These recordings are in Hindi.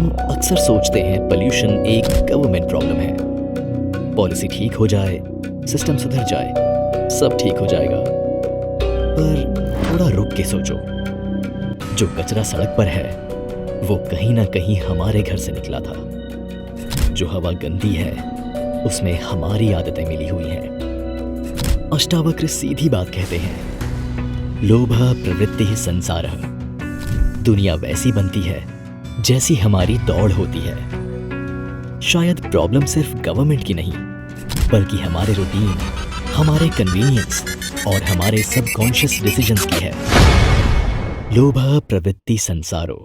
हम अक्सर सोचते हैं पोल्यूशन एक गवर्नमेंट प्रॉब्लम है। पॉलिसी ठीक हो जाए, सिस्टम सुधर जाए, सब ठीक हो जाएगा। पर थोड़ा रुक के सोचो, जो कचरा सड़क पर है वो कहीं ना कहीं हमारे घर से निकला था। जो हवा गंदी है उसमें हमारी आदतें मिली हुई हैं। अष्टावक्र सीधी बात कहते हैं, लोभः प्रवृत्तिः संसारः। दुनिया वैसी बनती है जैसी हमारी दौड़ होती है। शायद प्रॉब्लम सिर्फ गवर्नमेंट की नहीं, बल्कि हमारे रूटीन, हमारे कन्वीनियंस और हमारे सबकॉन्शियस डिसीजंस की है। लोभः प्रवृत्ति संसारो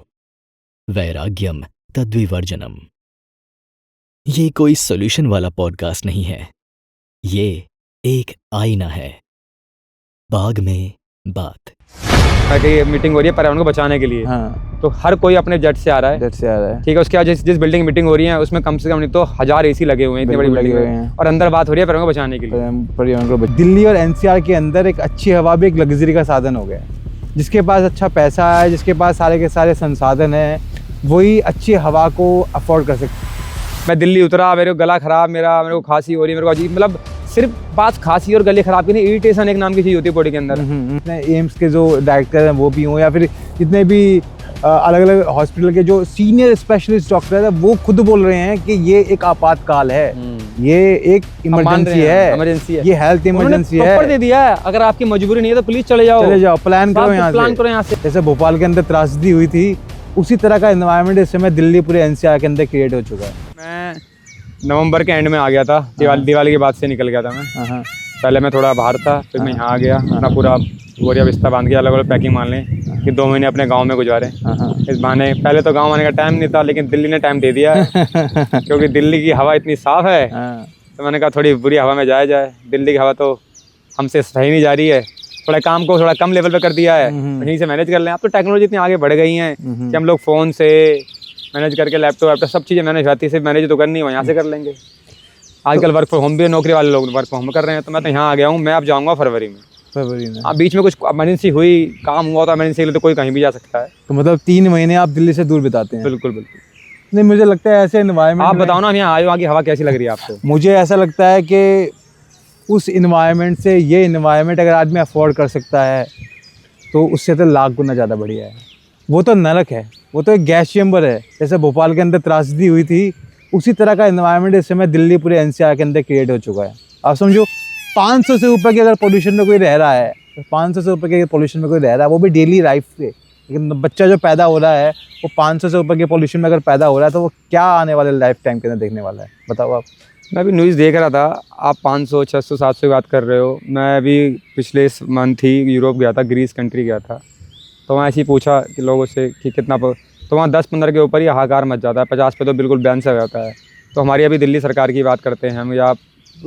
वैराग्यम तद्विवर्जनम। ये कोई सॉल्यूशन वाला पॉडकास्ट नहीं है, ये एक आईना है। बाग में बात। कि मीटिंग हो रही है पर्यावरण को बचाने के लिए। हाँ। तो हर कोई अपने जट से आ रहा है। ठीक है, उसके बाद जिस बिल्डिंग की मीटिंग हो रही है उसमें कम से कम नहीं तो 1000 एसी लगे हुए हैं, इतनी बड़ी बिल्डिंग है। और अंदर बात हो रही है पर्यावरण को बचाने के लिए। पर्यावरण को दिल्ली और एनसीआर के अंदर एक अच्छी हवा भी एक लग्जरी का साधन हो गया है। जिसके पास अच्छा पैसा है, जिसके पास सारे के सारे संसाधन है, वही अच्छी हवा को अफोर्ड कर सकते। मैं दिल्ली उतरा, मेरे को गला खराब, मेरे को खांसी हो रही है, मेरे को अजीब, मतलब सिर्फ बात खांसी और गले खराब की नहीं, इरिटेशन एक नाम की चीज होती है बॉडी के अंदर। एम्स के जो डायरेक्टर हैं वो भी हों, या फिर जितने भी अलग अलग हॉस्पिटल के जो सीनियर स्पेशलिस्ट डॉक्टर हैं, वो खुद बोल रहे हैं कि ये एक आपातकाल है, ये एक इमरजेंसी है, ये हेल्थ इमरजेंसी है। दे दिया है, अगर आपकी मजबूरी नहीं है तो प्लीज चले जाओ, प्लान करो यहाँ से। जैसे भोपाल के अंदर त्रासदी हुई थी, उसी तरह का एनवायरनमेंट इस समय दिल्ली पूरे एनसीआर के अंदर क्रिएट हो चुका है। मैं नवंबर के एंड में आ गया था, दिवाली के बाद से निकल गया था मैं। पहले मैं थोड़ा बाहर था, फिर मैं यहाँ आ गया, अपना पूरा बोरिया बिस्तर बांध के अलग अलग पैकिंग मान लें कि 2 महीने अपने गांव में गुजारे। इस बहाने पहले तो गांव आने का टाइम नहीं था, लेकिन दिल्ली ने टाइम दे दिया है क्योंकि दिल्ली की हवा इतनी साफ है। तो मैंने कहा थोड़ी बुरी हवा में जाया जाए। दिल्ली की हवा तो हमसे सही नहीं जा रही है, थोड़ा काम को थोड़ा कम लेवल पे कर दिया है, यहीं से मैनेज कर लें। अब तो टेक्नोलॉजी इतनी आगे बढ़ गई है कि हम लोग फ़ोन से मैनेज करके लैपटॉप सब चीज़ें मैनेज होती है, मैनेज तो करनी है यहाँ से कर लेंगे। आजकल वर्क फ्रॉम होम भी नौकरी वाले लोग वर्क फ्रॉम होम कर रहे हैं। तो मैं तो यहाँ आ गया हूँ, मैं अब जाऊँगा फरवरी में। अब बीच में कुछ इमरजेंसी हुई, काम हुआ तो इमरजेंसी के लिए तो कोई कहीं भी जा सकता है। तो मतलब 3 महीने आप दिल्ली से दूर बिताते हैं? बिल्कुल बिल्कुल। नहीं, मुझे लगता है ऐसे एनवायरनमेंट। आप बताओ ना, यहाँ आए हो, आगे हवा कैसी लग रही है आपको? मुझे ऐसा लगता है कि उस इन्वायरमेंट से ये इन्वायरमेंट अगर आदमी अफोर्ड कर सकता है तो उससे तो लाख गुना ज़्यादा बढ़िया है। वो तो नरक है, वो तो एक गैस चेम्बर है। जैसे भोपाल के अंदर त्रासदी हुई थी, उसी तरह का एनवायरनमेंट इस समय दिल्ली पूरे एनसीआर के अंदर क्रिएट हो चुका है। आप समझो 500 से ऊपर के अगर पोल्यूशन में कोई रह रहा है, 500 से ऊपर के पोल्यूशन में कोई रह रहा है, वो भी डेली लाइफ पे। लेकिन बच्चा जो पैदा हो रहा है वो 500 से ऊपर के पोल्यूशन में अगर पैदा हो रहा है तो वो क्या आने वाले लाइफ टाइम के अंदर देखने वाला है, बताओ आप। मैं अभी न्यूज़ देख रहा था, आप 500, 600, 700 की बात कर रहे हो। मैं अभी पिछले मंथ ही यूरोप गया था, ग्रीस कंट्री गया था। तो वहाँ ऐसे ही पूछा कि लोगों से कि कितना तो वहाँ 10-15 के ऊपर ही हाहाकार मच जाता है, 50 पे तो बिल्कुल बैन से हो जाता है। तो हमारी अभी दिल्ली सरकार की बात करते हैं हम, या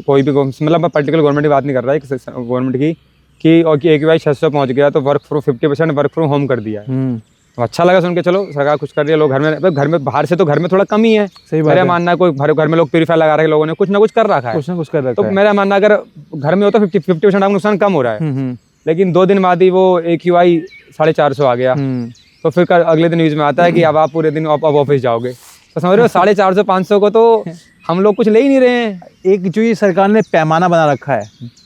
कोई भी, मतलब मैं पर्टिकुलर गवर्नमेंट की बात नहीं कर रहा है, गवर्नमेंट की कि और कि AQI 600 पहुँच गया तो 50% वर्क फ्रॉम होम कर दिया है। तो अच्छा लगा सुन के, चलो सरकार कुछ कर रही है। लोग घर में बाहर से तो घर में थोड़ा कम ही है। सही बात है। मेरा मानना है कोई घर में लोग प्यूरीफायर लगा रहे हैं, लोगों ने कुछ ना कुछ कर रखा है, कुछ ना कुछ कर रखा तो है। मेरा मानना अगर घर में होता 50% आपका नुकसान कम हो रहा है। लेकिन 2 दिन बाद ही वो AQI 450 आ गया। तो फिर अगले दिन न्यूज़ में आता है कि अब आप पूरे दिन अब ऑफिस जाओगे। तो समझ रहे हो, 450-500 को तो हम लोग कुछ ले ही नहीं रहे हैं। एक जो ये सरकार ने पैमाना बना रखा है,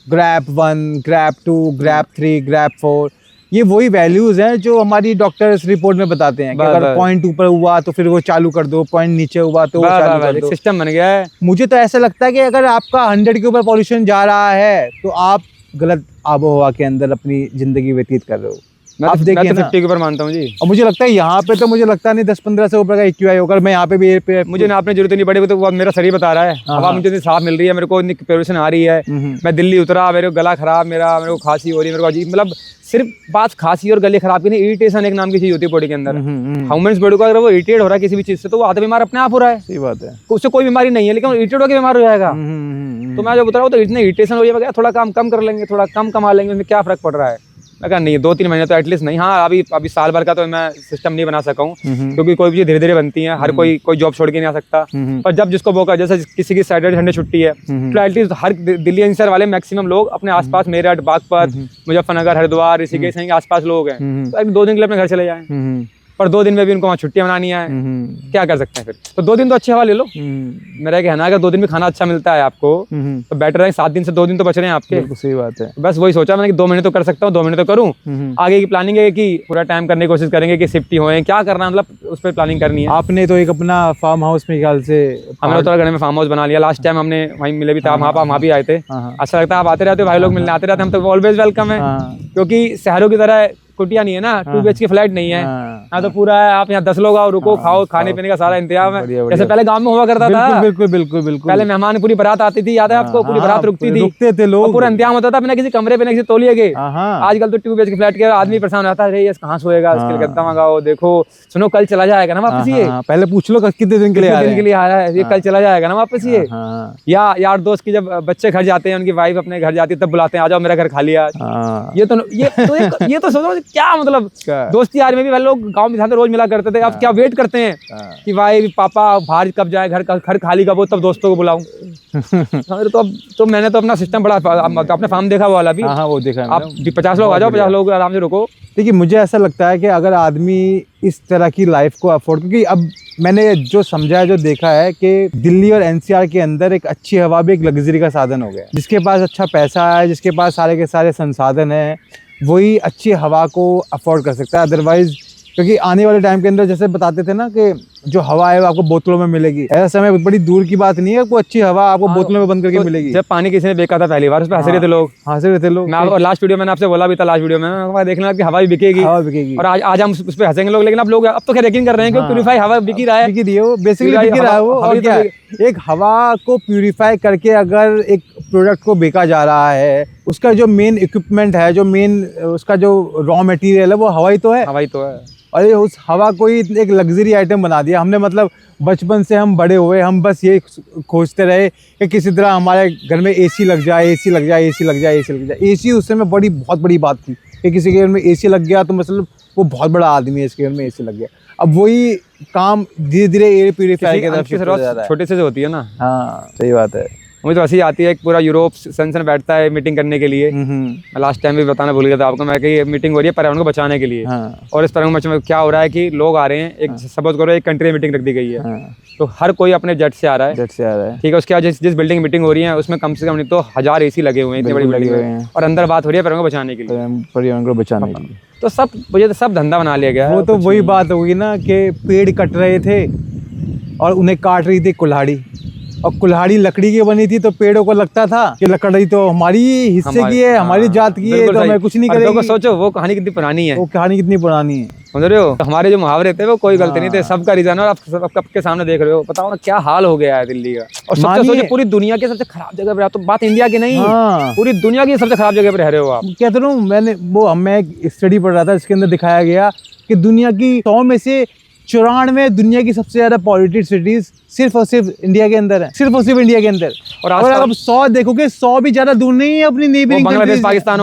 ग्रैप 1, ग्रैप 2, ग्रैप 3, ग्रैप 4, ये वही वैल्यूज हैं जो हमारी डॉक्टर्स रिपोर्ट में बताते हैं कि अगर पॉइंट ऊपर हुआ तो फिर वो चालू कर दो, पॉइंट नीचे हुआ तो वो चालू कर दो। सिस्टम बन गया है। मुझे तो ऐसा लगता है कि अगर आपका 100 के ऊपर पॉल्यूशन जा रहा है तो आप गलत आबोहवा के अंदर अपनी जिंदगी व्यतीत कर रहे हो। आप देखिए, मैं तो 50 के ऊपर मानता हूँ जी। और मुझे लगता है यहाँ पे तो मुझे लगता नहीं 10-15 से ऊपर का AQI होगा। मैं यहाँ पे भी मुझे ना आपने जरूरत नहीं पड़ी, तो मेरा शरीर बता रहा है, हवा मुझे साफ मिल रही है, मेरे को पोल्यूशन आ रही है। मैं दिल्ली उतरा, मेरे को गला खराब, मेरे को खांसी हो रही है, मेरे को अजीब, मतलब सिर्फ बात खांसी और गले खराब की नहीं, इरिटेशन एक नाम की चीज होती है बॉडी के अंदर। ह्यूमन बॉडी को अगर वो इरिटेट हो रहा है किसी भी चीज से तो वो आधा बीमार अपने आप हो रहा है। सही बात है, उससे कोई बीमारी नहीं है, लेकिन वो इरिटेट होकर बीमार हो जाएगा। तो मैं जो बता रहा हूँ, तो इतने इरिटेशन हो जाएगा, थोड़ा काम कम कर लेंगे, थोड़ा कम कमा लेंगे, उसमें क्या फर्क पड़ रहा है। मैं कहा नहीं, 2-3 महीने तो एटलीस्ट नहीं। हाँ, अभी साल भर का तो मैं सिस्टम नहीं बना सका हूँ, क्योंकि कोई भी चीज धीरे धीरे बनती है। हर कोई जॉब छोड़ के नहीं आ सकता। पर जब जिसको मौका, जैसे किसी की सैटरडे संडे छुट्टी है, तो एटलीस्ट हर दिल्ली एनसीआर वाले मैक्सिमम लोग अपने आसपास, मेरठ, बागपत, मुजफ्फरनगर, हरिद्वार, ऋषिकेश के आसपास लोग हैं, तो 2 दिन के लिए अपने घर चले जाएं। पर 2 दिन में भी उनको वहाँ छुट्टियां मनानी है, क्या कर सकते हैं फिर। तो 2 दिन तो अच्छी हवा ले लो। मेरा कहना है अगर 2 दिन में खाना अच्छा मिलता है आपको तो बेटर है। 7 दिन से 2 दिन तो बच रहे हैं आपके। सही बात है। बस वही सोचा मैंने कि 2 महीने तो कर सकता हूँ, 2 महीने तो करूँ। आगे की प्लानिंग है कि पूरा टाइम करने की कोशिश करेंगे कि शिफ्ट ही होए, क्या करना है मतलब उस पर प्लानिंग करनी है। आपने तो एक अपना फार्म हाउस में ख्याल से हमने तो घर में फार्म हाउस बना लिया। लास्ट टाइम हमने वहीं मिले भी था, वहाँ भी आए थे। अच्छा लगता है, आप आते रहते हो, भाई लोग मिलने आते रहते हैं, हम तो ऑलवेज वेलकम है। क्योंकि शहरों की तरह कुटिया नहीं है ना, 2 BHK की फ्लैट नहीं है। यहाँ तो पूरा है, आप यहाँ 10 लोग आओ, रुको, खाओ, खाने पीने का सारा इंतजाम है। जैसे पहले गांव में हुआ करता था। बिल्कुल बिल्कुल बिल्कुल। पहले मेहमान पूरी बारात आती थी, याद है आपको? पूरी बारात रुकती थी, रुकते थे लोग, पूरा इंतजाम होता था, बिना किसी कमरे पे, किसी तौलिए के। आजकल तो 2 BHK की फ्लैट के आदमी परेशान रहता है, ये कहाँ सोएगा, इसके लिए गद्दा मंगाओ, देखो सुनो कल चला जाएगा ना वापस ये। पहले पूछ लो कितने दिन के लिए आ रहा है, ये कल चला जाएगा ना वापस ये। या यार दोस्त की जब बच्चे घर जाते हैं, उनकी वाइफ अपने घर जाती है, तब बुलाते हैं, आ जाओ मेरा घर खाली आज। ये तो सोचो क्या मतलब दोस्ती यार में भी लोग गांव में रोज मिला करते थे, अब क्या वेट करते हैं कि भाई पापा बाहर कब जाए, घर खाली कब हो, तब दोस्तों को बुलाऊं। तो अब तो मैंने तो अपना सिस्टम बड़ा, अपने फार्म देखा वो वाला भी। वो देखा आप 50 लोग आ जाओ, 50 लोग आराम से रुको। देखिए मुझे ऐसा लगता है कि अगर आदमी इस तरह की लाइफ को अफोर्ड, क्योंकि अब मैंने जो समझा है, जो देखा है कि दिल्ली और NCR के अंदर एक अच्छी हवा भी एक लग्जरी का साधन हो गया है। जिसके पास अच्छा पैसा है, जिसके पास सारे के सारे संसाधन है, वही अच्छी हवा को अफोर्ड कर सकता है। अदरवाइज क्योंकि आने वाले टाइम के अंदर जैसे बताते थे ना कि जो हवा है वो आपको बोतलों में मिलेगी, ऐसा समय बड़ी दूर की बात नहीं है, कोई अच्छी हवा आपको बोतलों में बंद करके मिलेगी। जब पानी किसी ने बेचा था पहली बार, उस पर हंस रहे थे लोग, मैं लास्ट वीडियो मैंने आपसे बोला भी था, लास्ट वीडियो में देखना कि हवा भी बिकेगी, और आज हम उस पर हंसेंगे लोग। लेकिन अब लोग अब तो खैर यकीन कर रहे हैं कि प्यूरीफाई हवा बिक ही रहा है, वो बेसिकली बिक रहा है वो। और क्या एक हवा को प्यूरीफाई करके अगर एक प्रोडक्ट को बेचा जा रहा है, उसका जो मेन इक्विपमेंट है, जो मेन उसका जो रॉ मटेरियल है, वो हवा ही तो है। और ये उस हवा को ही एक लग्जरी आइटम बना दिया हमने। मतलब बचपन से हम बड़े हुए, हम बस ये खोजते रहे कि किसी तरह हमारे घर में AC लग जाए, AC लग जाए, AC लग जाए, AC लग जाए। AC उस समय बहुत बड़ी बात थी कि किसी के घर में AC लग गया तो मतलब वो बहुत बड़ा आदमी है, इसके घर में AC लग गया। अब वही काम धीरे धीरे एयर प्यूरीफायर की तरफ शिफ्ट हो जाता है। छोटे से होती है ना। हाँ सही बात है। मुझे तो ऐसी आती है, एक पूरा यूरोप सन बैठता है मीटिंग करने के लिए। मैं लास्ट टाइम भी बताना भूल गया था आपको, मैं कि मीटिंग हो रही है पर्यावरण को बचाने के लिए। और इस पर्यावरण में क्या हो रहा है कि लोग आ रहे हैं, एक सपोज करो एक कंट्री में मीटिंग रख दी गई है, तो हर कोई अपने जेट से आ रहा है। ठीक है, उसके बाद जिस बिल्डिंग मीटिंग हो रही है उसमें कम से कम नहीं तो 1000 AC लगे हुए हैं, इतनी बड़ी बिल्डिंग में, और अंदर बात हो रही है पर्यावरण को बचाने के लिए, पर्यावरण को बचाने के लिए। तो सब मुझे तो सब धंधा बना लिया गया। वो तो वही बात होगी ना कि पेड़ कट रहे थे और उन्हें काट रही थी कुल्हाड़ी, और कुल्हाड़ी लकड़ी की बनी थी, तो पेड़ों को लगता था कि लकड़ी तो हमारी हिस्से की है, हमारी जात की है, तो हमें कुछ नहीं करेगी। सोचो वो कहानी कितनी पुरानी है, समझ रहे हो। हमारे जो मुहावरे थे वो कोई गलती नहीं थे, सबका रीजन है। और आप कब के सामने देख रहे हो, बताओ ना क्या हाल हो गया है दिल्ली का। और सबसे सोचो पूरी दुनिया की सबसे खराब जगह पर, तो बात इंडिया की नहीं, पूरी दुनिया की सबसे खराब जगह पर रह रहे हो आप। कहते रहो, मैं एक स्टडी पढ़ रहा था, इसके अंदर दिखाया गया कि दुनिया की 100 में से 94 दुनिया की सबसे ज्यादा पॉल्यूटेड सिटीज सिर्फ और सिर्फ इंडिया के अंदर है, सिर्फ और सिर्फ इंडिया के अंदर। और अगर आप 100 देखोगे, 100 भी ज्यादा दूर नहीं है अपनी नेबरिंग बांग्लादेश पाकिस्तान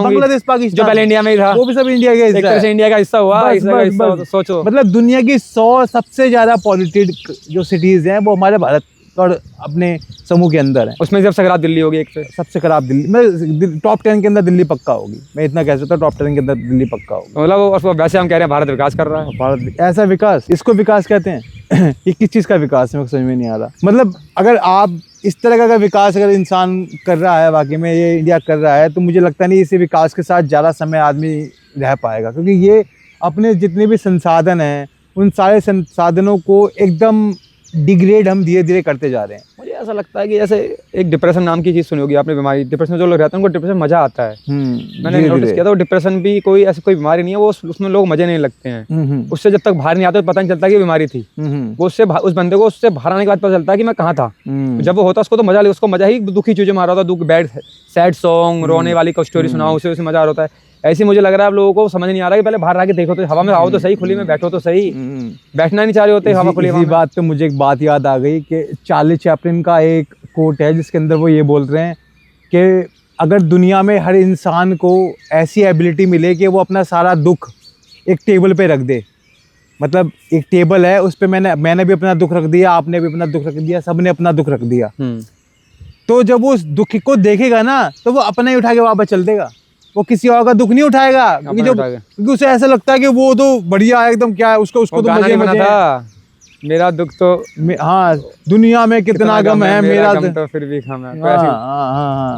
जो पहले इंडिया में ही था, वो भी सब इंडिया के हिस्सा है, इंडिया का हिस्सा हुआ। बस, सोचो मतलब दुनिया की 100 सबसे ज्यादा पॉल्यूटेड जो सिटीज हैं वो हमारे भारत और अपने समूह के अंदर है। उसमें सबसे खराब दिल्ली होगी, एक सबसे खराब दिल्ली। मैं टॉप 10 के अंदर दिल्ली पक्का होगी, मैं इतना कह सकता हूँ, टॉप 10 के अंदर दिल्ली पक्का होगी। मतलब वैसे हम कह रहे हैं भारत विकास कर रहा है। भारत ऐसा विकास, इसको विकास कहते हैं। ये किस चीज़ का विकास है, मुझे समझ में नहीं आ रहा। मतलब अगर आप इस तरह का विकास अगर इंसान कर रहा है, वाकई में ये इंडिया कर रहा है, तो मुझे लगता नहीं इसी विकास के साथ ज़्यादा समय आदमी रह पाएगा, क्योंकि ये अपने जितने भी संसाधन हैं उन सारे संसाधनों को एकदम डिग्रेड हम धीरे धीरे करते जा रहे हैं। मुझे ऐसा लगता है कि जैसे एक डिप्रेशन नाम की चीज़ सुनी होगी आपने, बीमारी। डिप्रेशन जो लोग रहते हैं उनको डिप्रेशन मजा आता है। मैंने नोटिस किया था, डिप्रेशन भी कोई ऐसी कोई बीमारी नहीं है, वो उसमें लोग मजे नहीं लगते हैं। उससे जब तक बाहर नहीं आते तो पता नहीं चलता कि बीमारी थी। वो उससे उस बंदे को उससे बाहर आने के बाद पता चलता है कि मैं कहाँ था। जब वो होता उसको तो मजा, उसको मजा ही दुखी चीज़ें मारा होता, दुख, बैड सैड सॉन्ग, रोने वाली को स्टोरी सुनाओ, उसे मजा आ रहा होता है। ऐसे मुझे लग रहा है आप लोगों को समझ नहीं आ रहा कि पहले बाहर आके देखो, तो हवा में आओ तो सही, खुली में बैठो तो सही। बैठना नहीं चाह रहे होते हवा खुली। इसी बात पे मुझे एक बात याद आ गई कि चार्ली चैपलिन का एक कोट है जिसके अंदर वो ये बोल रहे हैं कि अगर दुनिया में हर इंसान को ऐसी एबिलिटी मिले कि वो अपना सारा दुख एक टेबल पे रख दे, मतलब एक टेबल है उस पर मैंने भी अपना दुख रख दिया, आपने भी अपना दुख रख दिया, सबने अपना दुख रख दिया, तो जब वो उस दुख को देखेगा ना तो वो अपना ही उठा के वापस चल देगा। वो किसी और का दुख नहीं उठाएगा, क्योंकि क्योंकि उसे ऐसा लगता है कि वो तो बढ़िया है एकदम, क्या है उसको तो मजे मजे था, मेरा दुख तो हाँ दुनिया में कितना गम है, मेरा गम तो फिर भी गम है।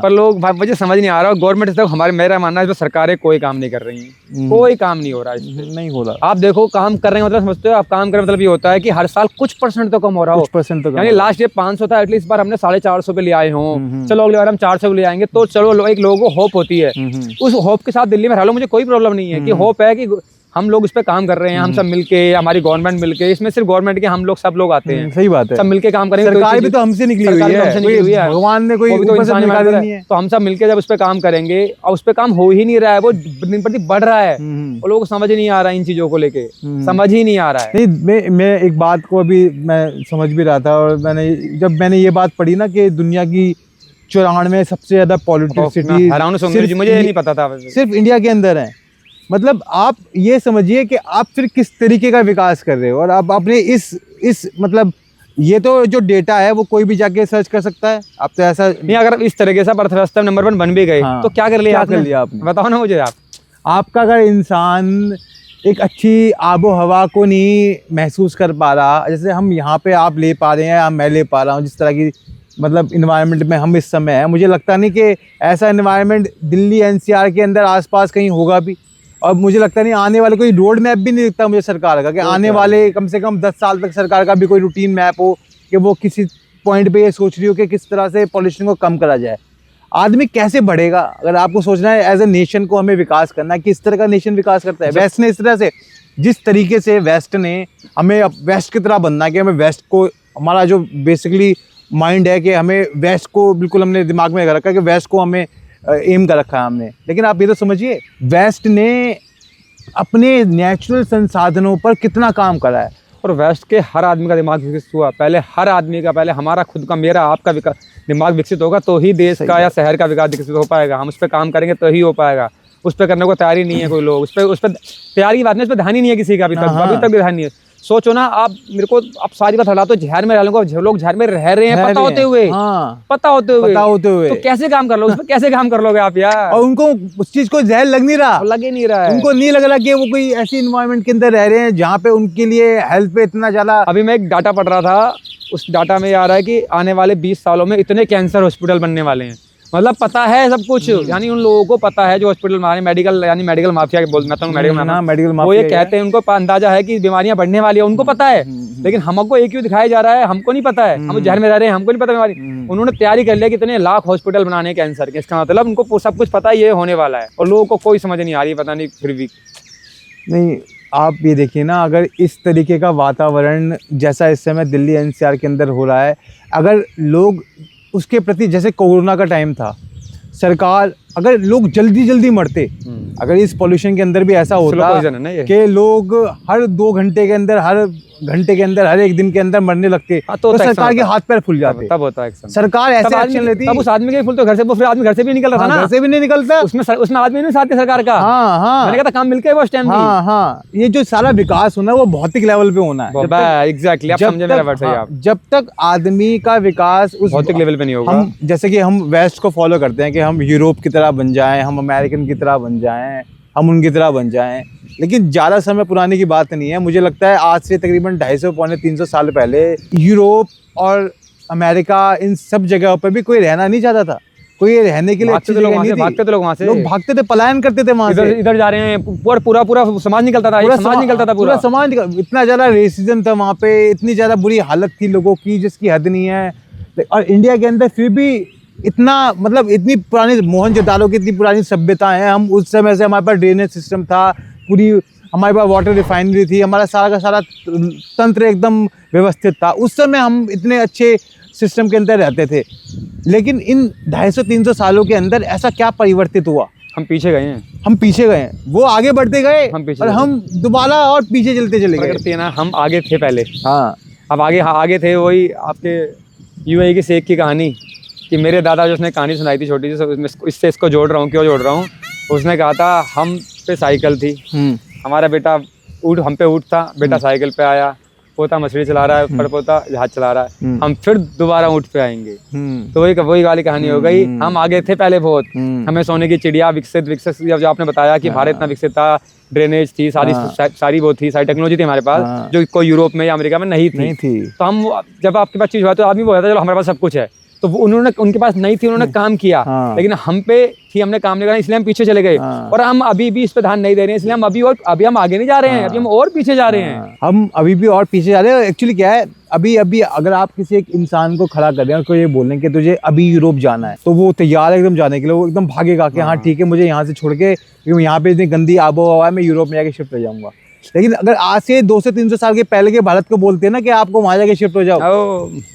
पर लोग मुझे समझ नहीं आ रहा, गवर्नमेंट से हमारे, मेरा मानना है सरकारें कोई काम नहीं कर रही हैं, कोई काम नहीं हो रहा है, नहीं हो रहा। आप देखो काम कर रहे हैं मतलब समझते हो आप, काम करने मतलब ये होता है कि हर साल कुछ % तो कम हो रहा हो, % तो, यानी लास्ट ईयर 500 था, एटलीस्ट बार हमने 450 पे ले आए हों, चलो अगली बार हम 400 पे ले आएंगे, तो चलो एक लोगों को होप होती है, उस होप के साथ दिल्ली में रह लो, मुझे कोई प्रॉब्लम नहीं है कि होप है कि हम लोग इस पे काम कर रहे हैं, हम सब मिलके, हमारी गवर्नमेंट मिलके, इसमें सिर्फ गवर्नमेंट के हम लोग सब लोग आते हैं, सही बात है, सब मिलके काम करेंगे, सरकार भी तो हमसे निकली हुई है, भगवान ने कोई ऊपर से निकाल नहीं है, तो हम सब मिलके जब उस पे काम करेंगे, और उस पे काम हो ही नहीं रहा है, वो दिन प्रतिदिन बढ़ रहा है, और लोगों को समझ नहीं आ रहा है इन चीजों को लेके, समझ ही नहीं आ रहा है। नहीं, मैं एक बात को अभी मैं समझ भी रहा था, और जब मैंने ये बात पढ़ी ना कि दुनिया की 94 सबसे ज्यादा पॉल्यूटेड सिटी मुझे नहीं पता था, सिर्फ इंडिया के अंदर है। मतलब आप ये समझिए कि आप फिर किस तरीके का विकास कर रहे हो, और आप अपने इस मतलब ये तो जो डेटा है वो कोई भी जाके सर्च कर सकता है, आप तो ऐसा नहीं, अगर इस तरीके से अर्थव्यवस्था नंबर 1 बन भी गए, तो क्या कर लिया आपने, बताओ ना मुझे आपका अगर इंसान एक अच्छी आबो हवा को नहीं महसूस कर पा रहा, जैसे हम यहाँ पे आप ले पा रहे हैं या मैं ले पा रहा हूँ, जिस तरह की मतलब इन्वायरमेंट में हम इस समय है, मुझे लगता नहीं कि ऐसा इन्वायरमेंट दिल्ली NCR के अंदर आसपास कहीं होगा भी, और मुझे लगता नहीं आने वाले कोई रोड मैप भी नहीं दिखता मुझे सरकार का, कि आने वाले कम से कम 10 साल तक सरकार का भी कोई रूटीन मैप हो कि वो किसी पॉइंट पे ये सोच रही हो कि किस तरह से पॉल्यूशन को कम करा जाए। आदमी कैसे बढ़ेगा अगर आपको सोचना है एज ए नेशन को हमें विकास करना है, किस तरह का नेशन विकास करता है। वेस्ट ने इस तरह से, जिस तरीके से वेस्ट ने हमें वेस्ट की तरह बनना है कि हमें वेस्ट को, हमारा जो बेसिकली माइंड है कि हमें वेस्ट को बिल्कुल हमने दिमाग में रखा है कि वेस्ट को हमें एम कर रखा है हमने, लेकिन आप ये तो समझिए वेस्ट ने अपने नेचुरल संसाधनों पर कितना काम करा है, और वेस्ट के हर आदमी का दिमाग विकसित हुआ, पहले हर आदमी का, पहले हमारा खुद का, मेरा आपका दिमाग विकसित होगा तो ही देश का या शहर का विकास विकसित हो पाएगा, हम उस पर काम करेंगे तो ही हो पाएगा। उस पर करने को तैयारी नहीं है कोई लोग, उस पर तैयारी की बात नहीं, उस पर ध्यान ही नहीं है किसी का, अभी तक भी ध्यान नहीं है। सोचो ना आप, मेरे को आप सारी बात हटा, तो झहर में रह लोग झहर में रह रहे हैं पता होते हुए, पता होते हुए तो कैसे काम कर लोगे, कैसे काम कर लोगे आप यार, और उनको उस चीज को जहर लग नहीं रहा, लग ही नहीं रहा है, उनको नहीं लग रहा कि वो कोई ऐसी इन्वायरमेंट के अंदर रह रहे हैं जहाँ पे उनके लिए हेल्थ पे इतना ज्यादा। अभी मैं एक डाटा पढ़ रहा था, उस डाटा में आ रहा है कि आने वाले 20 सालों में इतने कैंसर हॉस्पिटल बनने वाले हैं, मतलब पता है सब कुछ, यानी उन लोगों को पता है जो हॉस्पिटल में मेडिकल, यानी मेडिकल माफिया के बोल, मैं तो मेडिकल माफिया, वो ये कहते हैं, उनको अंदाजा है कि बीमारियां बढ़ने वाली है, उनको पता है, लेकिन हमको एक क्यों दिखाया जा रहा है, हमको नहीं पता है, हम जहर में रह रहे हैं, हमको नहीं पता बीमारी। उन्होंने तैयारी कर लिया कि इतने लाख हॉस्पिटल बनाने कैंसर के, इसका मतलब उनको सब कुछ पता है ये होने वाला है, और लोगों को कोई समझ नहीं आ रही, पता नहीं फिर भी नहीं। आप ये देखिए ना, अगर इस तरीके का वातावरण जैसा इस समय दिल्ली NCR के अंदर हो रहा है, अगर लोग उसके प्रति, जैसे कोरोना का टाइम था, सरकार, अगर लोग जल्दी मरते, अगर इस पॉल्यूशन के अंदर भी ऐसा होता कि लोग हर 2 घंटे के अंदर, हर घंटे के अंदर, हर एक दिन के अंदर मरने लगते, तो सरकार के हाथ पैर फुल जाते, तब होता है सरकार ऐसे एक्शन लेती, तब उस आदमी के फुल तो घर से, वो फिर आदमी घर से भी निकल रहा था ना, घर से भी नहीं निकलता, उसमें आदमी नहीं साथ सरकार का, मैंने कहा था काम मिलके वो टाइम, ये जो सारा विकास होना है वो भौतिक लेवल पे होना है, एग्जैक्टली, आप समझे मेरा वर्ड है, जब तक आदमी का विकास उस भौतिक लेवल पे नहीं होगा। हम जैसे कि हम वेस्ट को फॉलो करते हैं कि हम यूरोप की तरह बन जाएं, हम अमेरिकन की तरह बन जाएं, हम उनकी तरह बन जाएं, लेकिन ज़्यादा समय पुराने की बात नहीं है। मुझे लगता है आज से तकरीबन 250-300 साल पहले यूरोप और अमेरिका, इन सब जगहों पर भी कोई रहना नहीं चाहता था, कोई रहने के लिए भागते थे लोग वहाँ से, लोग भागते थे, पलायन करते थे वहाँ से, इधर जा रहे हैं, पूरा समाज निकलता था, पूरा समाज, इतना ज़्यादा रेसिज्म था वहाँ पे, इतनी ज़्यादा बुरी हालत थी लोगों की जिसकी हद नहीं है। और इंडिया के अंदर फिर भी इतना, मतलब इतनी पुरानी, मोहनजोदाड़ो की इतनी पुरानी सभ्यता है, हम उस समय से, हमारे पास ड्रेनेज सिस्टम था, पूरी हमारे पास वाटर रिफाइनरी थी, हमारा सारा का सारा तंत्र एकदम व्यवस्थित था, उस समय हम इतने अच्छे सिस्टम के अंदर रहते थे। लेकिन इन 250-300 सालों के अंदर ऐसा क्या परिवर्तित हुआ? हम पीछे गए हैं, वो आगे बढ़ते गए, और हम दोबारा और पीछे चलते चले गए ना, हम आगे थे पहले, हाँ अब आगे थे। वही आपके UAE की शेख की कहानी, कि मेरे दादा जो उसने कहानी सुनाई थी छोटी सी, इससे इसको जोड़ रहा हूँ, क्यों जोड़ रहा हूँ, उसने कहा था हम पे साइकिल थी, हमारा बेटा हम पे ऊँट था, बेटा साइकिल पे आया, पोता मछली चला रहा है, पड़पोता जहाज चला रहा है, हम फिर दोबारा ऊँट पे आएंगे। तो वही वाली कहानी हो गई। हम आगे थे पहले बहुत, हमें सोने की चिड़िया विकसित जो आपने बताया कि भारत इतना विकसित था, ड्रेनेज थी, सारी वो थी, सारी टेक्नोलॉजी थी हमारे पास जो कोई यूरोप में या अमेरिका में नहीं थी। तो हम जब आपके पास चीज हुआ तो आदमी बोला था चलो हमारे पास सब कुछ है, तो उन्होंने उनके पास नहीं थी, उन्होंने काम किया, लेकिन हम पे थी, हमने काम नहीं करा, इसलिए हम पीछे चले गए। और हम अभी भी इस पे ध्यान नहीं दे रहे हैं, इसलिए हम अभी हम आगे नहीं जा रहे हैं, अभी हम और पीछे जा रहे हैं। हम अभी भी और पीछे जा रहे हैं। एक्चुअली क्या है, अभी अगर आप किसी एक इंसान को खड़ा कर रहे हैं, उसको ये बोलें कि तुझे अभी यूरोप जाना है, तो वो तैयार है एकदम जाने के लिए, वो एकदम भागेगा कि हाँ ठीक है, मुझे यहाँ से छोड़ के, क्योंकि यहाँ पे इतनी गंदी आबो हवा है, मैं यूरोप में जाके शिफ्ट हो जाऊंगा। लेकिन अगर आज से 200 से 300 साल के पहले के भारत को बोलते हैं ना कि आपको वहां जाके शिफ्ट हो जाओ,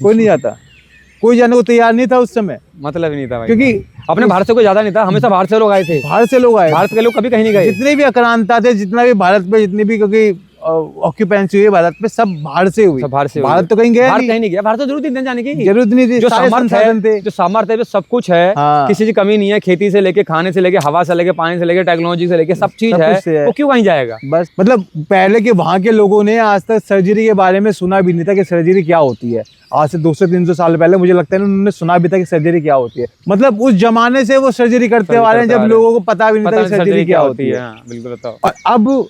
कोई नहीं जाता, कोई जाने को तैयार नहीं था उस समय, मतलब ही नहीं था भाई, क्योंकि अपने भारत से कोई ज्यादा नहीं था, हमेशा बाहर से लोग आए थे, बाहर से लोग आए, भारत के लोग कभी कहीं नहीं गए। जितने भी आक्रांता थे, जितना भी भारत में जितनी भी क्योंकि ऑक्यूपेंसी हुई भारत में, सब बाहर से हुई, भारत तो कहीं गया नहीं गया, भारत तो जरूरत नहीं जाने की, जरूरत नहीं थी। जो सामर्थ्य है, सब कुछ है, किसी की कमी नहीं है, खेती से लेके, खाने से लेके, हवा से लेके, पानी से लेके, टेक्नोलॉजी से लेके, सब चीज है, वो क्यों कहीं जाएगा। बस मतलब पहले के वहाँ के लोगों ने आज तक सर्जरी के बारे में सुना भी नहीं था कि सर्जरी क्या होती है। आज से 200-300 साल पहले मुझे लगता है उन्होंने सुना भी था कि सर्जरी क्या होती है। मतलब उस जमाने से वो सर्जरी करते आ रहे हैं जब लोगों को पता भी नहीं था कि सर्जरी क्या होती है। बिल्कुल बताओ। और अब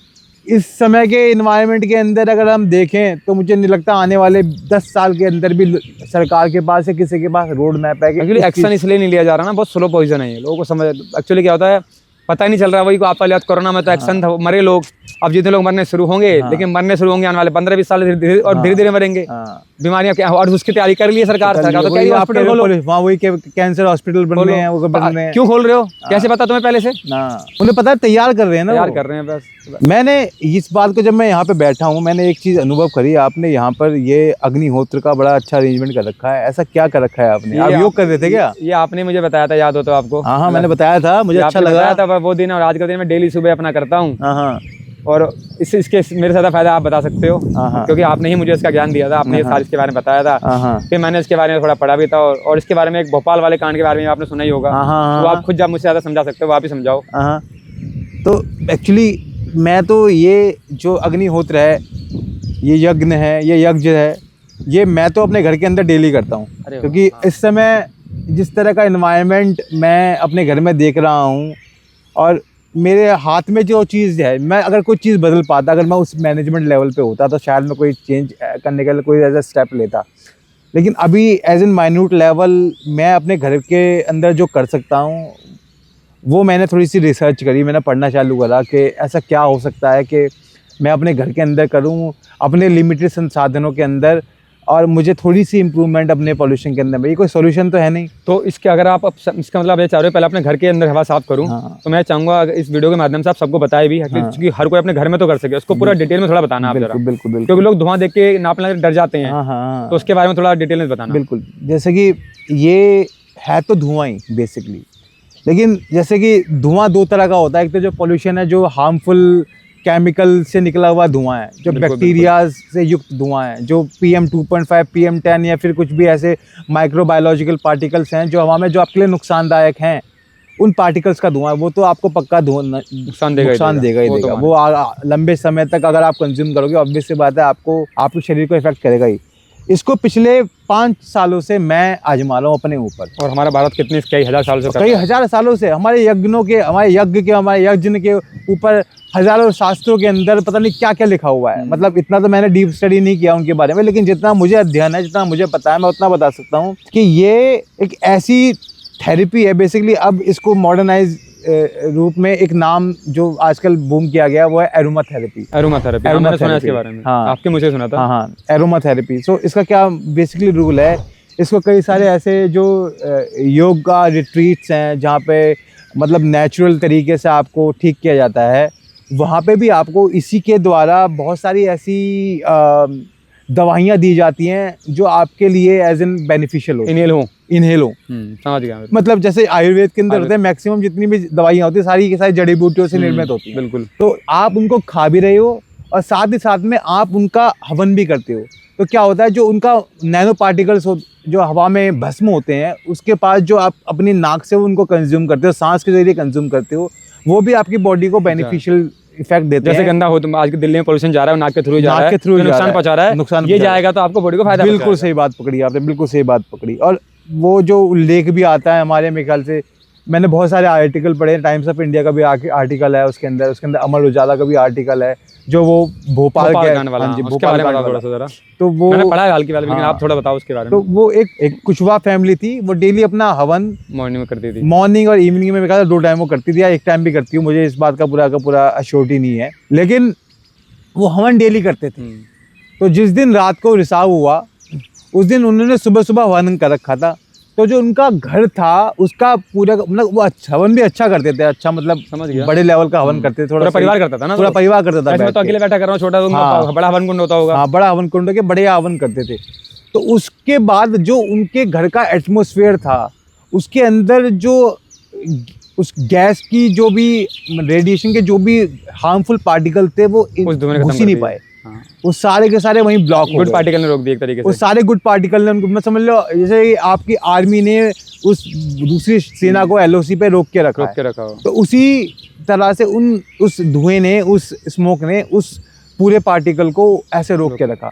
इस समय के एनवायरनमेंट के अंदर अगर हम देखें तो मुझे नहीं लगता आने वाले 10 साल के अंदर भी सरकार के पास या किसी के पास रोड मैप है। एक्चुअली एक्शन इसलिए नहीं लिया जा रहा ना, बहुत स्लो पोजीशन है, लोगों को समझ एक्चुअली क्या होता है पता ही नहीं चल रहा। वही को आप वाले कोरोना में तो एक्शन था, मरे लोग, अब जितने लोग मरने शुरू होंगे, लेकिन मरने शुरू होंगे आने वाले 15-20 साल धीरे धीरे मरेंगे। बीमारियां क्या, और उसकी तैयारी कर ली है सरकार तो कह रही है हॉस्पिटल खोलो, वहाँ वही कैंसर हॉस्पिटल बन रहे हैं, वो बन रहे हैं। क्यों खोल रहे हो, कैसे पता तुम्हें पहले से? उन्हें पता है, तैयार कर रहे हैं ना, तैयार कर रहे हैं बस। मैंने इस बात को, जब मैं यहाँ पे बैठा हूँ, मैंने एक चीज अनुभव करी, आपने यहाँ पर ये अग्निहोत्र का बड़ा अच्छा अरेंजमेंट कर रखा है। ऐसा क्या कर रखा है आपने? आप योग कर रहे थे क्या? ये आपने मुझे बताया था, याद हो तो आपको? हाँ, मैंने बताया था, मुझे अच्छा लगा था वो दिन, और आज का दिन मैं डेली सुबह अपना करता हूँ। और इसके मेरे ज्यादा फायदा आप बता सकते हो, क्योंकि आपने ही मुझे इसका ज्ञान दिया था, आपने ये साल इसके बारे में बताया था, फिर मैंने इसके बारे में थोड़ा पढ़ा भी था, और इसके बारे में एक भोपाल वाले कांड के बारे में आपने सुना ही होगा, तो आप खुद जब मुझसे ज्यादा समझा सकते हो, आप ही समझाओ। तो एक्चुअली मैं तो ये जो अग्निहोत्र है, ये यज्ञ है, ये यज्ञ है, ये मैं तो अपने घर के अंदर डेली करता हूँ, क्योंकि इस समय जिस तरह का एनवायरनमेंट मैं अपने घर में देख रहा हूँ, और मेरे हाथ में जो चीज़ है, मैं अगर कोई चीज़ बदल पाता, अगर मैं उस मैनेजमेंट लेवल पे होता तो शायद मैं कोई चेंज करने के लिए कोई ऐसा स्टेप लेता। लेकिन अभी एज इन माइन्यूट लेवल मैं अपने घर के अंदर जो कर सकता हूँ, वो मैंने थोड़ी सी रिसर्च करी, मैंने पढ़ना चालू करा कि ऐसा क्या हो सकता है कि मैं अपने घर के अंदर करूँ, अपने लिमिटेड संसाधनों के अंदर, और मुझे थोड़ी सी इंप्रूवमेंट अपने पॉल्यूशन के अंदर। ये कोई सॉल्यूशन तो है नहीं। तो इसके अगर आप इसका मतलब ये चाह रहे हो पहले अपने घर के अंदर हवा साफ करूं, तो मैं चाहूंगा इस वीडियो के माध्यम से आप सबको बताए भी, क्योंकि हर कोई अपने घर में तो कर सके, उसको पूरा डिटेल में थोड़ा बताना आप जरा। बिल्कुल, क्योंकि लोग धुआं देख के नापने लगे डर जाते हैं, तो उसके बारे में थोड़ा डिटेल में बताना। बिल्कुल, जैसे कि ये है तो धुआं ही बेसिकली, लेकिन जैसे कि धुआं 2 तरह का होता है। एक तो जो पोल्यूशन है, जो हार्मफुल केमिकल से निकला हुआ धुआं है, जो बैक्टीरिया से युक्त धुआं है, जो PM 2.5, PM 10 या फिर कुछ भी ऐसे माइक्रोबायोलॉजिकल पार्टिकल्स हैं जो हवा में जो आपके लिए नुकसानदायक हैं, उन पार्टिकल्स का धुआं है, वो तो आपको पक्का नुकसान देगा ही देगा। वो लंबे समय तक अगर आप कंज्यूम करोगे, ऑब्वियस सी बात है आपके शरीर को इफेक्ट करेगा ही। इसको पिछले 5 सालों से मैं आजमा रहा हूँ अपने ऊपर। और हमारा भारत कितने कई हजार सालों से हमारे यज्ञ के ऊपर हजारों शास्त्रों के अंदर पता नहीं क्या क्या लिखा हुआ है। मतलब इतना तो मैंने डीप स्टडी नहीं किया उनके बारे में, लेकिन जितना मुझे अध्ययन है, जितना मुझे पता है, मैं उतना बता सकता हूँ कि ये एक ऐसी थेरेपी है बेसिकली। अब इसको मॉडर्नाइज रूप में एक नाम जो आजकल बूम किया गया वो है एरोमा थेरेपी। मैंने सुना इसके बारे में। हाँ, आपके मुझे सुना था। हाँ, एरोमा थेरेपी। सो इसका क्या बेसिकली रूल है, इसको कई सारे ऐसे जो योगा रिट्रीट्स हैं जहाँ पे मतलब नेचुरल तरीके से आपको ठीक किया जाता है, वहाँ पे भी आपको इसी के द्वारा बहुत सारी ऐसी दवाइयाँ दी जाती हैं जो आपके लिए एज एन बेनिफिशियल हो, इनहेल हो। समझ गया। मतलब जैसे आयुर्वेद के अंदर होते हैं, मैक्सिमम जितनी भी दवाइयाँ होती है सारी की सारी जड़ी बूटियों से निर्मित होती है। बिल्कुल। तो आप उनको खा भी रहे हो और साथ ही साथ में आप उनका हवन भी करते हो। तो क्या होता है, जो उनका नैनो पार्टिकल्स जो हवा में भस्म होते हैं, उसके पास जो आप अपनी नाक से उनको कंज्यूम करते हो, सांस के जरिए कंज्यूम करते हो, वो भी आपकी बॉडी को बेनिफिशियल इफेक्ट देते जैसे हैं। गंदा हो तो आज के दिल्ली में पोल्यूशन जा रहा है, नाक के थ्रू जा रहा है, नाक के थ्रू तो जा नुकसान रहा है, पहुंचा रहा है, नुकसान ये पहुंचा रहा है। जाएगा तो आपको बॉडी को फायदा बिल्कुल पहुंचाएगा। सही बात पकड़ी आपने, बिल्कुल सही बात पकड़ी। और वो जो उल्लेख भी आता है हमारे, मेरे ख्याल से मैंने बहुत सारे आर्टिकल पढ़े, टाइम्स ऑफ इंडिया का भी आर्टिकल है उसके अंदर अमर उजाला का भी आर्टिकल है, जो वो भोपाल के, कांड वाला, हाँ जी, उसके भोपाल बारे में कांड बताओ वाला। थोड़ा सा जरा। तो वो मैंने पढ़ा है हल्की वाले, लेकिन हाँ। आप थोड़ा बताओ उसके बारे तो में। वो एक कुशवा फैमिली थी, वो डेली अपना हवन मॉर्निंग में करती थी। मॉर्निंग और इवनिंग में, मेरे ख्याल से 2 टाइम वो करती थी या 1 टाइम भी करती हूँ, मुझे इस बात का पूरा अश्योरिटी नहीं है, लेकिन वो हवन डेली करते थे। तो जिस दिन रात को रिसाव हुआ, उस दिन उन्होंने सुबह सुबह हवन कर रखा था। तो जो उनका घर था उसका पूरा मतलब वो हवन भी अच्छा करते थे, अच्छा मतलब समझ गया। बड़े लेवल का हवन करते थे, पूरा थोड़ा परिवार करता था ना, पूरा तो? परिवार करता था। ऐसे मैं तो बैठ के। अकेले बैठा कर रहा हूँ, छोटा तो हाँ। बड़ा हवन कुंड होता होगा। हाँ, बड़ा हवन कुंड के बढ़िया हवन करते थे। तो उसके बाद जो उनके घर का एटमॉस्फेयर था, उसके अंदर जो उस गैस की जो भी रेडिएशन के जो भी हार्मफुल पार्टिकल थे वो उस धुएं ने खत्म घुस ही कर नहीं दिए। पाए। हाँ। वो सारे के सारे वहीं ब्लॉक हो गुड गए। पार्टिकल ने रोक दिया एक तरीके वो से। सारे गुड पार्टिकल ने उनको, मैं समझ लो जैसे कि आपकी आर्मी ने उस दूसरी सेना को एलओसी पे रोक के रखा रोक है, के रखा हो। तो उसी तरह से उस धुएं ने, उस स्मोक ने उस पूरे पार्टिकल को ऐसे रोक के रखा।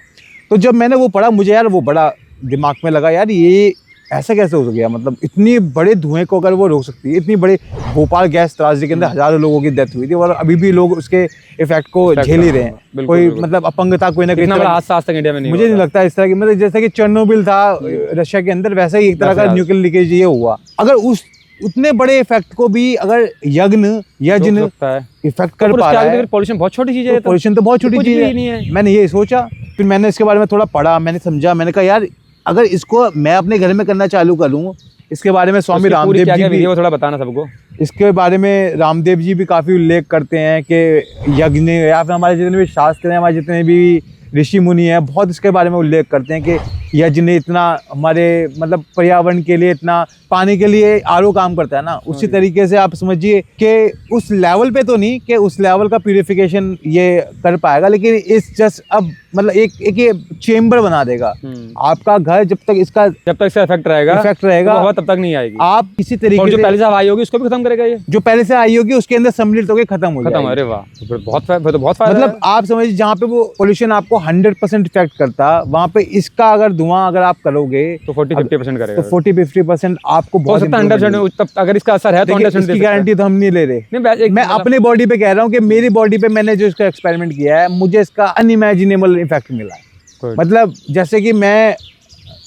तो जब मैंने वो पढ़ा, मुझे यार वो बड़ा दिमाग में लगा, यार ये ऐसा कैसे हो गया, मतलब इतनी बड़े धुएं को अगर वो रोक सकती है। इतनी बड़ी भोपाल गैस त्रासदी के अंदर हजारों लोगों की डेथ हुई थी और अभी भी लोग उसके इफेक्ट को झेल ही रहे हैं। बिल्कुल, कोई बिल्कुल। मतलब अपंगता कोई ना कोई इतना तरह बड़ा की- हादसा आज तक इंडिया में नहीं मुझे हुआ नहीं था। लगता इस तरह की, मतलब जैसे कि चेरनोबिल था रशिया के अंदर, वैसा ही एक तरह का वैसे न्यूक्लियर लीकेज ये हुआ। अगर उस उतने बड़े इफेक्ट को भी अगर यज्ञ रोक सकता है। इफेक्ट कर पर पा उसके रहा आगे है, फिर पोल्यूशन बहुत छोटी चीज है। तो पोल्यूशन तो बहुत छोटी कुछ चीज भी है। नहीं है। मैंने ये सोचा, फिर मैंने इसके बारे में थोड़ा पढ़ा, मैंने समझा, मैंने कहा यार अगर इसको मैं अपने घर में करना चालू करूँ, इसके बारे में स्वामी उसकी पूरी रामदेव क्या जी क्या भी, विधि है वो थोड़ा बताना सबको। इसके बारे में रामदेव जी भी काफ़ी उल्लेख करते हैं कि यज्ञ या फिर हमारे जितने भी शास्त्र हैं, हमारे जितने भी ऋषि मुनि हैं, बहुत इसके बारे में उल्लेख करते हैं कि यज्ञ ने इतना हमारे मतलब पर्यावरण के लिए, इतना पानी के लिए आरओ काम करता है ना, उसी तरीके से आप समझिए कि उस लेवल पे तो नहीं कि उस लेवल का प्यूरिफिकेशन ये कर पाएगा, लेकिन इस जस्ट अब मतलब एक ये चेम्बर बना देगा आपका घर। जब तक इसका इसका इफेक्ट रहेगा रहेगा, हवा तब तक नहीं आएगी। आप किसी और तरीके जो से पहले से हवा आई होगी उसको भी खत्म करेगा ये। जो पहले से आई होगी उसके अंदर सम्मिलित होकर खत्म हो जाएगी। अरे वाह, तो फिर बहुत फायदा मतलब है। आप समझिए जहाँ पे वो पोल्यूशन आपको 100% इफेक्ट करता, वहाँ पे इसका अगर धुआं अगर आप करोगे तो 40-50% करेगा। तो 40-50% आपको हो बहुत सकता है improvement 100%, मिलेगी। तब अगर इसका असर है तो देखिए, 100% इसकी दे सकता है। गारंटी तो हम नहीं ले रहे। नहीं, मैं अपने बॉडी पे कह रहा हूँ कि मेरी बॉडी पे मैंने जो इसका एक्सपेरिमेंट किया है, मुझे इसका अनइमेजिनेबल इफेक्ट मिला है। मतलब जैसे कि मैं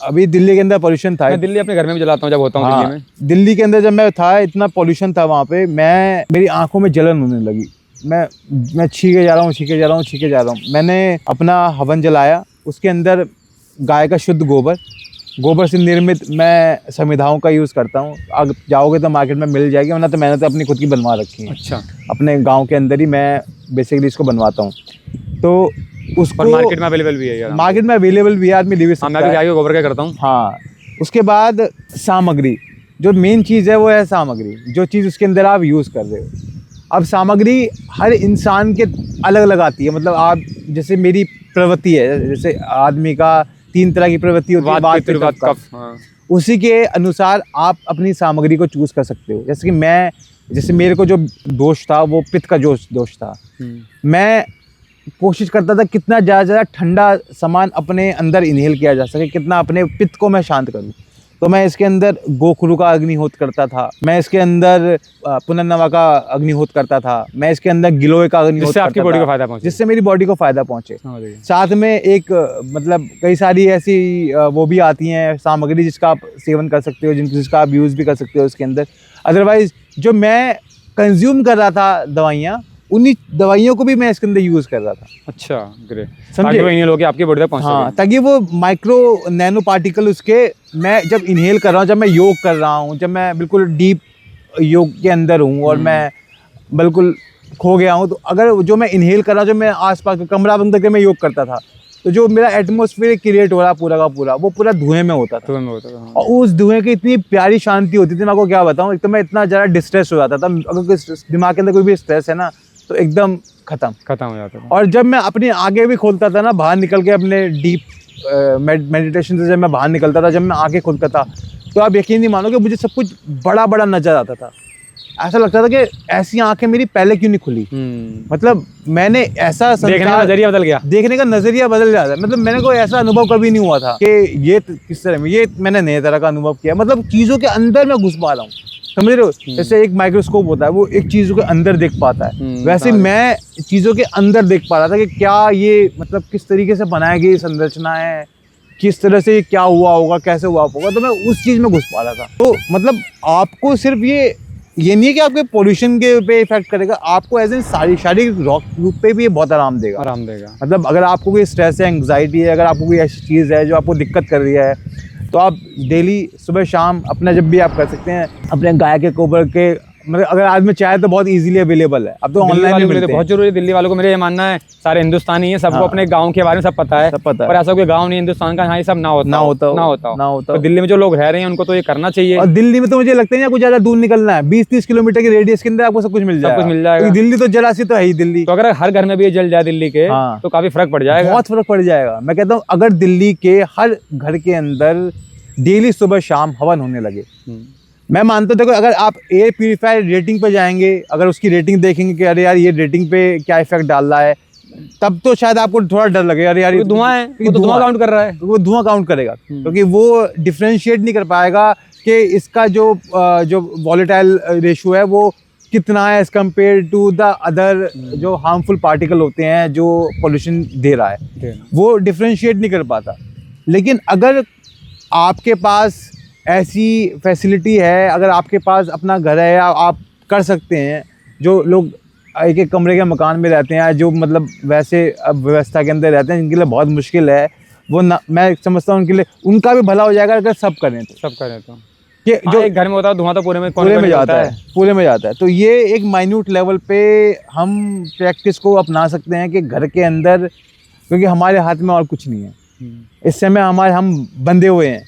अभी दिल्ली के अंदर पोल्यूशन था, मैं दिल्ली अपने घर में भी जलाता हूँ जब होता हूँ दिल्ली में। दिल्ली के अंदर जब मैं था, इतना पोल्यूशन था वहाँ पे, मेरी आंखों में जलन होने लगी। मैं छीके जा रहा हूँ। मैंने अपना हवन जलाया, उसके अंदर गाय का शुद्ध गोबर से निर्मित मैं समिधाओं का यूज़ करता हूँ। अगर जाओगे तो मार्केट में मिल जाएगी, वरना तो मैंने तो अपनी खुद की बनवा रखी है। अच्छा। अपने गांव के अंदर ही मैं बेसिकली इसको बनवाता हूँ। तो उसको और मार्केट में अवेलेबल भी है यार। मार्केट में अवेलेबल भी है, आदमी ले भी सकता मैं भी गाय के गोबर का करता हूँ। हाँ। उसके बाद सामग्री, जो मेन चीज़ है वो है सामग्री, जो चीज़ उसके अंदर आप यूज़ कर रहे हो। अब सामग्री हर इंसान के अलग अलग आती है। मतलब आप जैसे मेरी प्रवृत्ति है, जैसे आदमी का 3 तरह की प्रवृत्ति होती है, वात, पित्त, कफ। हाँ। उसी के अनुसार आप अपनी सामग्री को चूज़ कर सकते हो। जैसे मेरे को जो दोष था वो पित्त का दोष था। मैं कोशिश करता था कितना ज़्यादा ठंडा सामान अपने अंदर इनहेल किया जा सके, कितना अपने पित्त को मैं शांत करूं। तो मैं इसके अंदर गोखरू का अग्निहोत्र करता था, मैं इसके अंदर पुनर्नवा का अग्निहोत्र करता था, मैं इसके अंदर गिलोय का अग्निहोत्र जिससे आपकी बॉडी को फायदा पहुंचे। जिससे मेरी बॉडी को फायदा पहुंचे। साथ में एक मतलब कई सारी ऐसी वो भी आती हैं सामग्री जिसका आप सेवन कर सकते हो, जिसका आप यूज़ भी कर सकते हो इसके अंदर। अदरवाइज जो मैं कंज्यूम कर रहा था दवाइयाँ, उन्हीं दवाइयों को भी मैं इसके अंदर यूज़ कर रहा था। अच्छा, ग्रेट। समझे? ताकि वो इन्हेल होके आपकी बॉडी तक पहुंच हाँ, सके। ताकि वो माइक्रो नैनो पार्टिकल उसके, मैं जब इनहेल कर रहा हूँ, जब मैं योग कर रहा हूँ, जब मैं बिल्कुल डीप योग के अंदर हूँ और मैं बिल्कुल खो गया हूँ, तो अगर जो मैं इनहेल कर रहा हूँ, जब मैं आसपास कमरा बंद करके मैं योग करता था, तो जो मेरा एटमॉस्फेयर क्रिएट हो रहा पूरा का पूरा, वो पूरा धुएं में होता था। और उस धुएं की इतनी प्यारी शांति होती थी, मैं आपको क्या बताऊँ। एक तो मैं इतना ज़्यादा डिस्ट्रेस हो जाता था, अगर दिमाग के अंदर कोई भी स्ट्रेस है ना, तो एकदम खत्म हो जाता था। और जब मैं अपने आगे भी खोलता था ना, बाहर निकल के अपने डीप मेडिटेशन से जब मैं बाहर निकलता था, जब मैं आगे खोलता था, तो आप यकीन नहीं मानोगे, मुझे सब कुछ बड़ा बड़ा नजर आता था। ऐसा लगता था कि ऐसी आंखें मेरी पहले क्यों नहीं खुली। मतलब मैंने ऐसा देखने का नजरिया बदल गया। देखने का नजरिया बदल जाता है। मतलब मैंने कोई ऐसा अनुभव कभी नहीं हुआ था कि ये किस तरह में, ये मैंने नए तरह का अनुभव किया। मतलब चीजों के अंदर मैं घुस पा रहा हूँ, समझ रहे हो। जैसे एक माइक्रोस्कोप होता है, वो एक चीजों के अंदर देख पाता है, वैसे मैं चीजों के अंदर देख पा रहा था कि क्या ये मतलब किस तरीके से बनाई गई संरचना है, किस तरह से क्या हुआ होगा, कैसे हुआ होगा। तो मैं उस चीज में घुस पा रहा था। तो मतलब आपको सिर्फ ये नहीं है कि आपके पोल्यूशन के पे इफेक्ट करेगा, आपको एज एन शारीरिक रूप पे भी ये बहुत आराम देगा। मतलब अगर आपको कोई स्ट्रेस है, एंग्जाइटी है, अगर आपको कोई ऐसी चीज़ है जो आपको दिक्कत कर रही है, तो आप डेली सुबह शाम अपना जब भी आप कर सकते हैं अपने गाय के गोबर के, मतलब अगर आदमी चाहे तो बहुत इजीली अवेलेबल है। अब तो ऑनलाइन भी मिलते हैं। बहुत जरूरी है दिल्ली वालों को, मेरा ये मानना है। सारे हिंदुस्तानी है, सबको अपने गांव के बारे में सब पता है, पर ऐसा कोई गांव नहीं हिंदुस्तान का जहाँ ये सब ना होता। तो दिल्ली में जो लोग रह रहे हैं उनको तो ये करना चाहिए। और दिल्ली में तो मुझे लगता है कुछ ज्यादा दूर निकलना है, 20-30 किलोमीटर के रेडियस के अंदर आपको सब कुछ मिल जाएगा। दिल्ली तो जरा सी तो है ही दिल्ली। तो अगर हर घर में भी ये जल जाए दिल्ली के, तो काफी फर्क पड़ जाएगा, बहुत फर्क पड़ जाएगा। मैं कहता हूँ अगर दिल्ली के हर घर के अंदर डेली सुबह शाम हवन होने लगे, मैं मानता हूँ, देखो अगर आप एयर प्यूरिफायर रेटिंग पे जाएंगे, अगर उसकी रेटिंग देखेंगे कि अरे यार ये रेटिंग पे क्या इफेक्ट डाल रहा है, तब तो शायद आपको थोड़ा डर लगेगा, अरे यार ये धुआं है, वो तो धुआं काउंट कर रहा है, वो धुआं काउंट करेगा, क्योंकि वो डिफरेंशिएट नहीं कर पाएगा कि इसका जो वॉलेटाइल रेशियो है वो कितना है as compare to the other जो हार्मफुल पार्टिकल होते हैं जो पोल्यूशन दे रहा है, वो डिफरेंशिएट नहीं कर पाता। लेकिन अगर आपके पास ऐसी फैसिलिटी है, अगर आपके पास अपना घर है, आप कर सकते हैं। जो लोग एक एक कमरे के मकान में रहते हैं, जो मतलब वैसे व्यवस्था के अंदर रहते हैं, जिनके लिए बहुत मुश्किल है, वो ना, मैं समझता हूँ उनके लिए उनका भी भला हो जाएगा अगर सब करें तो। कि जो एक घर में होता है धुआं तो पूरे में जाता है। तो ये एक माइन्यूट लेवल पे हम प्रैक्टिस को अपना सकते हैं कि घर के अंदर, क्योंकि हमारे हाथ में और कुछ नहीं है इस समय, हम बंधे हुए हैं।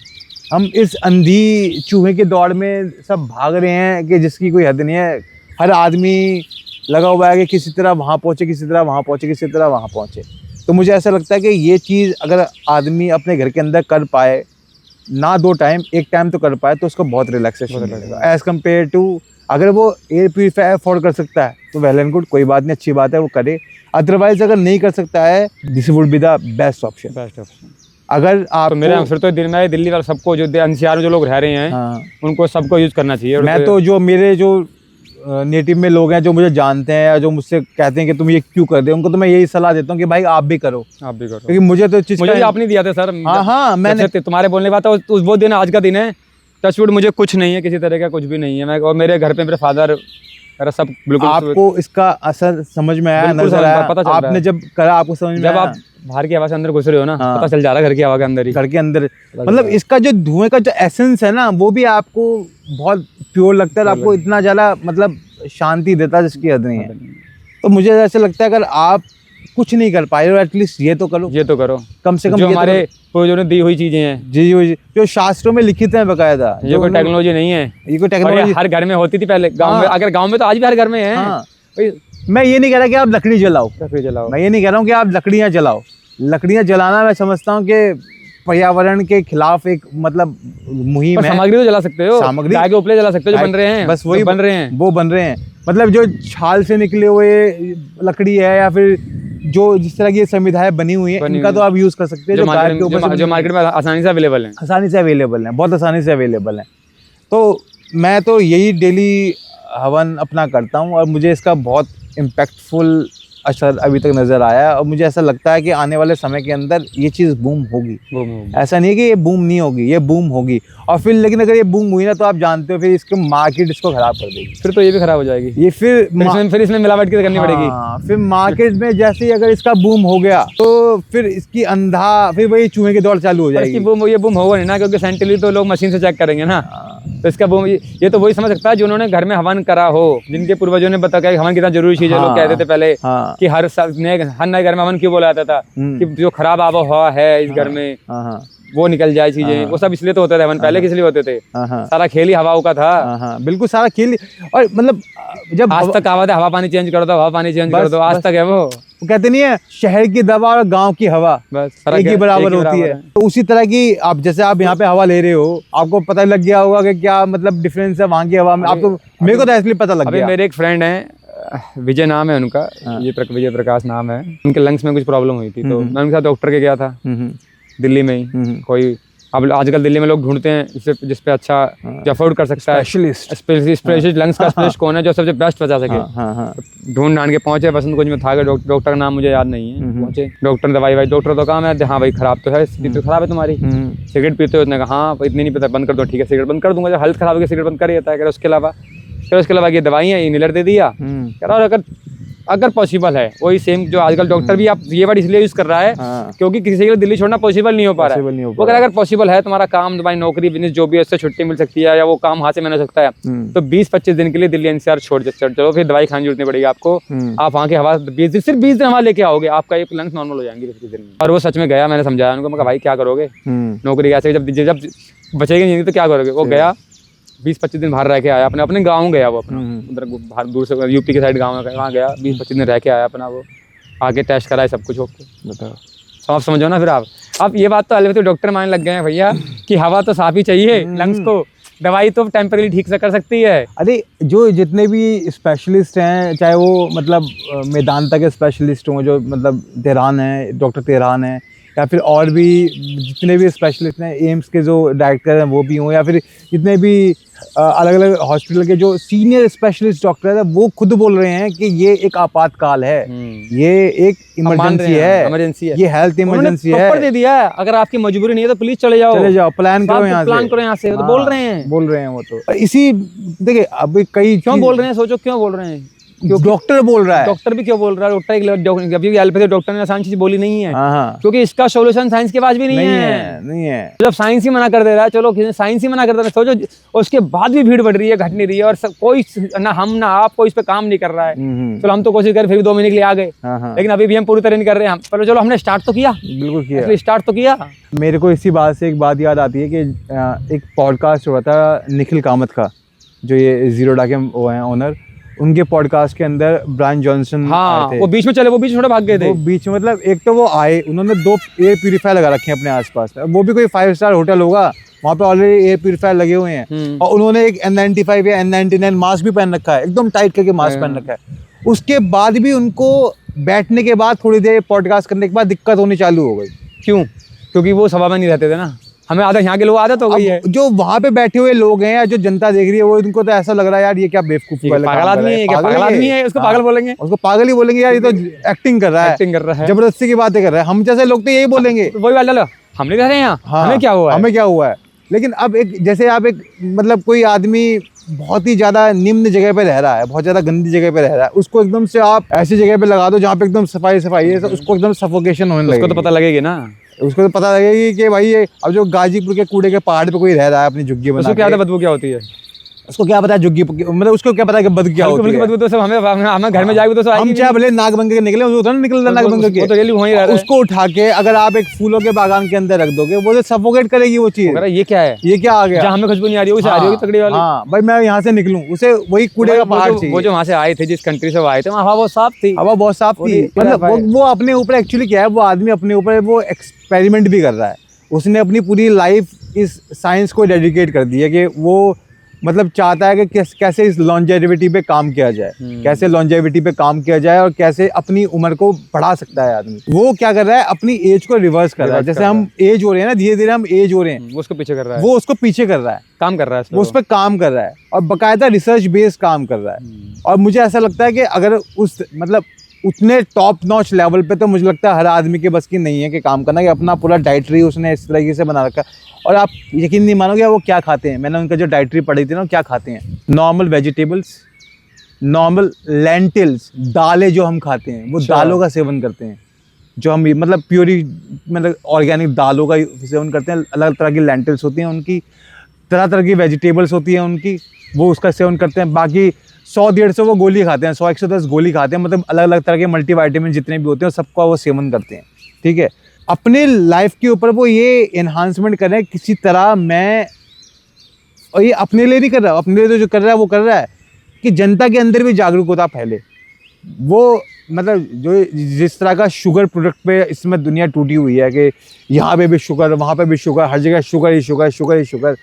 हम इस अंधी चूहे के दौड़ में सब भाग रहे हैं कि जिसकी कोई हद नहीं है। हर आदमी लगा हुआ है कि किसी तरह वहाँ पहुँचे, किसी तरह वहाँ पहुँचे, किसी तरह वहाँ पहुँचे। तो मुझे ऐसा लगता है कि ये चीज़ अगर आदमी अपने घर के अंदर कर पाए, ना 2 टाइम, 1 टाइम तो कर पाए, तो उसको बहुत रिलैक्सेशन मिलेगा एज़ कम्पेयर टू अगर वो एयर प्यूरीफायर अफोर्ड कर सकता है तो वेल एंड गुड, कोई बात नहीं, अच्छी बात है, वो करे। अदरवाइज अगर नहीं कर सकता है, this would be the best option. अगर आप तो मेरे फिर तो दिल्ली वाले सबको, जो एनसीआर में जो लोग रह रहे हैं, उनको सबको यूज करना चाहिए। मैं तो जो मेरे जो नेटिव में लोग हैं जो मुझे जानते हैं, जो मुझसे कहते हैं कि तुम ये क्यों कर दे, उनको तो मैं यही सलाह देता हूँ कि भाई आप भी करो, क्योंकि मुझे तो चीज आप नहीं दिया था सर। हाँ, मैंने तुम्हारे बोलने की बात है, वो दिन आज का दिन है। टचवुड मुझे कुछ नहीं है, किसी तरह का कुछ भी नहीं है। मैं और मेरे घर पे मेरे फादर सब बिल्कुल। आपको इसका असर समझ में आया, नजर आया, आपने जब करा आपको समझ में, जब आप बाहर की हवा से अंदर घुस रहे हो ना, पता चल जा रहा है घर की हवा के अंदर ही, घर के अंदर। मतलब इसका जो धुएं का जो एसेंस है ना, वो भी आपको बहुत प्योर लगता है, आपको इतना ज्यादा मतलब शांति देता है जिसकी हद नहीं है। तो मुझे ऐसा लगता है अगर आप कुछ नहीं कर पाए, एटलीस्ट ये तो करो, कम से कम जो हमारे पूर्वजों ने दी हुई चीजें हैं, जी जो शास्त्रों में लिखित है बकायदा। ये कोई टेक्नोलॉजी नहीं है, ये कोई टेक्नोलॉजी हर घर में होती थी पहले गांव में। अगर गांव में तो आज भी हर घर में है। मैं ये नहीं कह रहा कि आप लकड़ी जलाओ, मैं ये नहीं कह रहा हूँ कि आप लकड़ियाँ जलाओ। लकड़ियाँ जलाना मैं समझता हूँ कि पर्यावरण के खिलाफ एक मतलब मुहिम है। सामग्री तो जला सकते हो, सामग्री आगे उपले जला सकते हो, जो बन रहे हैं, बस वही बन रहे हैं, वो बन रहे हैं। मतलब जो छाल से निकले हुए लकड़ी है, या फिर जो जिस तरह की ये संविधाएं बनी हुई है, इनका तो आप यूज कर सकते हैं, जो मार्केट में आसानी से अवेलेबल है, बहुत आसानी से अवेलेबल है। तो मैं तो यही डेली हवन अपना करता हूँ, और मुझे इसका बहुत इम्पैक्टफुल असर अभी तक नज़र आया, और मुझे ऐसा लगता है कि आने वाले समय के अंदर ये चीज़ बूम होगी। ऐसा नहीं है कि ये बूम नहीं होगी, ये बूम होगी। और फिर लेकिन अगर ये बूम हुई ना, तो आप जानते हो फिर इसके मार्केट इसको खराब कर देगी, फिर तो ये भी खराब हो जाएगी। ये फिर इसमें मिलावट की करनी पड़ेगी। फिर मार्केट में जैसे ही अगर इसका बूम हो गया, तो फिर इसकी फिर वही चूहे की दौड़ चालू हो जाएगी। ये बूम होगा नहीं ना, क्योंकि साइंटिफिकली तो लोग मशीन से चेक करेंगे ना। तो इसका बूम ये तो वही समझ सकता है जो उन्होंने घर में हवन करा हो, जिनके पूर्वजों ने बताया कि हवन कितना जरूरी चीज है। लोग कहते थे पहले कि हर नए घर में हवन क्यों बोला जाता था, कि जो खराब आबोहवा है इस घर में वो निकल जाए चीजें, वो सब इसलिए तो होते थे हवन। पहले किस लिए होते थे? सारा खेल ही हवाओं का था। बिल्कुल सारा खेल। और मतलब जब आज तक कहावत है, हवा पानी चेंज कर दो, हवा पानी चेंज कर दो, आज तक है वो। वो कहते नहीं है शहर की दवा और गांव की हवा बस एक ही बराबर होती है। तो उसी तरह की आप जैसे आप यहाँ पे हवा ले रहे हो, आपको पता लग गया होगा कि क्या मतलब डिफरेंस है वहाँ की हवा में। आपको मेरे को तो इसलिए पता लग गया। मेरे एक फ्रेंड है, विजय नाम है उनका, विजय प्रकाश नाम है, उनके लंग्स में कुछ प्रॉब्लम हुई थी, तो मैं उनके साथ डॉक्टर के गया था दिल्ली में ही। कोई अब आजकल दिल्ली में लोग ढूंढते हैं जिस पे अच्छा जो अफोर्ड कर सकता है, स्पेशलिस्ट लंग्स का स्पेशलिस्ट कौन है जो सबसे बेस्ट बचा सके। ढूंढ ढांड के पहुंचे, बसंत कुंज में था, डॉक्टर का नाम मुझे याद नहीं है। पहुंचे, डॉक्टर ने दवाई डॉक्टर तो काम है, हाँ भाई खराब तो है, स्थिति तो खराब है तुम्हारी, सिगरेट पीते हो? उसने कहा हाँ इतनी नहीं पता, बंद कर दो। ठीक है सिगरेट बंद कर दूंगा, जब हेल्थ खराब होगी सिगरेट बंद कर ही जाता है। उसके अलावा ये दवाइयाँ इनहेलर दे दिया। कह रहा और अगर पॉसिबल है, वही सेम जो आजकल डॉक्टर भी आप ये वर्ड इसलिए यूज कर रहा है क्योंकि किसी के लिए दिल्ली छोड़ना पॉसिबल नहीं हो पा रहा है। वो अगर पॉसिबल है, तुम्हारा काम, तुम्हारी नौकरी बिजनेस जो भी है उससे छुट्टी मिल सकती है या वो काम हाथ से मैंने हो सकता है, तो 20-25 दिन के लिए दिल्ली एनसीआर छोड़ चलो, फिर दवाई खाने की जरूरत नहीं पड़ेगी आपको। आप वहाँ की हवा सिर्फ 20 दिन हवा लेके आओगे, आपका एक लंग्स नॉर्मल हो जाएंगे 20 दिन में। और वो सच में गया, मैंने समझाया उनको, मैं कहा भाई क्या करोगे, नौकरी कैसे, जब बचेगी नहीं तो क्या करोगे। वो गया 20-25 दिन बाहर रह के आया, अपने गाँव गया वो अपना, उधर बाहर दूर से यूपी के साइड गाँव है, वहाँ गया 20-25 दिन रह के आया अपना, वो आगे टेस्ट कराए सब कुछ ओके। बताओ, आप समझो ना। फिर आप ये बात तो अलग, तो डॉक्टर मानने लग गए हैं भैया कि हवा तो साफ ही चाहिए लंग्स को, दवाई तो टेम्परेरी ठीक से कर सकती है। अरे जो जितने भी स्पेशलिस्ट हैं, चाहे वो मतलब मेदांता के स्पेशलिस्ट हों, जो मतलब तेहरान है, डॉक्टर तेहरान है, या फिर और भी जितने भी स्पेशलिस्ट हैं, एम्स के जो डायरेक्टर हैं वो भी हों, या फिर जितने भी अलग अलग हॉस्पिटल के जो सीनियर स्पेशलिस्ट डॉक्टर हैं, वो खुद बोल रहे हैं कि ये एक आपातकाल है, ये एक इमरजेंसी है, ये हेल्थ इमरजेंसी है। दे दिया है, अगर आपकी मजबूरी नहीं है तो प्लीज चले जाओ, प्लान करो यहाँ से। तो बोल रहे हैं वो तो इसी देखिए अभी कई क्यों बोल रहे हैं, सोचो क्यों बोल रहे हैं, डॉक्टर बोल रहा है। डॉक्टर भी क्यों बोल रहा है, डॉक्टर एलोपैथी डॉक्टर ने आसान चीज बोली नहीं है, क्योंकि इसका सॉल्यूशन साइंस के पास भी नहीं है। जब साइंस ही मना कर दे रहा है, चलो साइंस ही मना कर दे रहा है, सोचो उसके बाद भी भीड़ बढ़ रही है, घट नहीं रही है, और कोई ना हम ना आप कोई इस पे काम नहीं कर रहा है। चलो हम तो कोशिश कर फिर भी 2 महीने के लिए आ गए, लेकिन अभी भी हम पूरी तरह नहीं कर रहे हैं। पर चलो हमने स्टार्ट तो किया, बिल्कुल किया, स्टार्ट तो किया। मेरे को इसी बात से एक बात याद आती है कि एक पॉडकास्ट हुआ था निखिल कामत का, जो ये ज़ीरोडा के वो हैं ओनर, उनके पॉडकास्ट के अंदर ब्रायन जॉनसन आए थे। वो बीच में चले, वो बीच थोड़ा भाग गए थे। वो बीच में मतलब एक तो वो आए, उन्होंने 2 एयर प्यूरीफायर लगा रखे हैं अपने आसपास, वो भी कोई 5 स्टार होटल होगा, वहाँ पे ऑलरेडी एयर प्यूरीफायर लगे हुए हैं, और उन्होंने एक N95 या N99 मास्क भी पहन रखा है, एकदम टाइट करके मास्क पहन रखा है। उसके बाद भी उनको बैठने के बाद थोड़ी देर पॉडकास्ट करने के बाद दिक्कत होनी चालू हो गई। क्यों? क्योंकि वो सभा में नहीं रहते थे ना, हमें आदत, यहाँ के लोग आदत हो गई है। जो वहाँ पे बैठे हुए लोग हैं या जो जनता देख रही है, वो उनको तो ऐसा लग रहा है यार ये क्या बेवकूफी वाला पागल आदमी है, पागल आदमी है, उसको पागल बोलेंगे, उसको पागल ही बोलेंगे यार, ये तो एक्टिंग कर रहा है, जबरदस्ती की बातें कर रहा है। हम जैसे लोग तो यही बोलेंगे, वही बात डालो, हमने रह रहे हैं, हमें क्या हुआ है। लेकिन अब एक जैसे आप एक मतलब कोई आदमी बहुत ही ज्यादा निम्न जगह पे रह रहा है, बहुत ज्यादा गंदी जगह पे रह रहा है, उसको एकदम से आप ऐसी जगह पे लगा दो जहाँ पे एकदम सफाई है, तो उसको एकदम सफोकेशन होने लगेगी। उसको तो पता लगेगी ना, उसको तो पता लगेगी कि भाई ये अब जो गाजीपुर के कूड़े के पहाड़ पे कोई रह रहा है अपनी झुग्गी बना, उसको क्या पता बदबू क्या होती है, उसको क्या पता है झुग्गी, मतलब उसको क्या पता है कि बदबू क्या होती है। बदबू तो सब हमें घर में जाएगी तो हम चाहे भले नाक बन के निकले, वो तो निकल रहा नाक बन के, तो वहीं रह रहा है। उसको उठा के अगर आप एक फूलों के बागान के अंदर रख दोगे, वो तो सफोकेट करेगी वो चीज। ये क्या है, ये क्या आ गया, जहाँ हमें खुशबू नहीं आ रही है, आ रही होगी तगड़ी वाली। हाँ भाई मैं यहाँ से निकलूं, उसे वही कूड़े का पहाड़ चाहिए। वो जो वहाँ से आए थे, जिस कंट्री से वो आए थे, वहाँ हवा बहुत साफ थी, मतलब वो अपने ऊपर एक्चुअली क्या है, वो आदमी अपने ऊपर वो एक्सपेरिमेंट भी कर रहा है। उसने अपनी पूरी लाइफ इस साइंस को डेडिकेट कर दी है कि वो मतलब चाहता है कि कैसे इस लॉन्जेविटी पे काम किया जाए, कैसे लॉन्जेविटी पे काम किया जाए और कैसे अपनी उम्र को बढ़ा सकता है आदमी। वो क्या कर रहा है, अपनी एज को रिवर्स कर रहा है। जैसे हम एज हो रहे हैं ना, धीरे धीरे हम एज हो रहे हैं, वो उसको पीछे कर रहा है, वो उसको पीछे कर रहा है, काम कर रहा है, वो उस पर काम कर रहा है और बाकायदा रिसर्च बेस्ड काम कर रहा है। और मुझे ऐसा लगता है कि अगर उस मतलब उतने टॉप नॉच लेवल पे तो मुझे लगता है हर आदमी के बस की नहीं है कि काम करना, कि अपना पूरा डाइटरी उसने इस तरीके से बना रखा है। और आप यकीन नहीं मानोगे वो क्या खाते हैं, मैंने उनका जो डाइटरी पढ़ी थी ना, क्या खाते हैं, नॉर्मल वेजिटेबल्स, नॉर्मल लेंटिल्स, दालें जो हम खाते हैं वो दालों का सेवन करते हैं, जो हम मतलब प्योरी मतलब ऑर्गेनिक दालों का सेवन करते हैं। अलग तरह की लेंटिल्स होती हैं उनकी, तरह तरह की वेजिटेबल्स होती हैं उनकी, वो उसका सेवन करते हैं। बाकी 100-150 वो गोली खाते हैं, 100-110 गोली खाते हैं, मतलब अलग अलग तरह के मल्टीविटामिन जितने भी होते हैं सबका वो सेवन करते हैं। ठीक है, अपने लाइफ के ऊपर वो ये एनहांसमेंट कर रहे हैं किसी तरह। मैं और ये अपने लिए नहीं कर रहा, अपने लिए तो जो कर रहा है वो कर रहा है कि जनता के अंदर भी जागरूकता फैले। वो मतलब जो जिस तरह का शुगर प्रोडक्ट पे इसमें दुनिया टूटी हुई है कि यहाँ पे भी शुगर, वहाँ पे भी शुगर, हर जगह शुगर ही शुगर, शुगर ही शुगर,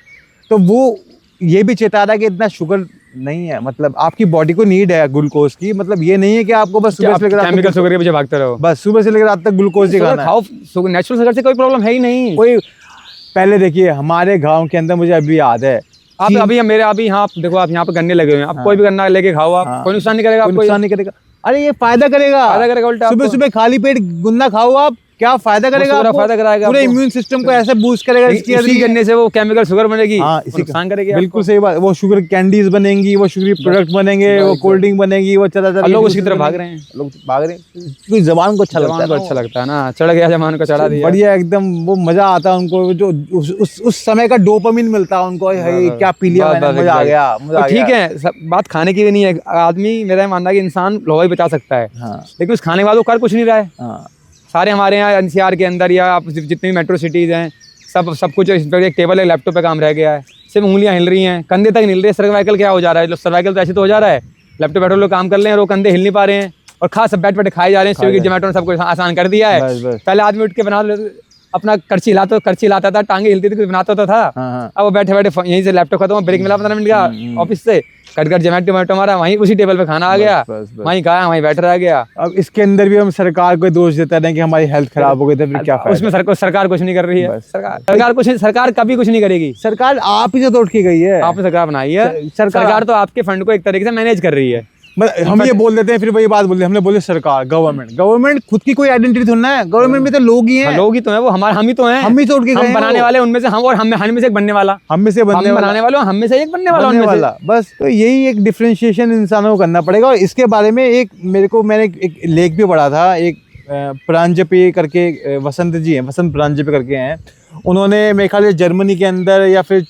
तो वो ये भी चेता रहा है कि इतना शुगर नहीं है, मतलब आपकी बॉडी को नीड है ग्लूकोज की, मतलब ये नहीं है कि आपको बस सुबह से लेकर केमिकल शुगर के पीछे भागते रहो, बस सुबह से लेकर रात तक ग्लूकोज ही खाना है। खाओ, नेचुरल शुगर से कोई प्रॉब्लम है ही नहीं। कोई पहले देखिए हमारे गांव के अंदर, मुझे अभी याद है, आप अभी मेरे अभी यहाँ देखो, आप यहाँ पे गन्ने लगे हुए हैं, आप कोई भी गन्ना लेके खाओ, आप कोई नुकसान नहीं करेगा, कोई नुकसान नहीं करेगा। अरे ये फायदा करेगा उल्टा। सुबह सुबह खाली पेट गन्ना खाओ, आप क्या फायदा करेगा आपको? फायदा कराएगा, पूरे इम्यून सिस्टम को ऐसे बूस्ट करेगा। इसी गन्ने से वो केमिकल शुगर बनेगी, इसी नुकसान करेगी। बिल्कुल सही बात। वो शुगर कैंडीज बनेंगी, वो शुगरी प्रोडक्ट बनेंगे, वो कोल्ड ड्रिंक बनेगी, वो चला लोग उसकी तरफ भाग रहे हैं, लोग भाग रहे हैं क्योंकि जबान को अच्छा लगता है, अच्छा लगता है ना, चढ़ गया जबान को, चढ़ा दिया, बढ़िया एकदम, वो मजा आता है उनको, जो उस समय का डोपामिन मिलता है उनको, क्या पी लिया मैंने, मजा आ गया। ठीक है, बात खाने की भी नहीं है, आदमी, मेरा मानना है कि इंसान लोहा ही बचा सकता है, लेकिन उस खाने के बाद वो कर कुछ नहीं रहा है। सारे हमारे यहाँ एनसीआर के अंदर या आप जितनी भी मेट्रो सिटीज़ हैं, सब कुछ एक टेबल है, लैपटॉप पे काम रह गया है, सिर्फ उंगलियां हिल रही हैं, कंधे तक हिल रही है। सर्वाइकल क्या हो जा रहा है? सर्वाइकल तो ऐसे तो हो जा रहा है, लैपटॉप बैठो लोग काम कर ले और वो कंधे हिल नहीं पा रहे हैं, और खा सब बैठ बैठे खाए जा रहे हैं। स्विगी जोमेटो ने सब कुछ आसान कर दिया है। पहले आदमी उठ के बना अपना करछी लाता था, टांगे हिलती थी, कुछ बनाता तो था। अब वो बैठे बैठे यहीं से लैपटॉप खत्म, ब्रेक मिला 15 मिनट का ऑफिस से, कट जोमेटो मारा, वहीं उसी टेबल पे खाना आ गया, वहीं खाया, वहीं बैठ रह गया। अब इसके अंदर भी हम सरकार को दोष देते हैं कि हमारी हेल्थ खराब हो गई, तो फिर क्या फायदा? उसमें सरकार कुछ नहीं कर रही है। सरकार कभी कुछ नहीं करेगी। सरकार आप ही से तो उठ के गई है, आपने सरकार बनाई है। सरकार तो आपके फंड को एक तरीके से मैनेज कर रही है। हम ये बोल देते हैं, फिर वही बात बोलते हैं, हमने बोले सरकार, गवर्नमेंट खुद की कोई आइडेंटिटी थोड़ी ना है, गवर्नमेंट में तो लोग ही हैं। लोग ही तो हैं, वो हम ही तो हैं, हम ही तो उठ के हम बनाने वाले उनमें से, हम और हम में से एक बनने वाला, हम में से बनाने वाले, हम में से एक बनने वाला। बस तो यही एक डिफरेंशिएशन इंसानों को करना पड़ेगा। और इसके बारे में मैंने एक लेख भी पढ़ा था, एक प्रांजपे करके वसंत जी हैं, वसंत प्रांजपे करके हैं, उन्होंने मेरे ख्याल से जर्मनी के अंदर या फिर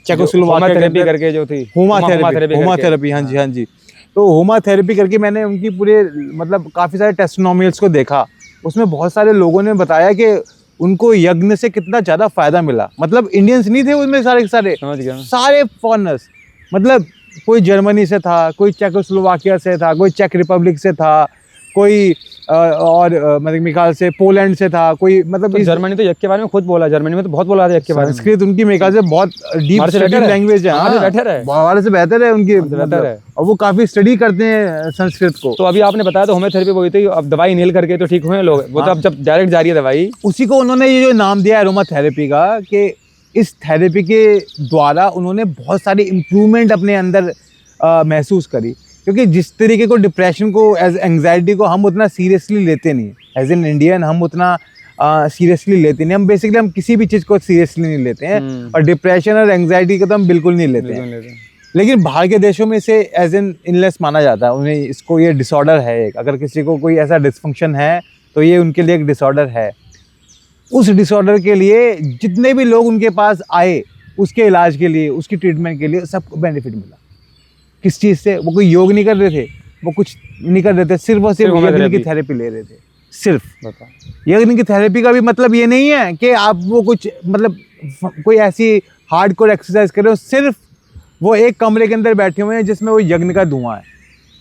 चेकोस्लोवाकिया करके जो थी होमा थेरेपी, हाँ जी, तो होमा थेरेपी करके मैंने उनकी पूरे मतलब काफ़ी सारे टेस्टिमोनियल्स को देखा। उसमें बहुत सारे लोगों ने बताया कि उनको यज्ञ से कितना ज़्यादा फायदा मिला। मतलब इंडियंस नहीं थे उसमें, सारे फॉरेनर्स, मतलब कोई जर्मनी से था, कोई चेकोस्लोवाकिया से था, कोई चेक रिपब्लिक से था, कोई और मतलब मेरे ख्याल से पोलैंड से था कोई, मतलब तो जर्मनी तो यज्ञ के बारे में खुद बोला, जर्मनी में तो बहुत बोला था यज्ञ के बारे में। संस्कृत उनकी मेरे ख्याल से बहुत डीप स्टडीड लैंग्वेज है, हमारे से बेहतर है उनकी, बेहतर है, और वो काफी स्टडी करते हैं संस्कृत को। तो अभी आपने बताया तो होम्योपैथी वही थी, अब दवाई इनहेल करके तो ठीक हुए लोग, वो तो अब जब डायरेक्ट जा रही है दवाई, उसी को उन्होंने ये जो नाम दिया एरोमा थेरेपी का, कि इस थेरेपी के द्वारा उन्होंने बहुत सारी इम्प्रूवमेंट अपने अंदर महसूस करी। क्योंकि जिस तरीके को डिप्रेशन को, एज एंग्जाइटी को हम उतना सीरियसली लेते नहीं, एज एन इंडियन हम उतना सीरियसली लेते नहीं, हम किसी भी चीज़ को सीरियसली नहीं लेते हैं, और डिप्रेशन और एंग्जाइटी को तो हम बिल्कुल नहीं लेते हैं। लेकिन बाहर के देशों में इसे एज एन इलनेस माना जाता है, उन्हें इसको ये डिसऑर्डर है एक, अगर किसी को कोई ऐसा डिसफंक्शन है तो ये उनके लिए एक डिसऑर्डर है। उस डिसऑर्डर के लिए जितने भी लोग उनके पास आए, उसके इलाज के लिए, उसकी ट्रीटमेंट के लिए सबको बेनिफिट मिला। किस चीज़ से? वो कोई योग नहीं कर रहे थे, वो कुछ नहीं कर रहे थे, सिर्फ और सिर्फ यज्ञ की थेरेपी ले रहे थे। सिर्फ यज्ञ की थेरेपी का भी मतलब ये नहीं है कि आप वो कुछ मतलब कोई ऐसी हार्डकोर एक्सरसाइज कर रहे हो, सिर्फ वो एक कमरे के अंदर बैठे हुए हैं जिसमें वो यज्ञ का धुआं है,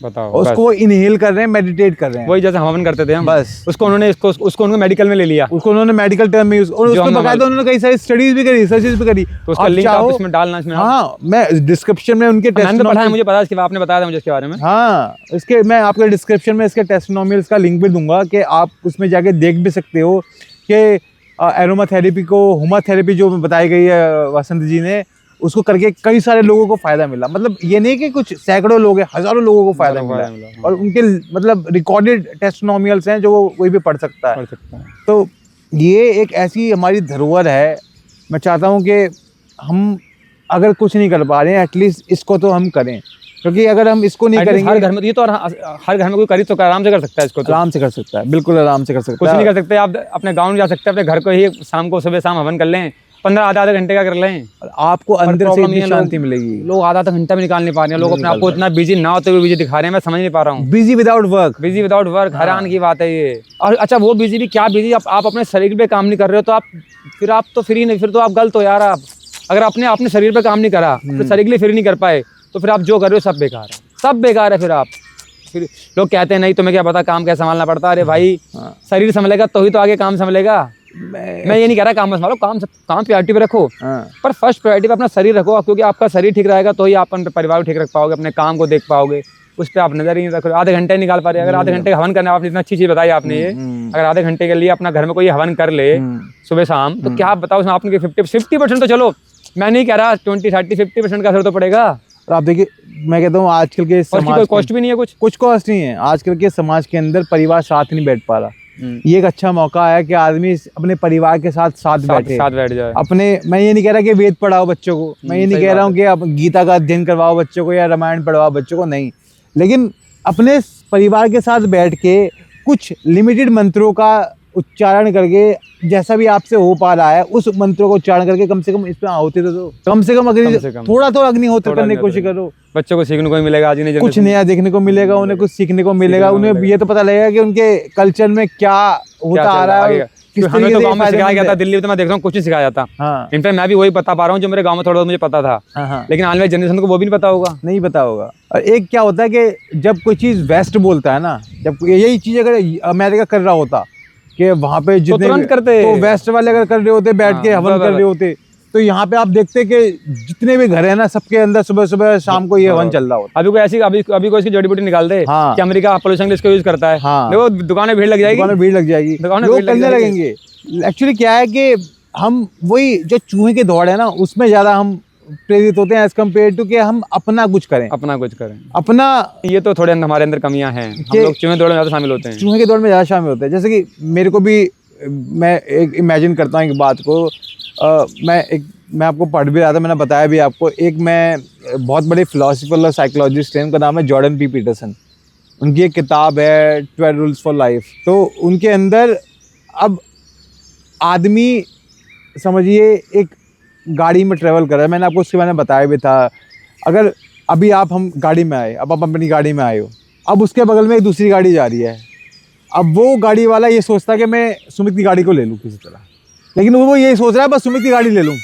बताओ, उसको इनहेल कर रहे हैं, मेडिटेट कर रहे हैं, वही जैसे हवन करते थे हम, बस उसको उन्होंने मेडिकल में ले लिया, उसको उन्होंने मेडिकल टर्म में यूज, और उसको बकायदा उन्होंने कई सारी स्टडीज भी करी, रिसर्चेस भी करी, तो उसका लिंक आप इसमें डालना इसमें। हाँ, मैं डिस्क्रिप्शन में उनके टेस्टिमोनियल, मुझे पता है इसके, आपने बताया था मुझे इसके बारे में। हाँ, इसके मैं आपके डिस्क्रिप्शन में इसके टेस्टिमोनियल्स का लिंक भी दूंगा कि आप उसमें जाके देख भी सकते हो कि एरोमा थेरेपी को, होमा थेरेपी जो बताई गई है वसंत जी ने, उसको करके कई सारे लोगों को फायदा मिला। मतलब ये नहीं कि कुछ सैकड़ों लोग हैं, हजारों लोगों को फायदा मिला, और उनके मतलब रिकॉर्डेड टेस्टिमोनियल्स हैं जो कोई भी पढ़ सकता है। तो ये एक ऐसी हमारी धरोहर है। मैं चाहता हूँ कि हम अगर कुछ नहीं कर पा रहे हैं, एटलीस्ट इसको तो हम करें, क्योंकि अगर हम इसको नहीं करेंगे, हर घर में ये तो हर घर में कोई करी तो आराम से कर सकता है, इसको तो आराम से कर सकता है, बिल्कुल आराम से कर सकता है। कुछ नहीं कर सकते आप अपने गाँव में जा सकते हैं, अपने घर को ही शाम को सुबह शाम हवन कर लें, 15 आधा घंटे का कर लें, आपको अंदर से इतनी शांति मिलेगी। लोग आधा घंटा भी निकाल नहीं पा रहे हैं, लोग अपने आप को इतना बिजी ना होते हुए बिजी दिखा रहे हैं, मैं समझ नहीं पा रहा हूँ। बिजी विदाउट वर्क, हैरान की बात है ये। और अच्छा, वो बिजी भी क्या बिजी, आप अपने शरीर पे काम नहीं कर रहे हो तो आप तो फ्री नहीं, फिर तो आप गलत हो यार। आप अगर अपने शरीर पे काम नहीं करा, फिर शरीर के लिए फ्री नहीं कर पाए, तो फिर आप जो कर रहे हो सब बेकार है, सब बेकार है। फिर आप फिर लोग कहते हैं नहीं तुम्हें क्या पता काम कैसे संभालना पड़ता है। अरे भाई शरीर संभलेगा तो ही तो आगे काम संभलेगा। मैं ये नहीं कह रहा काम संभालो, काम प्रायोरिटी पे रखो, पर फर्स्ट प्रायोरिटी पे अपना शरीर रखो, क्योंकि आपका शरीर ठीक रहेगा तो ही आप अपने परिवार को ठीक रख पाओगे, अपने काम को देख पाओगे, उस पर आप नजर ही नहीं रख रहे। आधे घंटे निकाल पा रहे, अगर आधे घंटे हवन करना, आपने इतना अच्छी चीज बताई आपने ये, अगर आधे घंटे के लिए अपना घर में कोई हवन कर ले सुबह शाम, तो क्या आप बताओ उसमें आपने 50% तो चलो, मैं नहीं कह रहा 20-30-50% का असर तो पड़ेगा। और आप देखिए, मैं कहता हूँ आजकल के समाज कोई कॉस्ट भी नहीं है, कुछ कॉस्ट नहीं है। आजकल के समाज के अंदर परिवार साथ नहीं बैठ पा रहा। ये एक अच्छा मौका है कि आदमी अपने परिवार के साथ बैठ जाए। अपने, मैं ये नहीं कह रहा कि वेद पढ़ाओ बच्चों को, मैं ये नहीं कह रहा हूँ कि आप गीता का अध्ययन करवाओ बच्चों को या रामायण पढ़वाओ बच्चों को, नहीं, लेकिन अपने परिवार के साथ बैठ के कुछ लिमिटेड मंत्रों का उच्चारण करके, जैसा भी आपसे हो पा रहा है उस मंत्रों को उच्चारण करके कम से कम इसमें आहुति तो दो, कम से कम थोड़ा तो अग्निहोत्र करने की कोशिश करो। बच्चों को सीखने को मिलेगा, आज नहीं कुछ नया देखने को मिलेगा, उन्हें कुछ सीखने को मिलेगा, उन्हें ये तो पता लगेगा कि उनके कल्चर में क्या होता आ रहा है। हमें तो गांव में सिखाया गया था, दिल्ली में तो मैं देख रहा हूँ कुछ नहीं सिखाया जाता। इनफैक्ट मैं भी वही बता पा रहा हूँ जो मेरे गांव में थोड़ा मुझे पता था, लेकिन आने वाली जनरेशन को वो भी नहीं पता होगा। नहीं पता होगा। और एक क्या होता है कि जब कोई चीज वेस्ट बोलता है ना, जब यही चीज अगर अमेरिका कर रहा होता कि वहाँ पे जितने तुरंत करते, तो वेस्ट वाले अगर कर रहे होते, बैठ के हवन कर रहे होते, तो यहाँ पे आप देखते कि जितने भी घर है ना, सबके अंदर सुबह सुबह शाम को ये हवन चल रहा होता। अभी कोई ऐसी अभी कोई इसकी जड़ी बूटी निकाल दे कि अमेरिका पोल्यूशन के इसको यूज करता है, देखो दुकानें भीड़ लग जाएगी, लोग करने लगेंगे। एक्चुअली क्या है कि हम वही जो चूहे की दौड़ है ना, उसमें ज्यादा हम प्रेरित होते हैं एज कम्पेयर टू कि हम अपना कुछ करें। अपना ये तो थोड़े हमारे अंदर कमियां हैं, हम लोग चूहे दौड़ में ज्यादा शामिल होते हैं। चूहे की दौड़ में ज्यादा शामिल होते हैं। जैसे कि मेरे को भी, मैं एक इमेजिन करता हूँ एक बात को, मैं आपको पढ़ भी रहा था, मैंने बताया भी आपको, एक मैं बहुत बड़े फिलोसफर और साइकोलॉजिस्ट हैं, उनका नाम है जॉर्डन पी पीटरसन। उनकी एक किताब है 12 रूल्स फॉर लाइफ। तो उनके अंदर, अब आदमी समझिए एक गाड़ी में ट्रेवल कर रहा है, मैंने आपको उसके बारे में बताया भी था। अगर अभी हम गाड़ी में आए, अब आप अपनी गाड़ी में आए हो, अब उसके बगल में एक दूसरी गाड़ी जा रही है, अब वो गाड़ी वाला ये सोचता है कि मैं सुमित की गाड़ी को ले लूँ किसी तरह, लेकिन वो यही सोच रहा है बस सुमित की गाड़ी ले लूँ।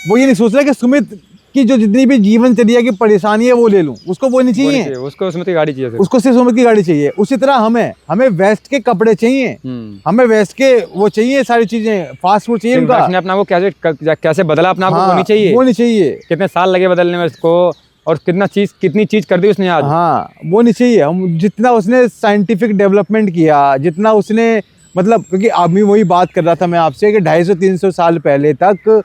वो ये नहीं सोच रहा कि सुमित की जो जितनी भी जीवनचर्या की परेशानी है वो ले लूँ, उसको वो नहीं चाहिए, उसको सुमित की गाड़ी चाहिए, उसको सिर्फ सुमित की गाड़ी चाहिए। उसी तरह हमें वेस्ट के कपड़े चाहिए, हमें वेस्ट के वो चाहिए, सारी चीजें, फास्ट फूड चाहिए। उनका अपना को कैसे बदला अपना आपको, वो नहीं चाहिए, कितने साल लगे बदलने में उसको, और कितनी चीज कर दी उसने आज, वो नहीं चाहिए। हम जितना उसने साइंटिफिक डेवलपमेंट किया, जितना उसने, मतलब क्योंकि आदमी वही बात कर रहा था मैं आपसे कि 250-300 साल पहले तक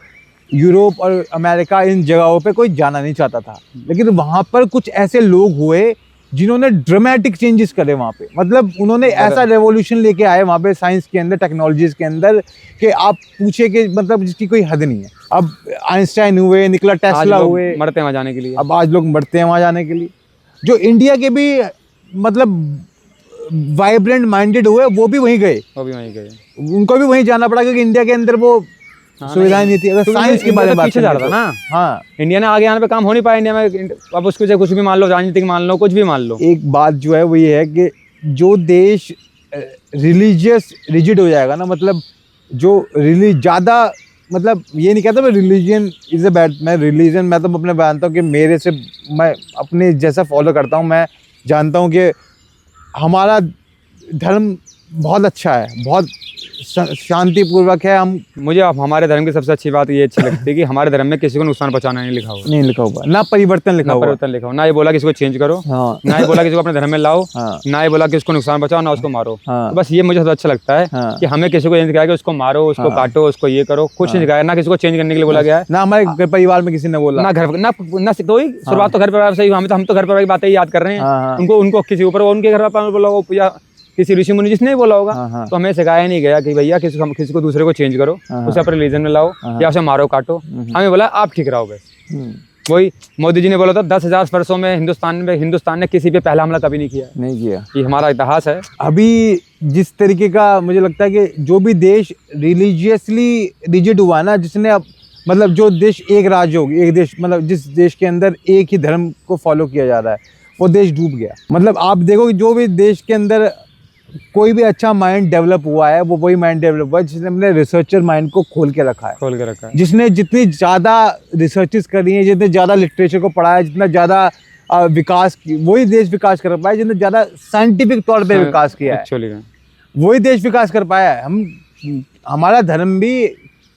यूरोप और अमेरिका इन जगहों पे कोई जाना नहीं चाहता था, लेकिन वहाँ पर कुछ ऐसे लोग हुए जिन्होंने ड्रामेटिक चेंजेस करे वहाँ पे। मतलब उन्होंने ऐसा रेवोल्यूशन लेके आए वहाँ पे साइंस के अंदर, टेक्नोलॉजीज के अंदर, कि आप पूछे कि मतलब जिसकी कोई हद नहीं है। अब आइंस्टाइन हुए, निकोला टेस्ला हुए, मरते हैं वहाँ जाने के लिए, अब आज लोग मरते हैं वहाँ जाने के लिए। जो इंडिया के भी मतलब वाइब्रेंट माइंडेड हुए, वो भी वहीं गए, उनको भी वहीं जाना पड़ा, क्योंकि इंडिया के अंदर वो सुविधाएं नहीं थी। अगर साइंस के बारे में बात जा रहा था ना, इंडिया ने आगे आने पे काम हो नहीं पाया इंडिया में। अब उसको से कुछ भी मान लो, राजनीतिक मान लो, कुछ भी मान लो। एक बात जो है वो ये है कि जो देश रिलीजियस रिजिड हो जाएगा ना, मतलब जो ज़्यादा, मतलब ये नहीं कहता मैं रिलीजन इज़ अ बैड, मैं रिलीजन, मैं तो अपने जानता हूँ कि मेरे से, मैं अपने जैसा फॉलो करता हूँ, मैं जानता हूँ कि हमारा धर्म बहुत अच्छा है, बहुत शांतिपूर्वक है। मुझे हमारे धर्म की सबसे अच्छी बात ये अच्छी लगती है कि हमारे धर्म में किसी को नुकसान पहुंचाना नहीं लिखा हुआ, ना परिवर्तन लिखा हुआ, ना ये बोला किसी को चेंज करो, ना ये बोला किसी को अपने धर्म में लाओ, ना ये बोला कि उसको नुकसान पहुंचाओ, ना उसको मारो। तो बस ये मुझे सबसे अच्छा लगता है कि हमें किसी को ये सिखाया कि उसको मारो, उसको काटो, उसको ये करो, कुछ नहीं सिखाया, ना किसी को चेंज करने के लिए बोला गया है, ना हमारे परिवार में किसी ने बोला, ना घर ना शुरुआत तो घर परिवार से ही, हम तो घर परिवार की बातें याद कर रहे हैं। उनको किसी ऊपर उनके घर पर बोला या किसी ऋषि मुनि जिसने बोला होगा, तो हमें सिखाया नहीं गया कि भैया किसी को दूसरे को चेंज करो, उसे अपने रिलीजन में लाओ या उसे मारो काटो। हमें बोला आप ठीक रहो बस। वही मोदी जी ने बोला था 10,000 वर्षों में हिंदुस्तान ने किसी पे पहला हमला कभी नहीं किया। ये हमारा इतिहास है। अभी जिस तरीके का मुझे लगता है कि जो भी देश रिलीजियसली रिजिड हुआ ना, जिसने अब मतलब जो देश एक राज्य होगी, एक देश, मतलब जिस देश के अंदर एक ही धर्म को फॉलो किया जा रहा है, वो देश डूब गया। मतलब आप देखो कि जो भी देश के अंदर कोई भी अच्छा माइंड डेवलप हुआ है, वो वही माइंड डेवलप हुआ है जिसने अपने रिसर्चर माइंड को खोल के रखा है, जिसने जितनी ज़्यादा रिसर्चेस करी हैं, जितने ज़्यादा लिटरेचर को पढ़ा है, जितना ज़्यादा विकास की, वही देश विकास कर पाया जिन्होंने ज़्यादा साइंटिफिक तौर पे विकास किया है, एक्चुअली वही देश विकास कर पाया है। हम, हमारा धर्म भी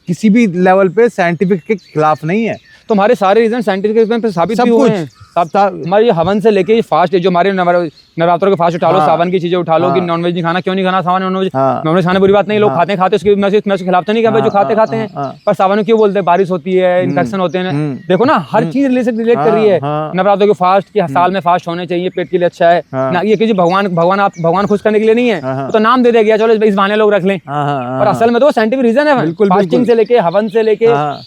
किसी भी लेवल पे साइंटिफिक के खिलाफ नहीं है। तो हमारे सारे रीजन साइंटिफिक पे साबित सब भी हुए कुछ। हैं। हमारे हवन से लेके फास्ट, जो हमारे नवरात्रों के फास्ट उठा लो, हाँ। सावन की चीजें उठा लो, कि हाँ। नॉनवेज नहीं खाना, क्यों नहीं खाना सावन में नॉनवेज? हाँ। नॉनवेज खाने बुरी बात नहीं, लोग हाँ। खाते उसके मैं उसके खिलाफ तो नहीं कह, जो खाते हाँ, हैं। हाँ। पर सावन में क्यों बोलते हैं? बारिश होती है, इन्फेक्शन होते हैं। देखो ना, हर चीज रिलेट कर रही है। हाँ। नवरात्रों के फास्ट की साल में फास्ट होने चाहिए, पेट के लिए अच्छा है हाँ। ना, ये कि भगवान खुश करने के लिए नहीं है। हाँ। तो नाम दे दिया गया, चलो इस बहाने लोग रख लें। पर असल में तो साइंटिफिक रीजन है। बिल्कुल, फास्टिंग बिल्कुल। से लेके, हवन से लेके, हाँ।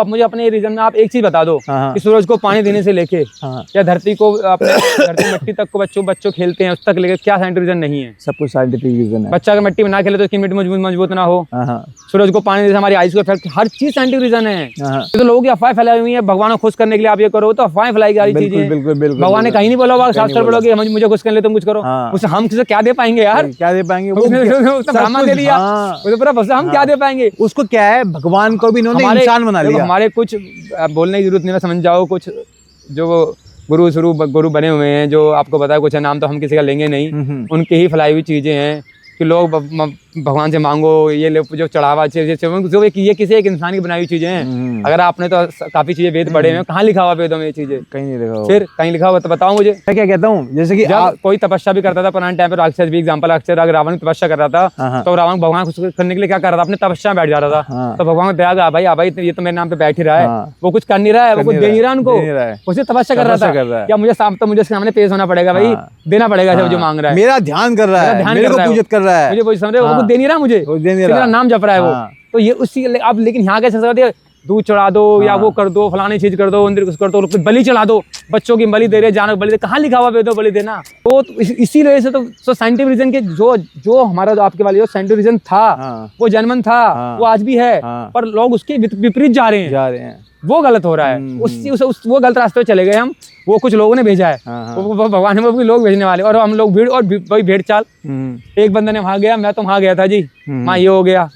मुझे अपने रीजन में आप एक चीज बता दो हाँ। कि सूरज को पानी देने से लेके हाँ। या धरती को अपने धरती मिट्टी तक को बच्चों खेलते हैं उस तक लेके, क्या साइंटिफिक रीजन नहीं है? सब कुछ साइंटिफिक रीजन है। बच्चा अगर मिट्टी में ना खेले तो उसकी मिट्टी मजबूत ना हो। हाँ। सूरज को पानी देने से हमारी आइज को इफेक्ट, हर चीज साइंटिफिक रीजन है। हाँ। ये तो लोगों की अफवाह फैलाई हुई है, भगवान को खुश करने के लिए आप ये करो, तो अफवाह फैलाई गई बिल्कुल, चीजें। बिल्कुल, बिल्कुल, भगवान ने बिल्कुल। कहीं नहीं बोला होगा, कहीं नहीं शास्त्र बोला। बोलोगे मुझे खुश करने ले, तुम कुछ करो। हाँ। उससे हम किसे क्या दे पाएंगे यार? क्या दे पाएंगे? उसने सब ब्राह्मण दे कुछ। दिया, हाँ। उसे पूरा फंसा, हम क्या दे पाएंगे? उसको क्या है, भगवान को भी इन्होंने हमारे इंसान बना देखो, लिया। हमारे कुछ बोलने की जरूरत नहीं है, समझ जाओ। कुछ जो गुरु बने हुए हैं, जो आपको पता है, कुछ है नाम तो हम किसी का लेंगे नहीं, उनके ही फैलाई हुई चीजें हैं कि लोग भगवान से मांगो, ये जो चढ़ावा चाहिए, जो ये किसी एक इंसान की बनाई हुई चीजें हैं। अगर आपने तो काफी चीजें वेद पढ़े हैं, कहाँ लिखा हुआ वेदों में ये चीजें? कहीं नहीं देखा। फिर कहीं लिखा हुआ तो बताओ मुझे। मैं क्या कहता हूँ, जैसे कि जब कोई तपस्या भी करता था पुराने टाइम पे, राक्षस भी एग्जांपल, अक्षर अगर रावण तपस्या कर रहा था, तो रावण भगवान खुश करने के लिए क्या कर रहा था? अपने तपस्या में बैठ जा रहा था। तो भगवान को दया गया, भाई ये तो मेरे नाम पे बैठ ही रहा है, वो कुछ कर नहीं रहा है, वो कुछ दे नहीं रहा उनको, उसे तपस्या कर रहा था। क्या मुझे सामने पेश होना पड़ेगा भाई, देना पड़ेगा जो मांग रहा है, मेरा ध्यान कर रहा है, मेरे को पूजित कर रहा है, मुझे वो समझ रहे हो, वो कुछ दे नहीं रहा मुझे, मेरा नाम जप रहा है वो। तो ये उसी अब लेकिन यहाँ कैसे कर दिया, दूध चढ़ा दो या वो कर दो, फलानी चीज कर दो, मंदिर कुछ कर दो, बलि चढ़ा दो, बच्चों की बलि दे रहे, जानवर बलि दे, कहाँ लिखा हुआ वेदों बलि देना? तो इसी वजह से तो साइंटिफिक रीजन के जो हमारा जो आपके वाले जो साइंटिफिक रीजन था, वो जनमन था, वो आज भी है, पर लोग उसके विपरीत जा रहे हैं। वो गलत हो रहा है, वो गलत रास्ते पे चले गए हम। वो कुछ लोगों ने भेजा है, वो भगवान ने, वो भी लोग भेजने वाले, और हम लोग भीड़, और वही भेड़ चाल। एक बंदे ने वहां गया, मैं तो वहां गया था जी, वहां ये हो गया,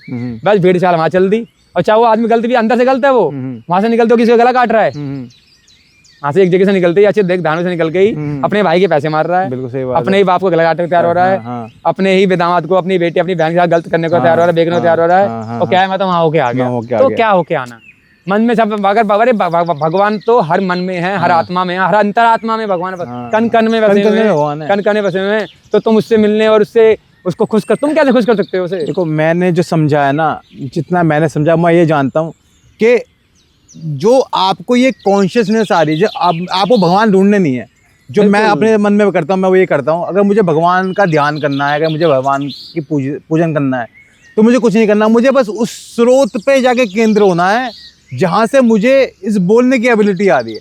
बस भेड़ चाल वहां चल दी। और चाहे वो आदमी गलत भी अंदर से गलत है, वो वहां से निकलते हो किसी का गला काट रहा है, वहां से एक जगह से निकलते ही अच्छे देख धानों से निकल के ही अपने भाई के पैसे मार रहा है, बिल्कुल सही बात, अपने ही बाप को गला काटने को तैयार हो रहा है, अपने ही दामाद को, अपनी बेटी, अपनी बहन के साथ गलत करने को तैयार हो रहा है, बेचने को तैयार हो रहा है। और क्या है, मैं तो वहां होके आ गया। तो क्या होके आना? मन में सब, अगर भगवान तो हर मन में है, हर आत्मा में है, हर अंतरात्मा में भगवान कन कन में बसे हुए हैं, कन कन में बसे हुए हैं। तो तुम उससे मिलने और उससे उसको खुश कर, तुम कैसे खुश कर सकते हो उसे? देखो, मैंने जो समझा है ना, जितना मैंने समझा, मैं ये जानता हूँ कि जो आपको ये कॉन्शियसनेस आ रही है, जो आपको भगवान ढूंढने नहीं है, जो मैं अपने मन में करता हूँ, मैं वो ये करता हूँ। अगर मुझे भगवान का ध्यान करना है, अगर मुझे भगवान की पूजन करना है, तो मुझे कुछ नहीं करना, मुझे बस उस स्रोत पे जाके केंद्र होना है जहाँ से मुझे इस बोलने की एबिलिटी आ रही है।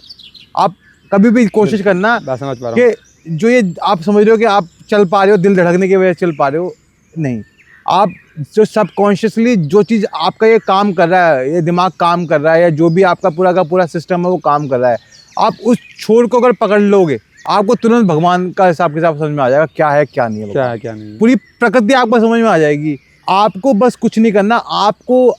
आप कभी भी कोशिश करना कि जो ये आप समझ रहे हो कि आप चल पा रहे हो, दिल धड़कने की वजह से चल पा रहे हो, नहीं, आप जो सबकॉन्शियसली जो चीज़ आपका ये काम कर रहा है, ये दिमाग काम कर रहा है, या जो भी आपका पूरा का पूरा सिस्टम है वो काम कर रहा है, आप उस छोर को अगर पकड़ लोगे, आपको तुरंत भगवान का हिसाब किताब समझ में आ जाएगा, क्या है क्या नहीं है, क्या है क्या नहीं है। पूरी प्रकृति आपको समझ में आ जाएगी। आपको बस कुछ नहीं करना, आपको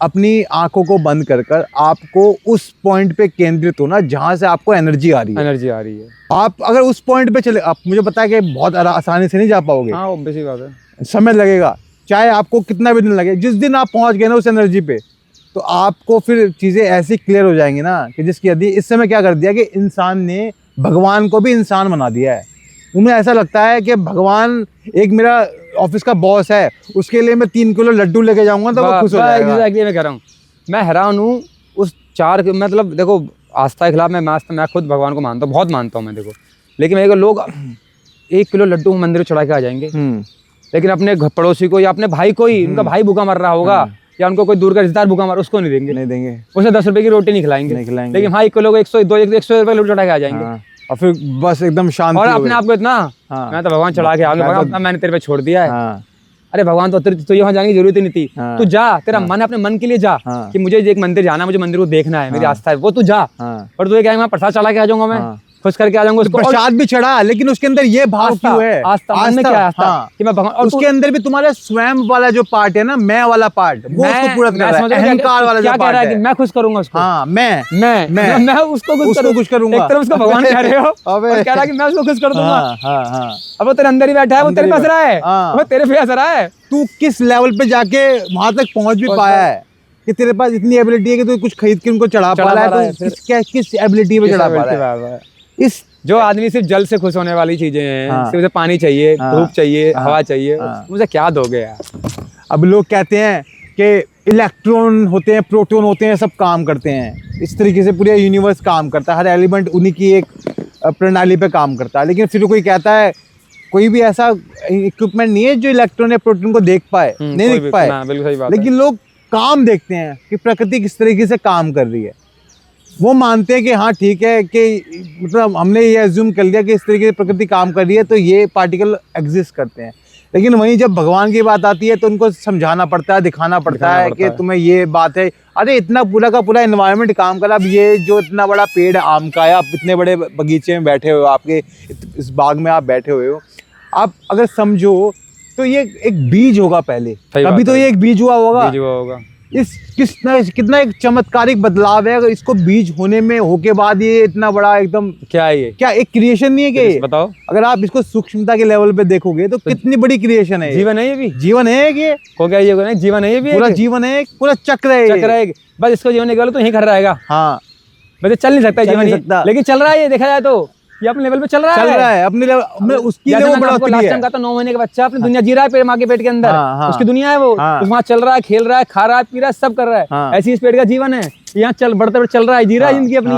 अपनी आंखों को बंद कर कर आपको उस पॉइंट पे केंद्रित होना जहां से आपको एनर्जी आ रही है। आप अगर उस पॉइंट पे चले, आप मुझे पता है कि बहुत आसानी से नहीं जा पाओगे, हाँ, ऑब्वियस बात है, समय लगेगा, चाहे आपको कितना भी दिन लगे। जिस दिन आप पहुंच गए ना उस एनर्जी पे, तो आपको फिर चीज़ें ऐसी क्लियर हो जाएंगी ना कि जिसकी हद, इस समय क्या कर दिया कि इंसान ने भगवान को भी इंसान बना दिया है। उन्हें ऐसा लगता है कि भगवान एक मेरा ऑफिस का बॉस है, उसके लिए मैं 3 किलो लड्डू लेके जाऊंगा तो वो खुश हो जाएगा। एग्जैक्टली मैं कह रहा हूँ, मैं हैरान हूँ उस 4 मतलब देखो, आस्था के खिलाफ मैं खुद भगवान को मानता हूँ, बहुत मानता हूँ मैं। देखो, लेकिन मेरे को लोग 1 किलो लड्डू मंदिर में चढ़ा के आ जाएंगे, लेकिन अपने पड़ोसी को या अपने भाई को ही, उनका भाई भूखा मर रहा होगा, या उनको कोई दूर का रिश्तेदार भूखा मर, उसको नहीं देंगे, उसे 10 रुपए की रोटी नहीं खिलाएंगे, लेकिन भाई 1 किलो को 100 रुपए लड्डू चढ़ा के आ जाएंगे, और फिर बस एकदम शांति, और अपने आप को इतना, मैं तो भगवान चढ़ा के आऊंगा, मैंने तेरे पे छोड़ दिया है। अरे भगवान तो तुझे वहां जाने की जरूरत ही नहीं थी, तू जा, तेरा मन अपने मन के लिए जा, कि मुझे एक मंदिर जाना है, मुझे मंदिर को देखना है, मेरी आस्था है, वो तू जा। और तू क्या, मैं प्रसाद चढ़ा के आ जाऊंगा मैं, खुश करके आ जाऊंगा उसको। और प्रसाद भी चढ़ा, लेकिन उसके अंदर ये भाव आस्था, क्यों है? आस्था, मन में क्या है आस्था? हाँ। कि मैं भगवान, और उसके अंदर भी तुम्हारा स्वयं वाला जो पार्ट है ना, मैं वाला पार्ट, वो उसको पूरा कर रहा है। अहंकार वाला क्या जो कह पार्ट रहा है कि है, मैं खुश करूंगा उसको। हाँ, मैं उसको खुश करूंगा। करूंगा। एक तरफ उसको भगवान कह रहे हो और कह रहा है कि मैं उसको खुश कर दूंगा। हाँ, हाँ, हाँ। अब वो तेरे अंदर ही बैठा है, वो तेरे पे हंस रहा है, हाँ। वो तेरे पे हंस रहा है। तू किस लेवल पे जाके वहां तक पहुंच भी पाया है कि तेरे पास इतनी एबिलिटी है कि तू कुछ खरीद के उनको चढ़ा पा रहा है, तो किस एबिलिटी पे चढ़ा पा रहा है? इस जो आदमी सिर्फ जल से खुश होने वाली चीजें हैं, हाँ। सिर्फ उसे पानी चाहिए, हाँ। धूप चाहिए, हाँ। हवा चाहिए, हाँ। मुझे क्या दोगे यार? अब लोग कहते हैं कि इलेक्ट्रॉन होते हैं, प्रोटॉन होते हैं, सब काम करते हैं। इस तरीके से पूरा यूनिवर्स काम करता है, हर एलिमेंट उन्हीं की एक प्रणाली पे काम करता है। लेकिन फिर कोई कहता है कोई भी ऐसा इक्विपमेंट नहीं है जो इलेक्ट्रॉन या प्रोटॉन को देख पाए, नहीं देख पाए। बिल्कुल सही बात है। लेकिन लोग काम देखते हैं कि प्रकृति किस तरीके से काम कर रही है। वो मानते हैं कि हाँ ठीक है, कि मतलब हमने ये एज्यूम कर लिया कि इस तरीके से प्रकृति काम कर रही है तो ये पार्टिकल एग्जिस्ट करते हैं। लेकिन वहीं जब भगवान की बात आती है तो उनको समझाना पड़ता है, दिखाना पड़ता है कि तुम्हें ये बात है। अरे इतना पूरा का पूरा एनवायरनमेंट काम कर, अब ये जो इतना बड़ा पेड़ है आम का है, आप इतने बड़े बगीचे में बैठे हो, आपके इस बाग में आप बैठे हुए हो, आप अगर समझो तो ये एक बीज होगा पहले, कभी तो ये एक बीज हुआ होगा। इस कितना एक चमत्कारिक बदलाव है। अगर इसको बीज होने में होके बाद ये इतना बड़ा एकदम क्या है, ये क्या एक क्रिएशन नहीं है कि बताओ? अगर आप इसको सूक्ष्मता के लेवल पे देखोगे तो कितनी बड़ी क्रिएशन है। जीवन है ये भी, जीवन है ये, को क्या ये जीवन है ये भी, पूरा जीवन है, पूरा चक्र है। बस इसको जीवन निकालो तो यहीं खड़ा रहेगा। हाँ, वैसे चल नहीं सकता जीवन, लेकिन चल रहा है, ये देखा जाए तो ये अपने लेवल पे चल रहा है अपने लेवल में। उसकी लेवल बड़ा होती है। लास्ट टाइम का तो 9 महीने का बच्चा अपनी दुनिया जी रहा है माँ के पेट के अंदर। उसकी दुनिया है वो, वहाँ चल रहा है, खेल रहा है, खा रहा है, पी रहा है, सब कर रहा है। ऐसी इस पेट का जीवन है, यहाँ चल बढ़ते बढ़ते चल रहा है, जी रहा है जिंदगी अपनी।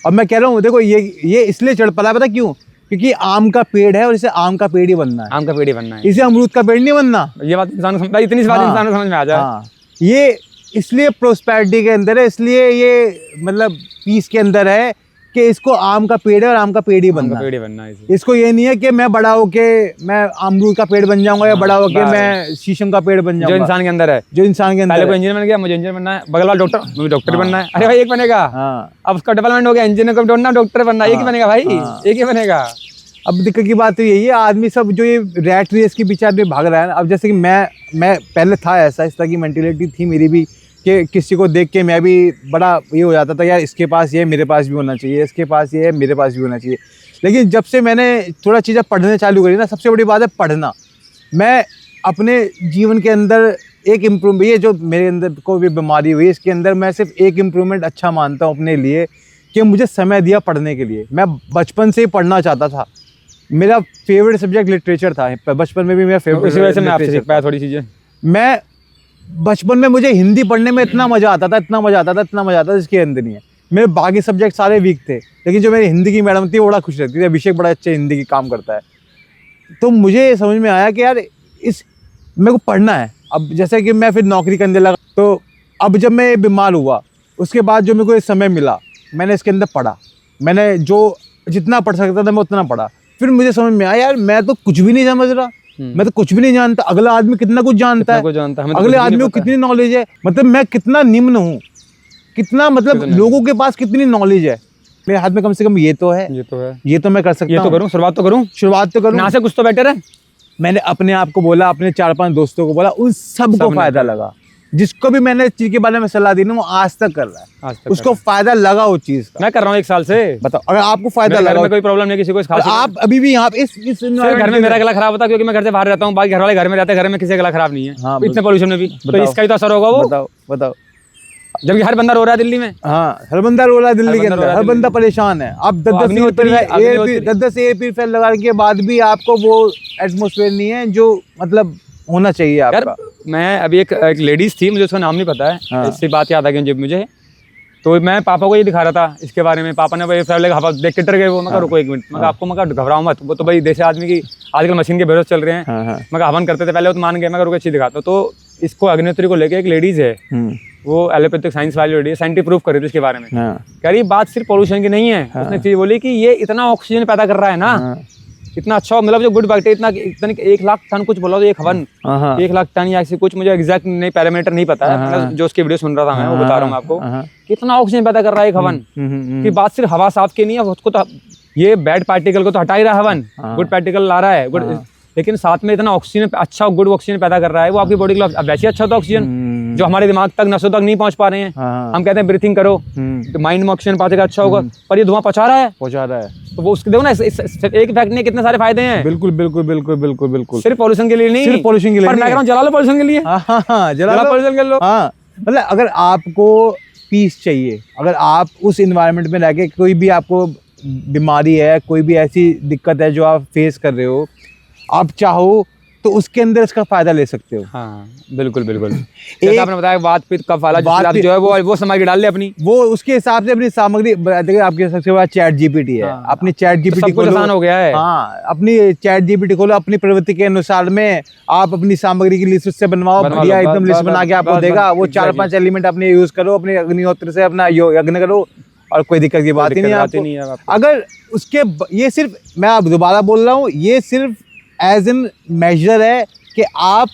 अब मैं कह रहा हूँ देखो, ये इसलिए चढ़ पड़ा, पता क्यों? क्योंकि आम का पेड़ है और इसे आम का पेड़ ही बनना है, आम का पेड़ ही बनना है, इसे अमरूद का पेड़ नहीं बनना। ये बात इंसान समझ, इतनी सी बात इंसान समझ में आ जाए। ये इसलिए प्रोस्पेरिटी के अंदर है, इसलिए ये मतलब पीस के अंदर है कि इसको आम का पेड़ है और आम का पेड़ ही बनना है। इसको ये नहीं है कि मैं बड़ा होके मैं अमरूद का पेड़ बन जाऊंगा या बड़ा होके मैं शीशम का पेड़ बन जाऊंगा। जो इंसान के अंदर है, जो इंसान के अंदर पहले को इंजीनियर बन गया, मुझे इंजीनियर बनना है, बगल वाला डॉक्टर, मुझे डॉक्टर बनना है। अरे भाई एक बनेगा, अब उसका डेवलपमेंट हो गया, इंजीनियर को बनना, डॉक्टर बनना, एक ही बनेगा भाई, एक ही बनेगा। अब दिक्कत की बात तो यही है, आदमी सब जो ये रैट रेस के पीछे आदमी भाग रहा है। अब जैसे कि मैं पहले था ऐसा, इस तरह की मेंटेलिटी थी मेरी भी कि किसी को देख के मैं भी बड़ा ये हो जाता था, यार इसके पास ये मेरे पास भी होना चाहिए, इसके पास ये मेरे पास भी होना चाहिए। लेकिन जब से मैंने थोड़ा चीज़ें पढ़ने चालू करी ना, सबसे बड़ी बात है पढ़ना। मैं अपने जीवन के अंदर एक इम्प्रूवमेंट, ये जो मेरे अंदर को भी बीमारी हुई, इसके अंदर मैं सिर्फ एक इम्प्रूवमेंट अच्छा मानता हूँ अपने लिए कि मुझे समय दिया पढ़ने के लिए। मैं बचपन से ही पढ़ना चाहता था, मेरा फेवरेट सब्जेक्ट लिटरेचर था, बचपन में भी मेरा फेवरेट। इसी वजह से मैं आपसे सीख पाया थोड़ी चीज़ें। मैं बचपन में मुझे हिंदी पढ़ने में इतना मजा आता था जिसके अंदर नहीं है। मेरे बाकी सब्जेक्ट सारे वीक थे, लेकिन जो मेरी हिंदी की मैडम थी वो बड़ा खुश रहती थी, अभिषेक बड़ा अच्छे हिंदी की काम करता है। तो मुझे समझ में आया कि यार मेरे को पढ़ना है। अब जैसे कि मैं फिर नौकरी करने लगा, तो अब जब मैं बीमार हुआ उसके बाद जो मेरे को समय मिला, मैंने इसके अंदर पढ़ा। मैंने जो जितना पढ़ सकता था मैं उतना पढ़ा। फिर मुझे समझ में आया यार मैं तो कुछ भी नहीं समझ रहा, मैं तो कुछ भी नहीं जानता। अगला आदमी कितना कुछ जानता है, अगले आदमी को कितनी नॉलेज है, मतलब मैं कितना निम्न हूँ, कितना मतलब लोगों के पास कितनी नॉलेज है। मेरे हाथ में कम से कम ये तो है, ये तो मैं कर सकता हूँ। शुरुआत तो करूँ ना, से कुछ तो बेटर है। मैंने अपने आप को बोला, अपने 4-5 दोस्तों को बोला, उन सबको फायदा लगा। जिसको भी मैंने इस चीज के बारे में सलाह दी ना, वो आज तक कर रहा है, उसको फायदा लगा उस चीज का। मैं कर रहा हूँ 1 साल से। बताओ, अगर आपको फायदा लगा, कोई प्रॉब्लम नहीं किसी को, आप अभी भी यहाँ इस घर में मेरा गला खराब होता क्योंकि मैं घर से बाहर रहता हूँ, बाकी घर वाले घर में रहते हैं, घर में किसी का गला खराब नहीं है। हाँ, इतने पोल्यूशन में भी तो इसका ही तो असर होगा। वो बताओ जबकि हर बंदा रो रहा है दिल्ली में। हाँ, हर बंदा रो रहा है दिल्ली के अंदर, हर बंदा परेशान है। आप 10-10 एयर प्यूरीफायर लगाने के बाद भी आपको वो एटमॉस्फेयर नहीं है जो मतलब होना चाहिए आपका। मैं अभी एक लेडीज थी, मुझे उसका नाम नहीं पता है। हाँ। इससे बात याद आ गई जब मुझे, तो मैं पापा को ये दिखा रहा था इसके बारे में। पापा ने भाई देख के डर गए वो। मैं कहा रुको 1 मिनट, मैं आपको मैं घबराऊं मत, वो तो भाई देश आदमी की आजकल मशीन के भरोसे चल रहे हैं। मैं हवन करते थे पहले, वो तो मान गए। मैं रुको अच्छी दिखाता हूँ। तो इसको अग्निहोत्री को लेके एक लेडीज है, वो एलोपैथिक साइंस वाली लेडी है, साइंटिफिक प्रूफ कर रही थी इसके बारे में। कह रही बात सिर्फ पोल्यूशन की नहीं है। उसने फिर बोली कि ये इतना ऑक्सीजन पैदा कर रहा है ना, इतना अच्छा, मतलब जो गुड बैक्टीरिया इतना 1 लाख टन कुछ बोला तो एक हवन 1 लाख टन या ऐसे कुछ, मुझे एग्जैक्ट नहीं पैरामीटर नहीं पता है, जो उसकी वीडियो सुन रहा था मैं वो बता रहा हूँ आपको। कितना ऑक्सीजन पैदा कर रहा है एक हवन की बात सिर्फ हवा साफ की नहीं है, उसको तो ये बैड पार्टिकल को तो हटा ही रहा है हवन, गुड पार्टिकल ला रहा है, गुड, लेकिन साथ में इतना ऑक्सीजन, अच्छा गुड ऑक्सीजन पैदा कर रहा है, वो आपकी बॉडी के लिए वैसे अच्छा होता है ऑक्सीजन, जो हमारे दिमाग तक, नसों तक नहीं पहुंच पा रहे हैं। हम कहते हैं ब्रीथिंग करो तो माइंड में ऑक्सीजन पाचेगा, अच्छा होगा, पर ये धुआं पहुंचा रहा है, तो वो उसके देखो ना, एक इफेक्ट नहीं, कितने सारे फायदे हैं। बिल्कुल बिल्कुल बिल्कुल बिल्कुल बिल्कुल, सिर्फ पॉल्यूशन के लिए नहीं, सिर्फ पॉल्यूशन के लिए पर मैं कह रहा हूं जला लो पॉल्यूशन के लिए, जला पॉल्यूशन कर लो। हाँ, मतलब अगर आपको पीस चाहिए, अगर आप उस इन्वायरमेंट में रह के, कोई भी आपको बीमारी है, कोई भी ऐसी दिक्कत है जो आप फेस कर रहे हो, आप चाहो तो उसके अंदर इसका फायदा ले सकते हो। हाँ बिल्कुल बिल्कुल। जैसे आपने बताया वात पित्त कफ वाला जो है वो सामग्री डाल ले अपनी, वो उसके हिसाब से अपनी सामग्री। देखिए आपके सबसे बड़ा चैट जीपीटी है, अपनी चैट जीपीटी खोलो, आसान हो गया है। हाँ, अपनी चैट जीपीटी खोलो, अपनी प्रवृत्ति के अनुसार में आप अपनी सामग्री की लिस्ट उससे बनवाओ, बढ़िया एकदम लिस्ट बना के आपको देगा। वो 4-5 एलिमेंट अपने यूज करो, अपने अग्निहोत्र से अपना यज्ञ करो, और कोई दिक्कत की बात ही नहीं है आपको। अगर उसके, ये सिर्फ, मैं आप दोबारा बोल रहा हूँ, ये सिर्फ एज एन मेजर है कि आप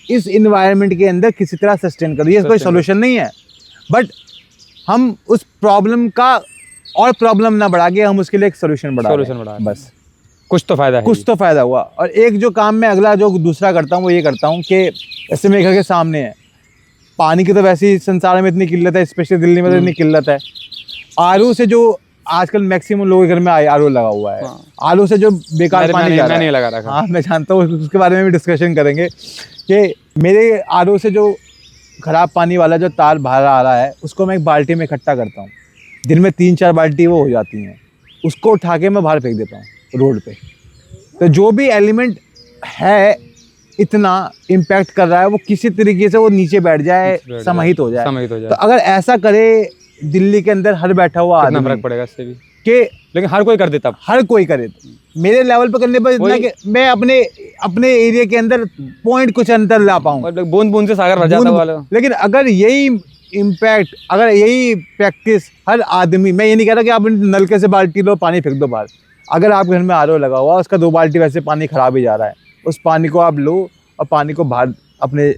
इस इन्वायरमेंट के अंदर किसी तरह सस्टेन करो, ये कोई सोल्यूशन नहीं है, बट हम उस प्रॉब्लम का और प्रॉब्लम ना बढ़ा के हम उसके लिए एक सोल्यूशन बढ़ा, बस कुछ तो फायदा है, कुछ तो फायदा हुआ। और एक जो काम मैं अगला जो दूसरा करता हूँ वो ये करता हूँ कि ऐसे मेरे घर के सामने है, पानी की तो वैसे ही संसार में इतनी किल्लत है, स्पेशली दिल्ली में तो इतनी किल्लत है। आरओ से जो आजकल मैक्सिमम लोगों के घर में आरओ लगा हुआ है, आरओ से जो बेकार पानी जा रहा है, नहीं लगा रखा। हाँ मैं जानता हूँ, उसके बारे में भी डिस्कशन करेंगे कि मेरे आरओ से जो खराब पानी वाला जो तार बाहर आ रहा है, उसको मैं एक बाल्टी में इकट्ठा करता हूँ, दिन में 3-4 बाल्टी वो हो जाती हैं, उसको उठा के मैं बाहर फेंक देता हूँ रोड पे। तो जो भी एलिमेंट है इतना इम्पैक्ट कर रहा है, वो किसी तरीके से वो नीचे बैठ जाए, समाहित हो जाए। तो अगर ऐसा करे दिल्ली के अंदर हर बैठा हुआ आदमी, फर्क पड़ेगा इससे भी कि, लेकिन हर कोई कर देता, हर कोई करे, मेरे लेवल पे करने पर इतना कि मैं अपने एरिया के अंदर पॉइंट कुछ अंतर ला पाऊँ, बूंद बूंद से सागर भर जाता वाला। लेकिन अगर यही इम्पैक्ट, अगर यही प्रैक्टिस हर आदमी, मैं ये नहीं कह रहा कि आप नलके से बाल्टी लो पानी फेंक दो बाहर, अगर आप घर में आरओ लगा हुआ, उसका 2 बाल्टी वैसे पानी खराब ही जा रहा है, उस पानी को आप लो और पानी को बाहर अपने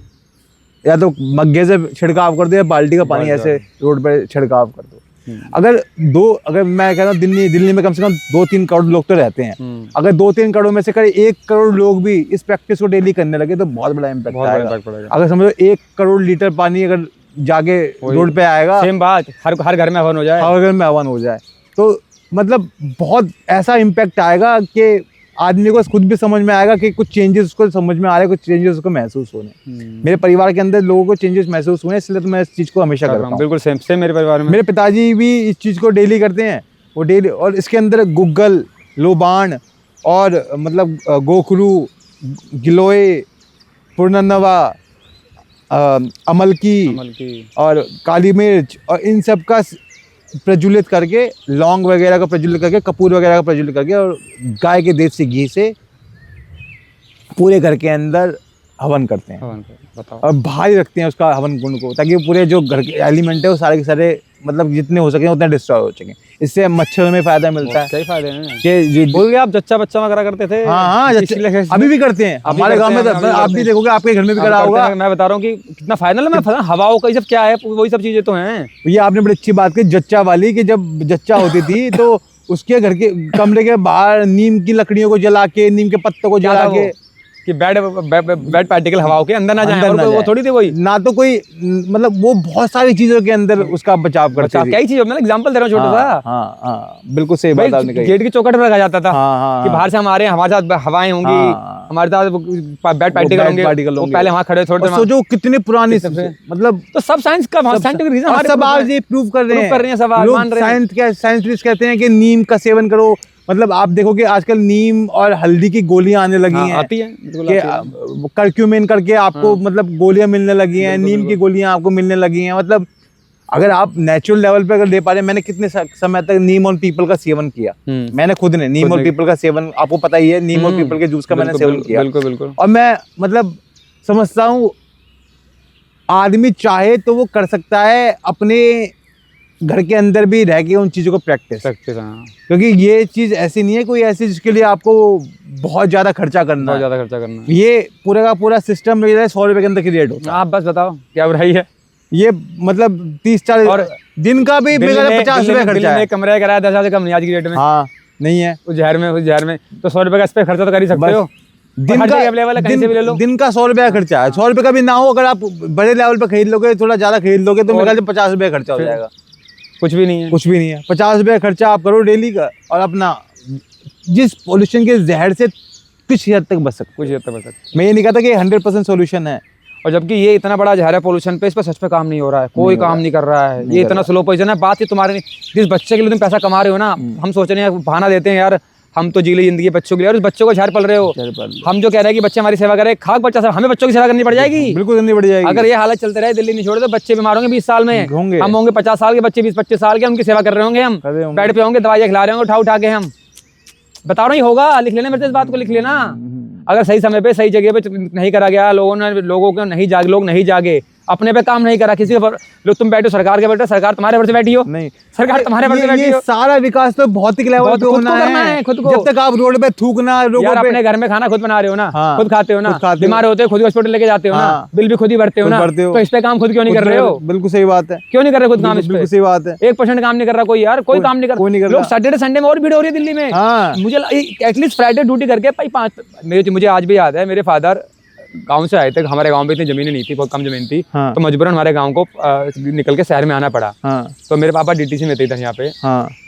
या तो मग्गे से छिड़काव कर दो, या बाल्टी का पानी ऐसे रोड पे छिड़काव कर दो। अगर मैं कह रहा हूँ दिल्ली में कम से कम 2-3 करोड़ लोग तो रहते हैं, अगर 2-3 करोड़ में से करीब 1 करोड़ लोग भी इस प्रैक्टिस को डेली करने लगे तो बहुत बड़ा इम्पैक्ट आएगा। अगर समझो 1 करोड़ लीटर पानी अगर जाके रोड पे आएगा, सेम बात, हर घर में हवन हो जाए, हर घर में हवन हो जाए, तो मतलब बहुत ऐसा इम्पैक्ट आएगा कि आदमी को खुद भी समझ में आएगा कि कुछ चेंजेस उसको समझ में आ रहे हैं, कुछ चेंजेस उसको महसूस हो रहे हैं। मेरे परिवार के अंदर लोगों को चेंजेस महसूस हुए, इसलिए तो मैं इस चीज़ को हमेशा करता हूँ। बिल्कुल सेम मेरे परिवार में, मेरे पिताजी भी इस चीज़ को डेली करते हैं, वो डेली। और इसके अंदर गुग्गल, लोबान और मतलब गोखरू, गिलोय, पुरनवा, अमलकी और काली मिर्च, और इन सब का प्रज्वलित करके, लौंग वगैरह का प्रज्वलित करके, कपूर वगैरह का प्रज्वलित करके, और गाय के देसी घी से पूरे घर के अंदर हवन करते हैं, बताओ, और भारी रखते हैं उसका हवन कुंड को, ताकि पूरे जो घर के एलिमेंट है वो सारे के सारे मतलब जितने हो सके उतने डिस्ट्रॉय हो सके। इससे मच्छर में फायदा मिलता है। कई फायदे हैं कि बोल गए आप जच्चा बच्चा वगैरह करते थे। हाँ, अभी भी करते हैं हमारे गांव में, आप भी देखोगे, आपके घर में भी करा होगा। मैं बता रहा हूँ कि कितना फायदा है। मैं हवाओं का सब क्या है, वही सब चीजें तो हैं। ये आपने बड़ी अच्छी बात की जच्चा वाली, कि जब जच्चा होती थी तो उसके घर के कमरे के बाहर नीम की लकड़ियों को जला के, नीम के पत्तों को जला के, कि बैड पार्टिकल हवाओं के अंदर ना जाए, वो थोड़ी थी कोई ना, तो कोई मतलब वो बहुत सारी चीजों के अंदर उसका बचाव करता है। क्या चीज, मैं एग्जांपल दे रहा हूँ छोटा सा। हाँ, बिल्कुल सही बात आपने कही। गेट की चौखट पर रखा जाता था कि बाहर से हमारे हमारे साथ हवाएं होंगी, हमारे साथ बैड पार्टिकल होंगे, पहले वहाँ खड़े थोड़े। सोचो कितनी पुरानी, मतलब तो सब साइंस का साइंटिफिक रीजन हमारे सब आज ये प्रूव कर रहे हैं, सब मान रहे हैं। साइंटिस्ट कहते हैं कि नीम का सेवन करो। मतलब आप देखोगे आजकल नीम और हल्दी की गोलियां आने लगी हैं, आती हैं कि कर्क्यूमिन करके आपको मतलब गोलियां मिलने लगी हैं, नीम की गोलियां आपको मिलने लगी हैं। मतलब अगर आप नेचुरल लेवल पे अगर ले पा रहे हैं, मैंने कितने समय तक नीम और पीपल का सेवन किया, मैंने खुद ने नीम और पीपल का सेवन, आपको पता ही है, नीम और पीपल के जूस का मैंने सेवन किया। बिल्कुल। और मैं मतलब समझता हूँ आदमी चाहे तो वो कर सकता है अपने घर के अंदर भी रह के उन चीज़ों को प्रैक्टिस, क्योंकि ये चीज़ ऐसी नहीं है कोई ऐसी जिसके लिए आपको बहुत ज़्यादा खर्चा करना है। ये पूरा का पूरा सिस्टम 100 रुपये के अंदर क्रिएट होता है। आप बस बताओ क्या बुराई है। ये मतलब 30-40 और दिन का भी 50 रुपये खर्चा है। कमरे किराया 10,000 से कम नहीं आज की डेट में। हाँ, नहीं है। उस जहर में तो 100 रुपए का इस पे खर्चा तो कर ही सकते हो। दिन का अवेलेबल है, कहीं से भी ले लो। दिन का 100 रुपया खर्चा है। 100 रुपये का भी ना हो, अगर आप बड़े लेवल पे खरीद लोगे, थोड़ा ज्यादा खरीद लोगे, तो मेरे ख्याल से 50 रुपये खर्चा हो जाएगा। कुछ भी नहीं है, कुछ भी नहीं है। 50 रुपये खर्चा आप करो डेली का, और अपना जिस पॉल्यूशन के जहर से कुछ हद तक बच सकते। कुछ हद तक बच सकते। मैं ये नहीं कहता कि 100% सोल्यूशन है, और जबकि ये इतना बड़ा जहर है पोल्यूशन पे, इस पर सच पे काम नहीं हो रहा है, कोई काम नहीं कर रहा है। ये इतना स्लो पोजिशन है। बात ही तुम्हारे नहीं, जिस बच्चे के लिए तुम पैसा कमा रहे हो ना, हम सोच रहे हैं, बहाना देते हैं यार हम तो जी ली जिंदगी बच्चों के लिए, और उस बच्चों को जहर पल रहे हो। हम जो कह रहे हैं कि बच्चे हमारी सेवा करें, खाक बच्चा सब, हमें बच्चों की सेवा करनी पड़ जाएगी। बिल्कुल करनी पड़ जाएगी। अगर ये हालत चलते रहे, दिल्ली नहीं छोड़े तो बच्चे बीमार होंगे 20 साल में होंगे। हम होंगे 50 साल के बच्चे, 20-25 साल के, उनकी सेवा कर रहे होंगे, हम बेड पे होंगे, दवाइयाँ खिला रहे होंगे उठा के। हम बता रहा हूँ, होगा, लिख लेना मेरे से, इस बात को लिख लेना। अगर सही समय पे सही जगह पे नहीं करा गया, लोगों को लोग नहीं जागे, अपने पे काम नहीं करा, किसी के लोग, तुम बैठो सरकार के बैठे, सरकार तुम्हारे भर से बैठी हो नहीं, सरकार तुम्हारे भर से बैठी हो। सारा विकास तो भौतिक लेवल पे होना है, खुद को। जब तक आप रोड पे थूकना, यार अपने घर में खाना खुद बना रहे हो ना, खुद खाते हो ना, बीमार होते हो खुद हॉस्पिटल लेके जाते हो ना, बिल भी खुद ही भरते हो ना, तो इस पे काम खुद क्यों नहीं कर रहे हो? बिल्कुल सही बात है, क्यों नहीं कर रहे खुद काम? इस पे सही बात है। 1% काम नहीं कर रहा कोई, यार कोई काम नहीं कर रहा। लोग सैटरडे संडे में और भीड़ हो रही है दिल्ली में। मुझे एटलीस्ट फ्राइडे ड्यूटी करके भाई 5, मुझे आज भी याद है, मेरे फादर गांव से आए थे, हमारे गांव में इतनी जमीन नहीं थी, बहुत कम जमीन थी, तो मजबूरन हमारे गांव को निकल के शहर में आना पड़ा। तो मेरे पापा डीटीसी में थे इधर यहाँ पे,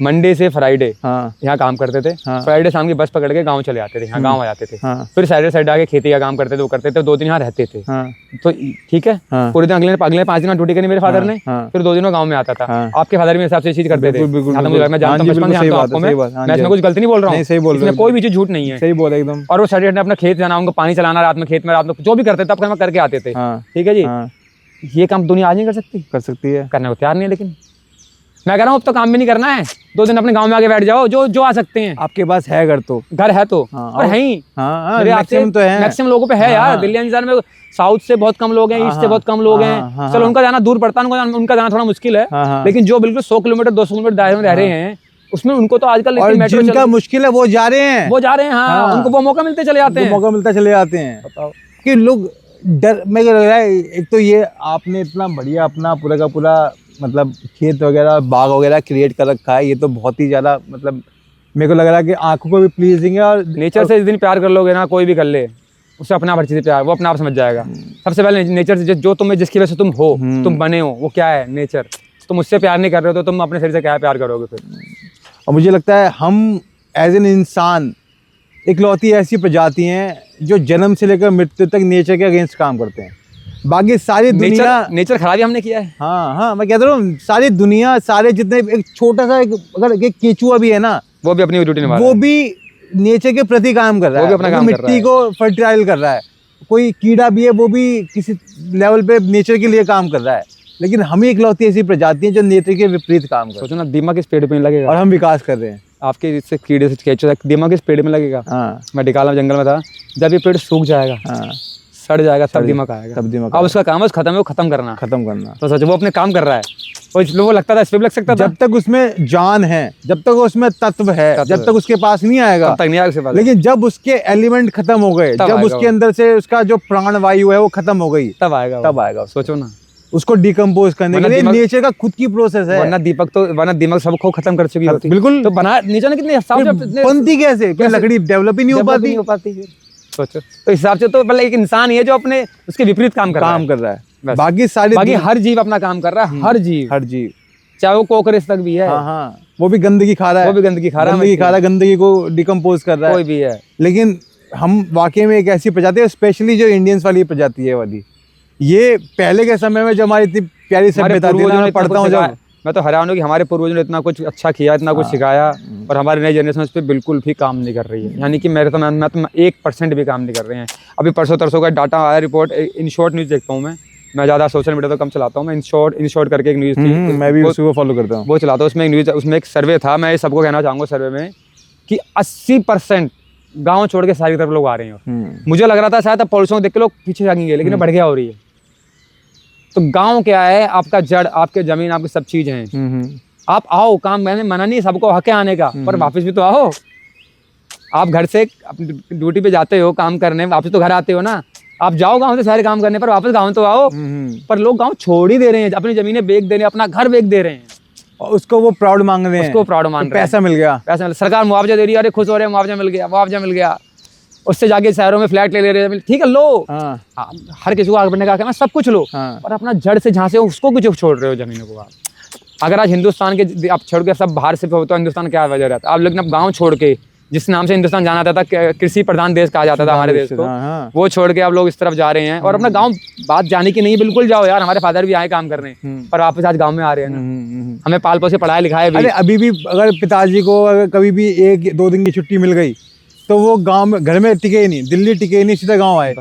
मंडे से फ्राइडे यहाँ काम करते थे। फ्राइडे शाम की बस पकड़ के गांव चले आते थे, यहाँ गांव आ जाते थे। फिर सैटरडे साइड आके खेती का काम करते थे, वो करते थे, 2 दिन यहाँ रहते थे। तो ठीक है, पूरे दिन अगले 5 दिन ड्यूटी करनी मेरे फादर ने, फिर 2 दिनों गाँव में आता था। आपके फादर भी हिसाब से चीज करते थे, मैं जानता हूँ, बचपन से जानता हूँ आपको, मैं इसमें कुछ गलती नहीं बोल रहा हूँ, इसमें कोई भी चीज झूठ नहीं है, सही बोल एकदम। और वो सैटरडे अपना खेत जाना, उनको पानी चलाना, रात में खेत में जो भी करते थे करके आते थे। ठीक है जी, ये काम दुनिया आज नहीं कर सकती? कर सकती है, करने को तैयार नहीं है। लेकिन मैं कह रहा हूँ अब तो काम भी नहीं करना है, 2 दिन अपने गांव में आके बैठ जाओ, जो आ सकते हैं। आपके पास है घर तो, घर है तो, और है ही, मैक्सिमम तो है, मैक्सिमम लोगों पे है यार। दिल्ली एनसीआर में साउथ से बहुत कम लोग हैं, ईस्ट से बहुत कम लोग हैं। चलो उनका जाना दूर पड़ता है, उनका जाना थोड़ा मुश्किल है, लेकिन जो बिल्कुल 100 किलोमीटर 200 किलोमीटर दायरे में रह रहे हैं, उसमें उनको तो आजकल जिनका मुश्किल है वो जा रहे हैं, हाँ, उनको वो मौका मिलते चले जाते हैं। बताओ कि लोग डर, मेरे को लग रहा है एक तो ये आपने इतना बढ़िया अपना पूरा का पूरा मतलब खेत वगैरह बाग वगैरह क्रिएट कर रखा है, ये तो बहुत ही ज़्यादा मतलब मेरे को लग रहा है कि आंखों को भी प्लीजिंग है। और नेचर से जिस दिन प्यार कर लोगे ना, कोई भी कर ले, उससे अपना हर चीज़ प्यार, वो अपना आप समझ जाएगा। सबसे पहले नेचर से जो तुम्हें, जिसकी वजह से तुम हो, तुम बने हो, वो क्या है? नेचर। तुम उससे प्यार नहीं कर रहे हो तो तुम अपने शरीर से क्या प्यार करोगे फिर? और मुझे लगता है हम एज एन इंसान इकलौती ऐसी प्रजाति हैं जो जन्म से लेकर मृत्यु तक नेचर के अगेंस्ट काम करते हैं। बाकी सारी दुनिया नेचर खराबी हमने किया है। हाँ, मैं कहता हूँ सारी दुनिया, सारे जितने, एक छोटा सा अगर एक केचुआ भी है ना, वो भी अपनी ड्यूटी निभा रहा है, वो भी नेचर के प्रति काम कर रहा है, वो भी अपना काम कर रहा है, मिट्टी को फर्टिलाइज कर रहा है। कोई कीड़ा भी है, वो भी किसी लेवल पे नेचर के लिए काम कर रहा है। लेकिन हम ही इकलौती ऐसी प्रजाति हैं जो नेचर के विपरीत काम कर रहे हैं। सोचो ना, दिमाग किस पेड़ पे लगेगा, और हम विकास कर रहे हैं। आपके इससे कीड़े से केचुआ दिमाग किस पेड़ में लगेगा। मैं डिकाला जंगल में था, जब ये पेड़ सूख जाएगा, सड़ जाएगा, तब दिमाग आएगा, तब दिमाग। अब उसका काम है खत्म है, वो खत्म करना। तो सोचो वो अपने काम कर रहा है, वो लगता था इस पे भी लग सकता था। जब तक उसमें जान है, जब तक उसमें तत्व है, जब तक उसके पास नहीं आएगा, तब तक नहीं आएगा उसके पास। लेकिन जब उसके एलिमेंट खत्म हो गए, जब उसके अंदर से उसका जो प्राण वायु है वो खत्म हो गई, तब आएगा। सोचो ना, उसको डिकम्पोज करने के लिए नेचर का खुद की प्रोसेस है। वरना दिमाग सबको खत्म कर चुकी होती। बिल्कुल। तो बना नेचर ने कितने बनती कैसे? लकड़ी डेवलप ही नहीं हो पाती। सोचो, तो हिसाब से तो मतलब एक इंसान ही है जो अपने उसके विपरीत काम कर रहा है। बाकी हर जीव अपना काम कर रहा है, हर जीव, चाहे वो कोकरेच तक भी है, वो भी गंदगी खा रहा है, गंदगी को डिकम्पोज कर रहा है, कोई भी है। लेकिन हम वाकई में एक ऐसी प्रजाति है, स्पेशली जो इंडियंस वाली प्रजाति है वाली, ये पहले के समय में जो हमारी इतनी प्यारी सभ्यता थी, मैं पढ़ता हूँ जब, मैं तो हैरान हूँ कि हमारे पूर्वजों ने इतना कुछ अच्छा किया, इतना कुछ सिखाया, और हमारी नई जनरेशन उस पर बिल्कुल भी काम नहीं कर रही है। यानी कि मैं तो 1% भी काम नहीं कर रहे हैं। अभी परसों तरसों का डाटा आया, रिपोर्ट, इन शॉर्ट न्यूज़ देखता हूँ मैं ज़्यादा सोशल मीडिया तो कम चलाता हूँ, मैं इन शॉर्ट करके एक न्यूज़ थी, मैं भी उसको फॉलो करता हूँ, वो चलाता हूँ। उसमें एक न्यूज़, उसमें एक सर्वे था, मैं सबको कहना चाहूँगा सर्वे में कि 80% गाँव छोड़ के सारी तरफ लोग आ रहे हैं। मुझे लग रहा था शायद अब पॉल्यूशन को देख के लोग पीछे भागेंगे, लेकिन बढ़ गया हो रही है। तो गांव क्या है? आपका जड़, आपके जमीन, आपकी सब चीजें हैं। आप आओ, काम, मैंने मना नहीं, सबको हक है आने का, पर वापस भी तो आओ। आप घर से ड्यूटी पे जाते हो काम करने, वापस तो घर आते हो ना। आप जाओ गांव से सारे काम करने, पर वापस गांव तो आओ। पर लोग गांव छोड़ ही दे रहे हैं, अपनी जमीनें बेच दे रहे हैं, अपना घर बेच दे रहे हैं। और उसको वो प्राउड मांग रहे हैं, उसको प्राउड मान तो रहे हैं। पैसा मिल गया, पैसा मिल, सरकार मुआवजा दे रही है, अरे खुश हो रहे हैं, मुआवजा मिल गया, मुआवजा मिल गया। उससे जाके शहरों में फ्लैट ले रहे हैं, ठीक है लो। हाँ हर किसी को आगे बढ़ने का हक है ना, सब कुछ लो, हाँ पर अपना जड़ से जहाँ से उसको कुछ छोड़ रहे हो जमीनों को आप। अगर आज हिंदुस्तान के आप छोड़ के सब बाहर से होता हिंदुस्तान क्या वजह रहता? आप लेकिन अब गाँव छोड़ के, जिस नाम से हिंदुस्तान जाना जाता था, कृषि प्रधान देश कहा जाता था हमारे देश को, हाँ, वो छोड़ के आप लोग इस तरफ जा रहे हैं। और अपना गांव, बात जाने की नहीं, बिल्कुल जाओ यार, हमारे फादर भी आए काम करने, पर वापस आज गांव में आ रहे हैं ना। हमें पाल पोस के पढ़ाया लिखाया भी। अरे अभी भी अगर पिताजी को अगर कभी भी 1-2 दिन की छुट्टी मिल गई तो वो गांव में, घर में टिके ही नहीं, दिल्ली टिके ही नहीं, सीधा गांव आए।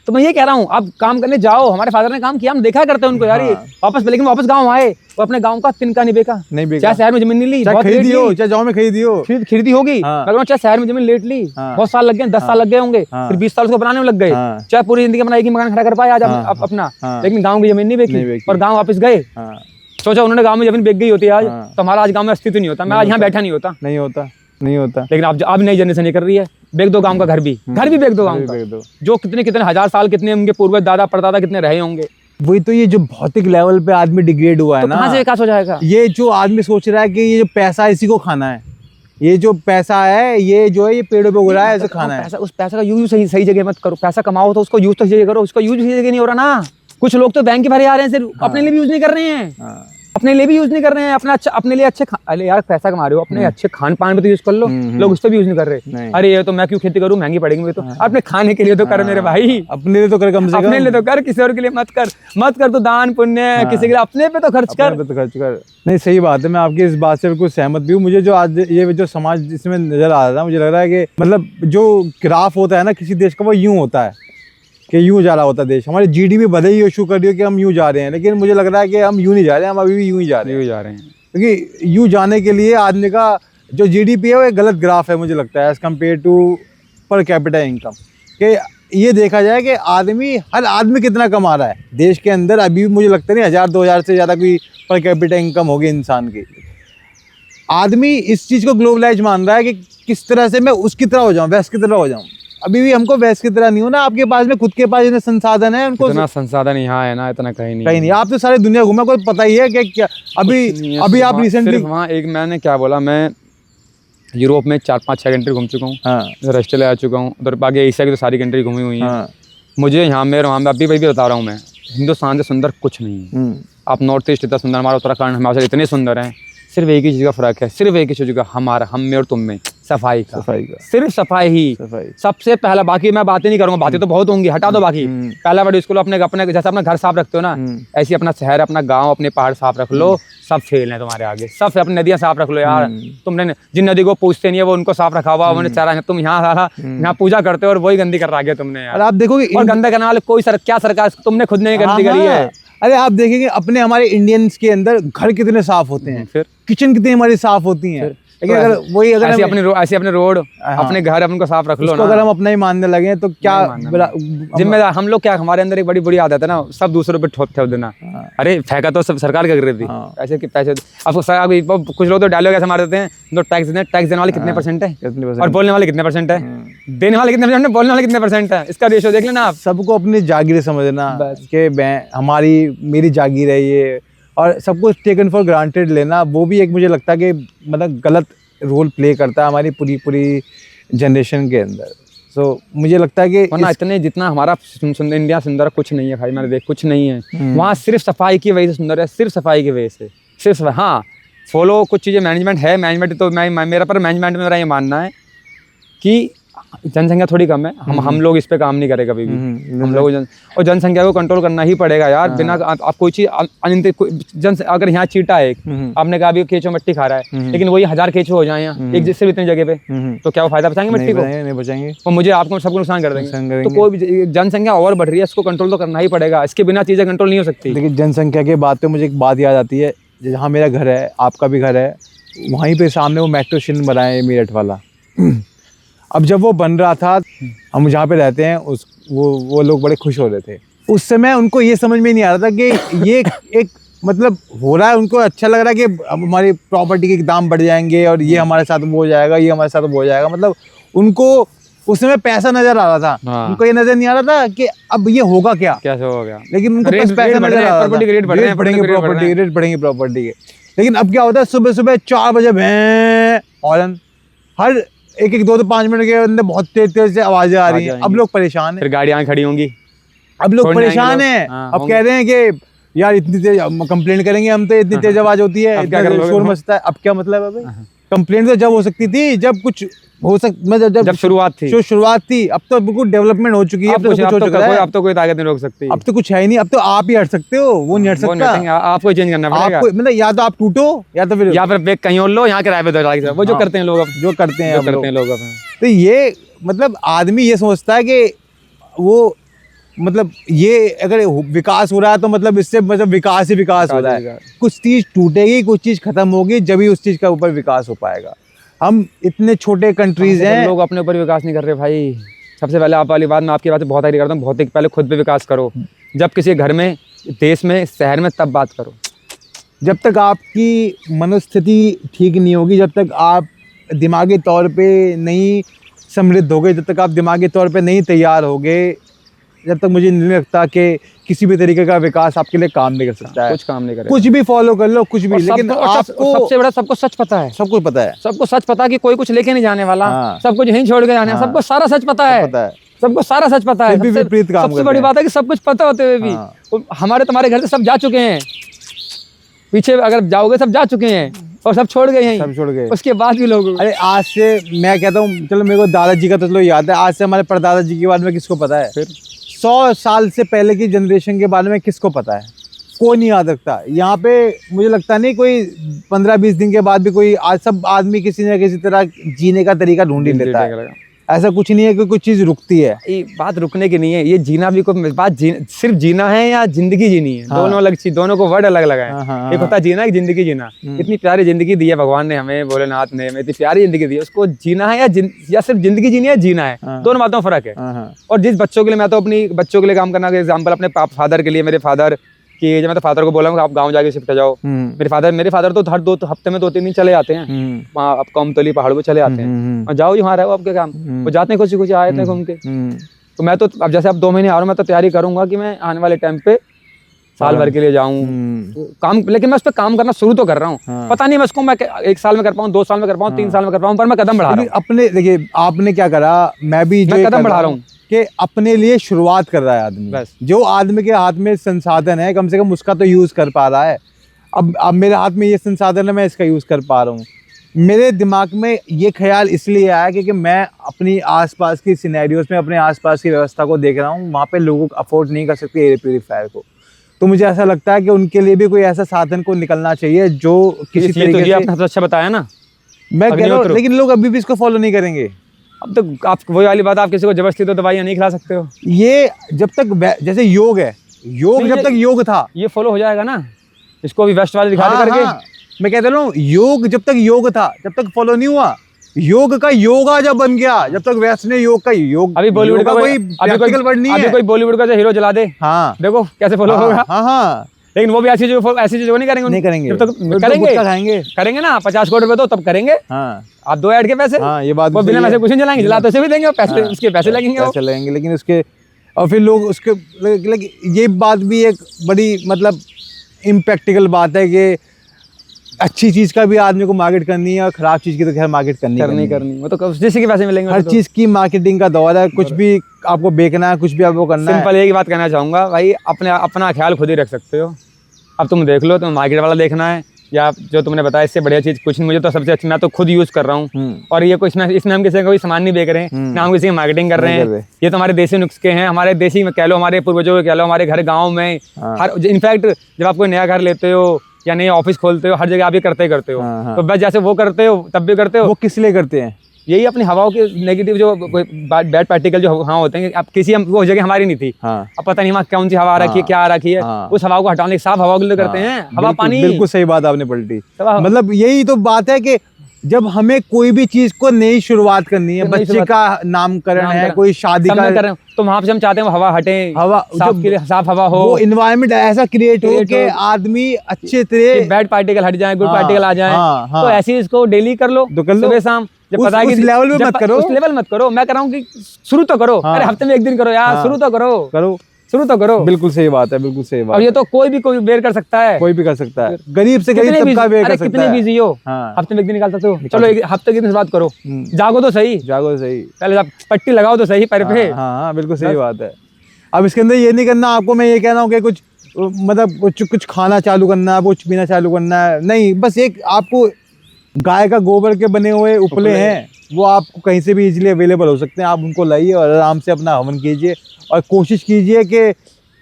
तो मैं ये कह रहा हूँ, आप काम करने जाओ, हमारे फादर ने काम किया, हम देखा करते हैं उनको यार, ये वापस, लेकिन वापस गाँव आए, वो अपने गाँव का तिनका नहीं बेचा, नहीं बेचा, चाहे शहर में जमीन नहीं ली, चाहे बहुत खरीदी लेट हो, ली, चाहे गांव में खरीदी हो, खरीदी होगी, हाँ। मैं चाहे शहर में जमीन लेट ली, हाँ। बहुत साल लग गए, 10 साल लग गए होंगे, हाँ। फिर 20 साल उसको बनाने में लग गए, हाँ। चाहे पूरी जिंदगी अपना एक ही मकान खड़ा कर पाए आज हाँ। अपना, हाँ। लेकिन गाँव की जमीन नहीं नहीं बेची, बेची। और गाँव वापस गए। हाँ। सोचा उन्होंने गाँव में जमीन बेच गई होती आज, हाँ। तो हमारा आज गाँव में अस्तित्व नहीं होता, मैं आज यहाँ बैठा नहीं होता। नहीं होता, नहीं होता। लेकिन अब नई जनरेशन ये कर रही है, बेच दो गाँव का, घर भी बेच दो गाँव का, जो कितने हजार साल, कितने उनके पूर्वज दादा परदादा कितने रहे होंगे। वही तो, ये जो भौतिक लेवल पे आदमी डिग्रेड हुआ है तो ना, कहाँ से विकास हो जाएगा? ये जो आदमी सोच रहा है कि ये जो पैसा है इसी को खाना है, ये जो पैसा है ये जो है ये पेड़ों पे उग रहा है, ऐसे खाना है। पैसा, उस पैसा का यूज सही जगह मत करो। पैसा कमाओ तो उसको यूज तो सही जगह करो, उसका यूज सही जगह नहीं हो रहा ना। कुछ लोग तो बैंक के भरे आ रहे हैं, सिर्फ अपने लिए भी यूज नहीं कर रहे हैं, अपने लिए भी यूज नहीं कर रहे हैं, अपना अच्छा, अपने लिए अच्छे अरे यार पैसा कमा रहे हो, अपने अच्छे खान पान में तो यूज कर लो, लोग उस पर भी यूज नहीं कर रहे। अरे ये तो मैं क्यों खेती करूं, महंगी पड़ेगी मुझे, तो अपने खाने के लिए तो कर मेरे भाई, अपने लिए तो कर, कम से कम अपने लिए तो कर, किसी और के लिए मत कर तो दान पुण्य, किसी के लिए, अपने पे तो खर्च कर। तो खर्च कर। नहीं सही बात है, मैं आपकी इस बात से बिल्कुल सहमत भी हूँ। मुझे जो आज ये जो समाज इसमें नजर आ रहा था, मुझे लग रहा है कि मतलब जो ग्राफ होता है ना किसी देश का, वो यूं होता है कि यूं जा रहा होता है देश। हमारी जीडीपी भले ही इशू कर रही हो कि हम यूं जा रहे हैं, लेकिन मुझे लग रहा है कि हम यूं नहीं जा रहे हैं, हम अभी भी यूं ही जा रहे हैं। क्योंकि यूं जाने के लिए आदमी का जो जीडीपी है वो एक गलत ग्राफ है मुझे लगता है, as compare to per capita income. कि ये देखा जाए कि हर आदमी कितना कमा रहा है देश के अंदर, अभी भी मुझे लगता नहीं 1000-2000 से ज़्यादा कोई पर कैपिटा इनकम होगी इंसान की। आदमी इस चीज़ को ग्लोबलाइज मान रहा है कि किस तरह से मैं उसकी तरह हो जाऊँ, वेस्ट की तरह हो जाऊँ। अभी भी हमको वेस्ट की तरह नहीं हो ना, आपके पास में खुद के पास इतने संसाधन है, उनको इतना संसाधन यहाँ है ना, इतना कहीं नहीं। आप तो सारी दुनिया घूमा, कोई पता ही है कि क्या अभी आप रिसेंटली वहाँ एक, मैंने क्या बोला, मैं यूरोप में 4-5-6 कंट्री घूम चुका हूँ, हाँ उधर ऑस्ट्रेलिया आ चुका हूँ, उधर बाकी एशिया की तो सारी कंट्री घूमी हुई हैं। हाँ मुझे यहाँ में वहाँ में अभी भी बता रहा हूँ मैं, हिंदुस्तान से सुंदर कुछ नहीं है। आप नॉर्थ ईस्ट इतना सुंदर, हमारा उत्तराखंड, हिमाचल इतने सुंदर हैं, सिर्फ एक ही चीज़ का फ़र्क है, सिर्फ एक ही चीज़ का, हम में और तुम में, सफाई का। सिर्फ सफाई ही सबसे पहला, बाकी मैं बातें नहीं करूँगा, बातें तो बहुत होंगी, हटा दो बाकी। पहला वर्ड स्कूल, अपने जैसे अपना घर साफ रखते हो ना, ऐसे अपना शहर, अपना गाँव, अपने पहाड़ साफ रख लो, सब फेल है तुम्हारे आगे। सब अपनी नदियाँ साफ रख लो यार, तुमने जिन नदी को पूछते नहीं है वो उनको साफ रखा हुआ, उन्होंने चारा, तुम यहाँ पूजा करते हो और वही गंदी कर रहा है तुमने यार। आप देखोगे और गंदा करने वाले कोई क्या सरकार, तुमने खुद ने गंदी करी है। अरे आप देखेंगे अपने हमारे इंडियंस के अंदर घर कितने साफ होते हैं, फिर किचन कितनी हमारी साफ होती हैं, लेकिन अगर वही अगर ऐसे अपने रोड, अपने घर उनको साफ रख लो ना, अगर हम अपना ही मानने लगे तो क्या जिम्मेदार हम लोग, क्या हमारे अंदर एक बड़ी बुरी आदत है ना, सब दूसरों पे ठोक देना। अरे फेंका तो सब सरकार क्या कर रही थी, पैसे के पैसे। अब कुछ लोग तो डायलॉग ऐसे मार देते हैं, तो टैक्स देने वाले कितने परसेंट है और बोलने वाले कितने परसेंट है, देने वाले कितने परसेंट है, बोलने वाले कितने परसेंट है, इसका रेशियो देख लेना आप। सबको अपनी जागीर समझना कि मेरी जागीर है ये, और सब कुछ टेकन फॉर ग्रांटेड लेना, वो भी एक मुझे लगता है कि मतलब गलत रोल प्ले करता है हमारी पूरी जनरेशन के अंदर। सो मुझे लगता है कि इतने जितना हमारा इंडिया सुंदर कुछ नहीं है भाई, मैंने देख कुछ नहीं है वहाँ, सिर्फ सफाई की वजह से सुंदर है, सिर्फ सफाई की वजह से, सिर्फ। हाँ फॉलो कुछ चीज़ें, मैनेजमेंट है, मैनेजमेंट तो मेरा पर मैनेजमेंट में मेरा ये मानना है कि जनसंख्या थोड़ी कम है, हम लोग इस पे काम नहीं करें कभी भी, हम लोग और जनसंख्या को कंट्रोल करना ही पड़ेगा यार। बिना आप कोई चीज अगर यहाँ चीटा है, आपने कहा अभी केचो मिट्टी खा रहा है, लेकिन वही 1000 केचो हो जाए यहाँ एक जिससे इतनी जगह पे, तो क्या वो फायदा बचाएंगे मिट्टी को? नहीं बचाएंगे, और मुझे आपको सबको नुकसान कर देंगे। तो कोई भी जनसंख्या और बढ़ रही है, इसको कंट्रोल तो करना ही पड़ेगा, इसके बिना चीजें कंट्रोल नहीं हो सकती। लेकिन जनसंख्या के बाद तो मुझे एक बात याद आती है, जहाँ मेरा घर है, आपका भी घर है, वहीं पे सामने वो मेट्रो स्टेशन बना है मेरठ वाला। अब जब वो बन रहा था, हम जहाँ पे रहते हैं वो लोग बड़े खुश हो रहे थे। उस समय उनको ये समझ में नहीं आ रहा था कि ये एक मतलब हो रहा है, उनको अच्छा लग रहा है कि हमारी प्रॉपर्टी के दाम बढ़ जाएंगे और ये हमारे साथ वो हो जाएगा, ये हमारे साथ वो हो जाएगा। मतलब उनको उस समय पैसा नजर आ रहा था, उनको ये नजर नहीं आ रहा था कि अब ये होगा कैसे होगा, लेकिन उनको पैसा नजर आ रहा था, रेट बढ़ेंगे प्रॉपर्टी के। लेकिन अब क्या होता है, सुबह सुबह 4 बजे भैं हॉर्न, हर एक 2-5 मिनट के अंदर बहुत तेज तेज से आवाजें आ रही हैं। अब लोग परेशान फिर हैं, गाड़ियां खड़ी होंगी, अब लोग छोड़ने आएंगे परेशान लोग। हैं। हाँ, अब होंगे। कह रहे हैं कि यार इतनी तेज कंप्लेंट करेंगे हम तो, इतनी तेज आवाज होती है, अब क्या इतना कर लोगे? शोर मचता है। अब क्या मतलब है भाई? कंप्लेंट तो जब हो सकती थी जब कुछ हो मतलब जब शुरुआत थी। जो शुरुआत थी। अब तो बिल्कुल डेवलपमेंट हो चुकी है, अब तो सब कुछ हो चुका है। अब तो कोई ताकत नहीं रोक सकती। अब तो कुछ है ही नहीं, अब तो आप ही हट सकते हो, वो नहीं हट वो नहीं हटेंगे, सकता। आपको चेंज करना पड़ेगा। आपको मतलब या तो आप टूटो या तो फिर या फिर बैग कहीं और लो, यहाँ किराए पे दो जाके, वो जो हाँ, करते हैं लोग अब, जो करते हैं जो अब करते हैं लोग। लोग अब। तो ये मतलब आदमी ये सोचता है कि वो मतलब ये अगर विकास हो रहा है तो मतलब इससे मतलब विकास ही विकास हो रहा है। विकास। कुछ चीज टूटेगी, कुछ चीज खत्म होगी, जब ही उस चीज का ऊपर विकास हो पाएगा। हम इतने छोटे कंट्रीज हैं, लोग अपने ऊपर विकास नहीं कर रहे भाई। सबसे पहले आप वाली बात, मैं आपकी बात से बहुत एग्री करता हूँ, भौतिक पहले खुद पे विकास करो, जब किसी घर में, देश में, शहर में, तब बात करो। जब तक आपकी मनोस्थिति ठीक नहीं होगी, जब तक आप दिमागी तौर पे नहीं समृद्ध होगे, जब तक आप दिमागी तौर पे नहीं तैयार होगे, जब तक मुझे नहीं लगता कि किसी भी तरीके का विकास आपके लिए काम नहीं कर सकता है। कुछ काम नहीं करेगा। कुछ भी फॉलो कर लो, कुछ भी, लेकिन आपको सबसे बड़ा, सबको सच पता है, सब कुछ पता है, सबको सच पता है कि कोई कुछ लेके नहीं जाने वाला, हाँ। सब कुछ यहीं छोड़ के जाने, हाँ। सबको सारा सच पता है, पता है। सबको सारा सच पता है। फिर भी विपरीत काम सबसे करते बड़ी हैं। बात है कि सब कुछ पता होते हुए भी हाँ। हमारे तुम्हारे घर से सब जा चुके हैं, पीछे अगर जाओगे सब जा चुके हैं और सब छोड़ गए यहीं, सब छोड़ गए। उसके बाद भी लोग। अरे आज से मैं कहता हूँ, चलो मेरे को दादाजी का तो चलो याद है, आज से हमारे परदादाजी के बारे में किसको पता है? फिर 100 साल से पहले की जनरेशन के बारे में किसको पता है? कोई नहीं याद रखता। यहाँ पे मुझे लगता नहीं कोई 15-20 दिन के बाद भी कोई, आज सब आदमी किसी न किसी तरह जीने का तरीका ढूंढ ही लेता है। ऐसा कुछ नहीं है कि कुछ चीज़ रुकती है। ये बात रुकने की नहीं है, ये जीना भी कोई बात, सिर्फ जीना है या जिंदगी जीनी है, हाँ। दोनों अलग चीज, दोनों को वर्ड अलग लगा है। हाँ, हाँ, एक होता है जीना, एक जिंदगी जीना। इतनी प्यारी जिंदगी दी है भगवान ने हमें, भोलेनाथ ने हमें इतनी प्यारी जिंदगी दी है, उसको जीना है या सिर्फ जिंदगी जीनी है, जीना है, दोनों बातों में फर्क है। और जिस बच्चों के लिए, मैं तो अपनी बच्चों के लिए काम करना, एग्जाम्पल अपने फादर के लिए, मेरे फादर कि जब मैं तो फादर को बोला हूँ आप गाँव जाके शिफ्ट हो जाओ। मेरे फादर तो हर 2 हफ्ते में 2-3 दिन चले जाते हैं वहाँ, अब कमतली पहाड़ों पे चले जाते हैं, और जाओ वहाँ रहो, आपके काम, वो जाते हैं खुशी खुशी आए थे घूम के। तो मैं तो अब जैसे अब 2 महीने आ रहा हूँ, मैं तो तैयारी करूंगा कि मैं आने वाले टाइम पे साल भर के लिए जाऊँ काम, लेकिन मैं उस पर काम करना शुरू तो कर रहा हूँ। पता नहीं मैं उसको मैं 1 साल में कर पाऊँ, 2 साल में कर पाऊँ, 3 साल में कर पाऊँ, पर मैं कदम बढ़ा रहा हूँ अपने। देखिए आपने क्या करा, मैं भी जो कदम बढ़ा रहा हूँ कि अपने लिए शुरुआत कर रहा है आदमी। बस। जो आदमी के हाथ में संसाधन है, कम से कम उसका तो यूज़ कर पा रहा है। अब मेरे हाथ में ये संसाधन है, मैं इसका यूज़ कर पा रहा हूँ। मेरे दिमाग में ये ख्याल इसलिए आया क्योंकि मैं अपनी आसपास की सिनेरियोज में, अपने आसपास की व्यवस्था को देख रहा हूँ, वहाँ पे लोग अफोर्ड नहीं कर सकते एयर प्यूरीफायर को। तो मुझे ऐसा लगता है कि उनके लिए भी कोई ऐसा साधन को निकलना चाहिए जो किसी तरीके से। आपने अच्छा बताया ना, मैं कह रहा हूँ, लेकिन लोग अभी भी इसको फॉलो नहीं करेंगे। अब तो आप वही वाली बात, आप किसी को जबरदस्ती तो दवाइयाँ नहीं खिला सकते हो। ये जब तक जैसे योग है, योग जब तक योग था, ये फॉलो हो जाएगा ना, इसको भी वेस्ट वाले दिखा दे करके। मैं कहता हूँ योग जब तक योग था, जब तक फॉलो नहीं हुआ। योग का योगा जब बन गया, जब तक वैसे ने योग का योग। अभी बॉलीवुड का कोई प्रैक्टिकल वर्ड नहीं है। अभी कोई बॉलीवुड का हीरो जला दे, हाँ देखो कैसे फॉलो होगा। हाँ, लेकिन वो भी ऐसी चीजें नहीं करेंगे, नहीं करेंगे। जब तक करेंगे, करेंगे ना 50 करोड़ रुपए दो तब करेंगे। हाँ, आप 2 ऐड के पैसे, हाँ, ये बात वो बिना पैसे कुछ नहीं जलाएंगे, जलाते से भी देंगे, पैसे उसके पैसे लगेंगे, पैसे लगेंगे, लेकिन उसके और फिर लोग उसके ये बात भी एक बड़ी मतलब इम्प्रैक्टिकल बात है कि अच्छी चीज का भी आदमी को मार्केट करनी है और खराब चीज की तो खैर मार्केट करनी वो तो जिससे के पैसे मिलेंगे। हर चीज की मार्केटिंग का दौर है, कुछ भी आपको बेचना है, कुछ भी आपको करना है। सिंपल एक ही बात कहना चाहूंगा भाई, अपना ख्याल खुद ही रख सकते हो। अब तुम देख लो, तुम मार्केट वाला देखना है या जो तुमने बताया इससे बढ़िया चीज कुछ नहीं। मुझे तो सबसे अच्छा, मैं तो खुद यूज कर रहा हूँ, और ये कुछ इसमें हम किसी का कोई सामान नहीं बेच रहे हैं, ना हम किसी की मार्केटिंग कर रहे हैं। ये तो हमारे देसी नुस्खे हैं, हमारे देसी में कह लो, हमारे पूर्वजों के कह लो, हमारे घर गाँव में हर, इनफैक्ट जब आप कोई नया घर लेते हो या नया ऑफिस खोलते हो, हर जगह आप ये करते हो। तो बस जैसे वो करते हो तब भी करते हो। वो किस लिए करते हैं? यही अपनी हवाओं के नेगेटिव जो बैड पार्टिकल जो हवा होते हैं, अब किसी वो जगह हमारी नहीं थी, अब पता नहीं वहाँ कौन सी हवा आ रखी है, क्या आ रखी है, उस हवा को हटाने, साफ हवा के लिए करते हैं। हवा पानी, बिल्कुल सही बात आपने पलटी। मतलब यही तो बात है कि जब हमें कोई भी चीज को नई शुरुआत करनी है, बच्चे का नामकरण है, कोई शादी का, तो वहाँ पे हम चाहते हैं हवा हटे, हवा साफ हवा हो, वो इन्वायरमेंट ऐसा क्रिएट हो कि आदमी अच्छे तरह बैड पार्टिकल हट जाए, गुड पार्टिकल आ जाए। तो ऐसे इसको डेली कर लो, सुबह शाम। जब पता है कि उस लेवल में मत करो, उस लेवल मत करो। मैं कह रहा हूँ कि शुरू तो करो, अरे हफ्ते में 1 दिन करो यार, शुरू तो करो। शुरू तो करो। बिल्कुल सही बात है, बिल्कुल सही बात। अब ये तो कोई भी बेर कर सकता है, कोई भी कर सकता है, गरीब से गरीब तबका बेर कर सकता है। कितने बिजी हो, हफ्ते में एक दिन निकाल सकते हो, चलो एक हफ्ते की दिन बात करो, जागो तो सही, जागो तो सही, पहले पट्टी लगाओ तो सही पैर पे। हाँ, बिल्कुल सही बात है। अब इसके अंदर ये नहीं करना आपको, मैं ये कह रहा हूँ कि कुछ मतलब कुछ खाना चालू करना है, कुछ पीना चालू करना है, नहीं, बस एक आपको गाय का गोबर के बने हुए उपले हैं, वो आपको कहीं से भी इजीली अवेलेबल हो सकते हैं, आप उनको लाइए और आराम से अपना हवन कीजिए और कोशिश कीजिए कि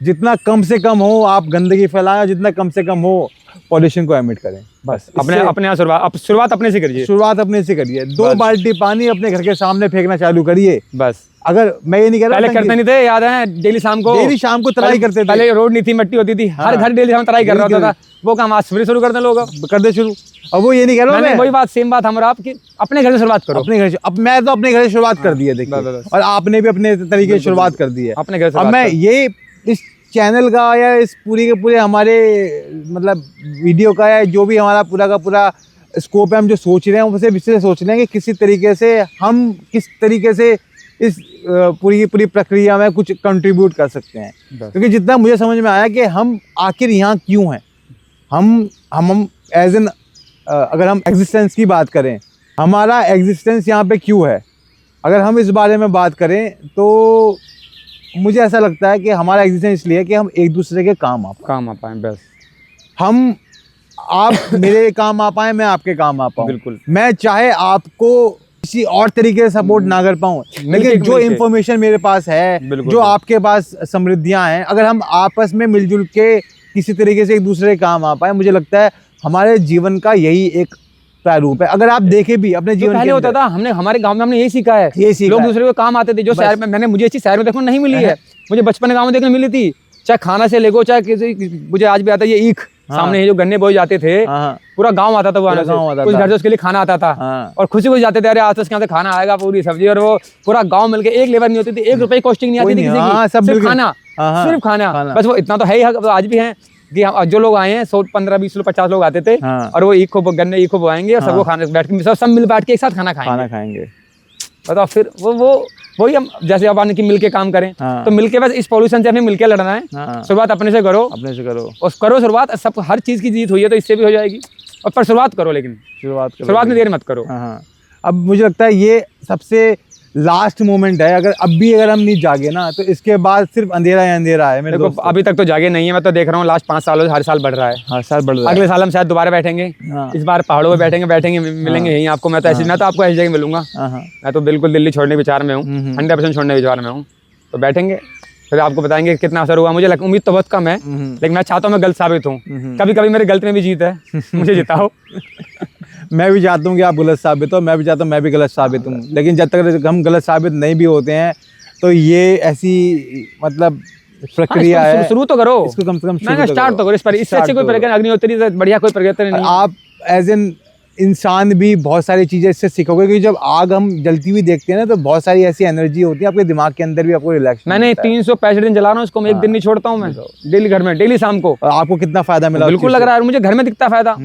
जितना कम से कम हो आप गंदगी फैलाएं, जितना कम से कम हो पॉल्यूशन को एमिट करें। बस अपने शुरुआत अपने से करिए, शुरुआत अपने से करिए। 2 बाल्टी पानी अपने घर के सामने फेंकना चालू करिए। बस अगर मैं ये नहीं कह रहा, पहले करते नहीं थे, याद है डेली शाम को तराई करते थे, पहले रोड नहीं थी, मट्टी होती थी, हर घर डेली शाम तराई कर रहा होता था, वो काम आज शुरू कर दें लोग, अब कर दे शुरू। अब वो ये नहीं कह रहा मैं, वही बात सेम बात हमारा आपकी, अपने घर से शुरुआत करो, अपने घर से। अब मैं तो अपने घर से शुरुआत कर दी है, देखिए, और आपने भी अपने तरीके से शुरुआत कर दी है अपने घर से। अब मैं ये इस चैनल का या इस पूरी के पूरे हमारे मतलब वीडियो का या जो भी हमारा पूरा का पूरा स्कोप है, हम जो सोच रहे हैं वो सिर्फ इससे सोच रहे हैं कि किसी तरीके से हम किस तरीके से इस पूरी की पूरी प्रक्रिया में कुछ कंट्रीब्यूट कर सकते हैं। क्योंकि जितना मुझे समझ में आया कि हम आखिर यहाँ क्यों हैं, हम एज एन अगर हम एग्जिस्टेंस की बात करें, हमारा एग्जिस्टेंस यहाँ पे क्यों है, अगर हम इस बारे में बात करें तो मुझे ऐसा लगता है कि हमारा एग्जिस्टेंस इसलिए है कि हम एक दूसरे के काम आ पाएं। बस आप मेरे काम आ पाएं, मैं आपके काम आ पाऊँ। बिल्कुल, मैं चाहे आपको किसी और तरीके से सपोर्ट ना कर पाऊँ, लेकिन जो इन्फॉर्मेशन मेरे पास है, जो आपके पास समृद्धियां हैं, अगर हम आपस में मिलजुल के किसी तरीके से एक दूसरे के काम आ पाए, मुझे लगता है हमारे जीवन का यही एक प्रारूप है। अगर आप देखें भी अपने जीवन पहले होता था, हमने हमारे गांव में हमने यही सीखा है, लोग दूसरे को काम आते थे, जो शहर में मुझे इसी शहर में देखने नहीं मिली है, मुझे बचपन गाँव में देखने मिली थी, चाहे खाना से लेगो, चाहे किसी, मुझे आज भी आता है ये ईख सामने जो गन्ने बोए जाते थे, पूरा गांव आता था, वो कुछ घर से उसके लिए खाना आता था और खुशी खुशी जाते थे, अरे आज तो खाना आएगा, पूरी सब्जी, और वो पूरा गांव मिलके एक लेबर नहीं होती थी, 1 रुपए की कॉस्टिंग नहीं आती थी किसी की, सिर्फ खाना, बस वो इतना तो है ही, आज भी है कि जो लोग आए हैं 100, 15, 20 लोग, 50 लोग आते थे, और वो गन्ने ईख बोएंगे और सबको खाना बैठ के सब मिल बैठ के एक साथ खाना खाएंगे। बताओ, फिर वही हम जैसे अब की मिलके काम करें, तो मिलके बस इस पॉल्यूशन से हमें मिलके लड़ना है। शुरुआत अपने से करो और करो शुरुआत, सब हर चीज की जीत हुई है तो इससे भी हो जाएगी, और पर शुरुआत करो, लेकिन शुरुआत में देर मत करो। अब मुझे लगता है ये सबसे लास्ट मोमेंट है, अगर हम नहीं जागे ना तो इसके बाद सिर्फ अंधेरा ही अंधेरा है। मेरे को अभी तक तो जागे नहीं है, मैं तो देख रहा हूँ लास्ट 5 सालों से हर साल बढ़ रहा है, अगले साल हम शायद दोबारा बैठेंगे, इस बार पहाड़ों पे बैठेंगे मिलेंगे यहीं आपको। मैं तो आपको ऐसी जगह मिलूंगा, मैं तो बिल्कुल दिल्ली छोड़ने विचार में हूँ, 100% छोड़ने विचार में हूँ, तो बैठेंगे फिर आपको बताएंगे कितना असर हुआ। मुझे उम्मीद तो बहुत कम है, लेकिन मैं चाहता हूँ मैं गलत साबित हूँ, कभी कभी मेरे गलत में भी जीत है, मुझे जिताओ। मैं भी चाहता हूँ कि आप गलत साबित हो, मैं भी चाहता हूँ मैं भी गलत साबित हूँ, लेकिन जब तक हम गलत साबित नहीं भी होते हैं तो ये ऐसी मतलब प्रक्रिया है। शुरू तो करो, इसको कम से कम स्टार्ट तो करो, इस पर इससे अच्छी कोई प्रगति अग्निहोत्री से बढ़िया कोई प्रगति नहीं। आप एज एन इंसान भी बहुत सारी चीज़ें इससे सीखोगे, क्योंकि जब आग हम जलती हुई देखते हैं ना तो बहुत सारी ऐसी एनर्जी होती है आपके दिमाग के अंदर भी, आपको रिलैक्स। मैंने 365 दिन जला रहा हूँ इसको, मैं एक दिन नहीं छोड़ता हूँ, मैं डेली घर में, डेली शाम को। और आपको कितना फायदा मिला? बिल्कुल लग रहा है, मुझे घर में दिखता फायदा।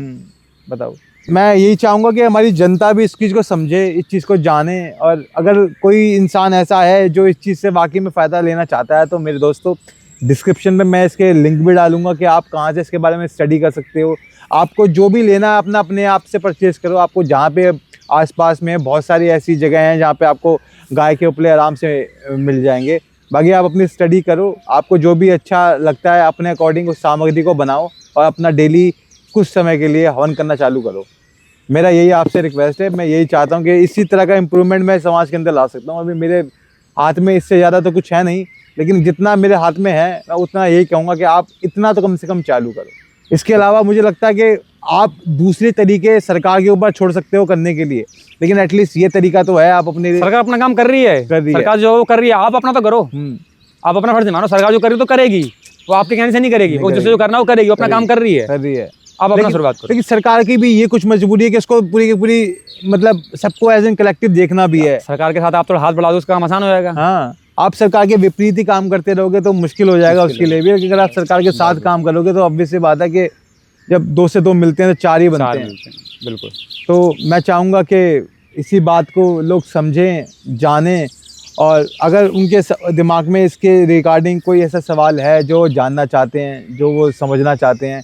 बताओ, मैं यही चाहूँगा कि हमारी जनता भी इस चीज़ को समझे, इस चीज़ को जाने, और अगर कोई इंसान ऐसा है जो इस चीज़ से वाकई में फ़ायदा लेना चाहता है तो मेरे दोस्तों डिस्क्रिप्शन में मैं इसके लिंक भी डालूंगा कि आप कहाँ से इसके बारे में स्टडी कर सकते हो। आपको जो भी लेना है अपने आप से परचेज़ करो। आपको जहाँ पे आसपास में बहुत सारी ऐसी जगह हैं जहाँ पे आपको गाय के उपले आराम से मिल जाएंगे। बाकी आप अपनी स्टडी करो, आपको जो भी अच्छा लगता है अपने अकॉर्डिंग उस सामग्री को बनाओ और अपना डेली कुछ समय के लिए हवन करना चालू करो। मेरा यही आपसे रिक्वेस्ट है। मैं यही चाहता हूँ कि इसी तरह का इम्प्रूवमेंट मैं समाज के अंदर ला सकता हूँ। अभी मेरे हाथ में इससे ज़्यादा तो कुछ है नहीं, लेकिन जितना मेरे हाथ में है मैं उतना यही कहूँगा कि आप इतना तो कम से कम चालू करो। इसके अलावा मुझे लगता है कि आप दूसरे तरीके सरकार के ऊपर छोड़ सकते हो करने के लिए, लेकिन एटलीस्ट ये तरीका तो है। आप अपने, सरकार अपना काम कर रही है, सरकार जो कर रही है आप अपना तो करो, आप अपना फर्ज मानो। सरकार जो कर रही तो करेगी, वो आपके कहने से नहीं करेगी, वो जिससे जो करना वो करेगी, वो अपना काम कर रही है। आप अपना शुरुआत करो। लेकिन सरकार की भी ये कुछ मजबूरी है कि इसको पूरी की पूरी मतलब सबको एज एन कलेक्टिव देखना भी है। सरकार के साथ आप थोड़ा हाथ बढ़ा दो, उसका काम आसान हो जाएगा। हाँ, आप सरकार के विपरीत ही काम करते रहोगे तो मुश्किल हो जाएगा उसके लिए भी। अगर आप सरकार के साथ काम करोगे तो ऑब्वियस सी बात है कि जब 2 से 2 मिलते हैं तो 4 ही बनते हैं। बिल्कुल। तो मैं चाहूँगा कि इसी बात को लोग समझें, जानें और अगर उनके दिमाग में इसके रिगार्डिंग कोई ऐसा सवाल है जो जानना चाहते हैं, जो वो समझना चाहते हैं,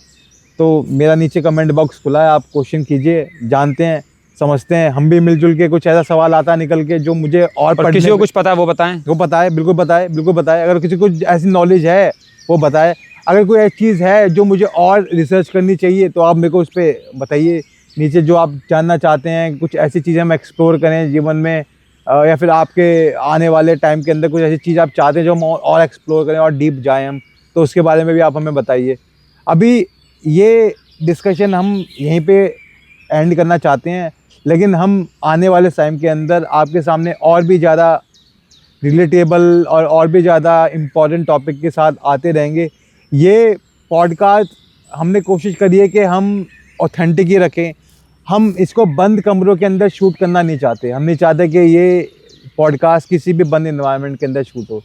तो मेरा नीचे कमेंट बॉक्स खुला है, आप क्वेश्चन कीजिए, जानते हैं, समझते हैं। हम भी मिलजुल के कुछ ऐसा सवाल आता निकल के जो मुझे और किसी को कुछ पता है वो बताएं। वो बताए, बिल्कुल बताए, बिल्कुल बताए। अगर किसी को ऐसी नॉलेज है वो बताए। अगर कोई ऐसी चीज़ है जो मुझे और रिसर्च करनी चाहिए तो आप मेरे को उस पर बताइए नीचे, जो आप जानना चाहते हैं। कुछ ऐसी चीज़ें हम एक्सप्लोर करें जीवन में, या फिर आपके आने वाले टाइम के अंदर कुछ ऐसी चीज़ आप चाहते हैं जो हम और एक्सप्लोर करें और डीप जाएं हम, तो उसके बारे में भी आप हमें बताइए। अभी ये डिस्कशन हम यहीं पे एंड करना चाहते हैं, लेकिन हम आने वाले टाइम के अंदर आपके सामने और भी ज़्यादा रिलेटेबल और भी ज़्यादा इम्पॉर्टेंट टॉपिक के साथ आते रहेंगे। ये पॉडकास्ट हमने कोशिश करी है कि हम ऑथेंटिक ही रखें। हम इसको बंद कमरों के अंदर शूट करना नहीं चाहते। हम नहीं चाहते कि ये पॉडकास्ट किसी भी बंद इन्वायरमेंट के अंदर शूट हो।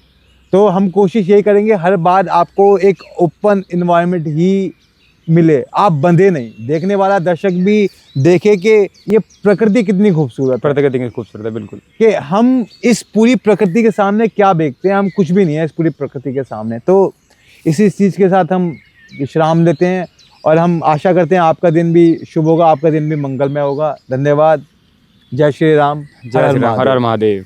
तो हम कोशिश यही करेंगे हर बार आपको एक ओपन इन्वायरमेंट ही मिले, आप बंधे नहीं। देखने वाला दर्शक भी देखे कि ये प्रकृति कितनी खूबसूरत है। प्रकृति कितनी खूबसूरत है, बिल्कुल। कि हम इस पूरी प्रकृति के सामने क्या देखते हैं, हम कुछ भी नहीं है इस पूरी प्रकृति के सामने। तो इसी चीज़ के साथ हम विश्राम लेते हैं और हम आशा करते हैं आपका दिन भी शुभ होगा, आपका दिन भी मंगलमय होगा। धन्यवाद। जय श्री राम। जय श्री राम। हर हर महादेव।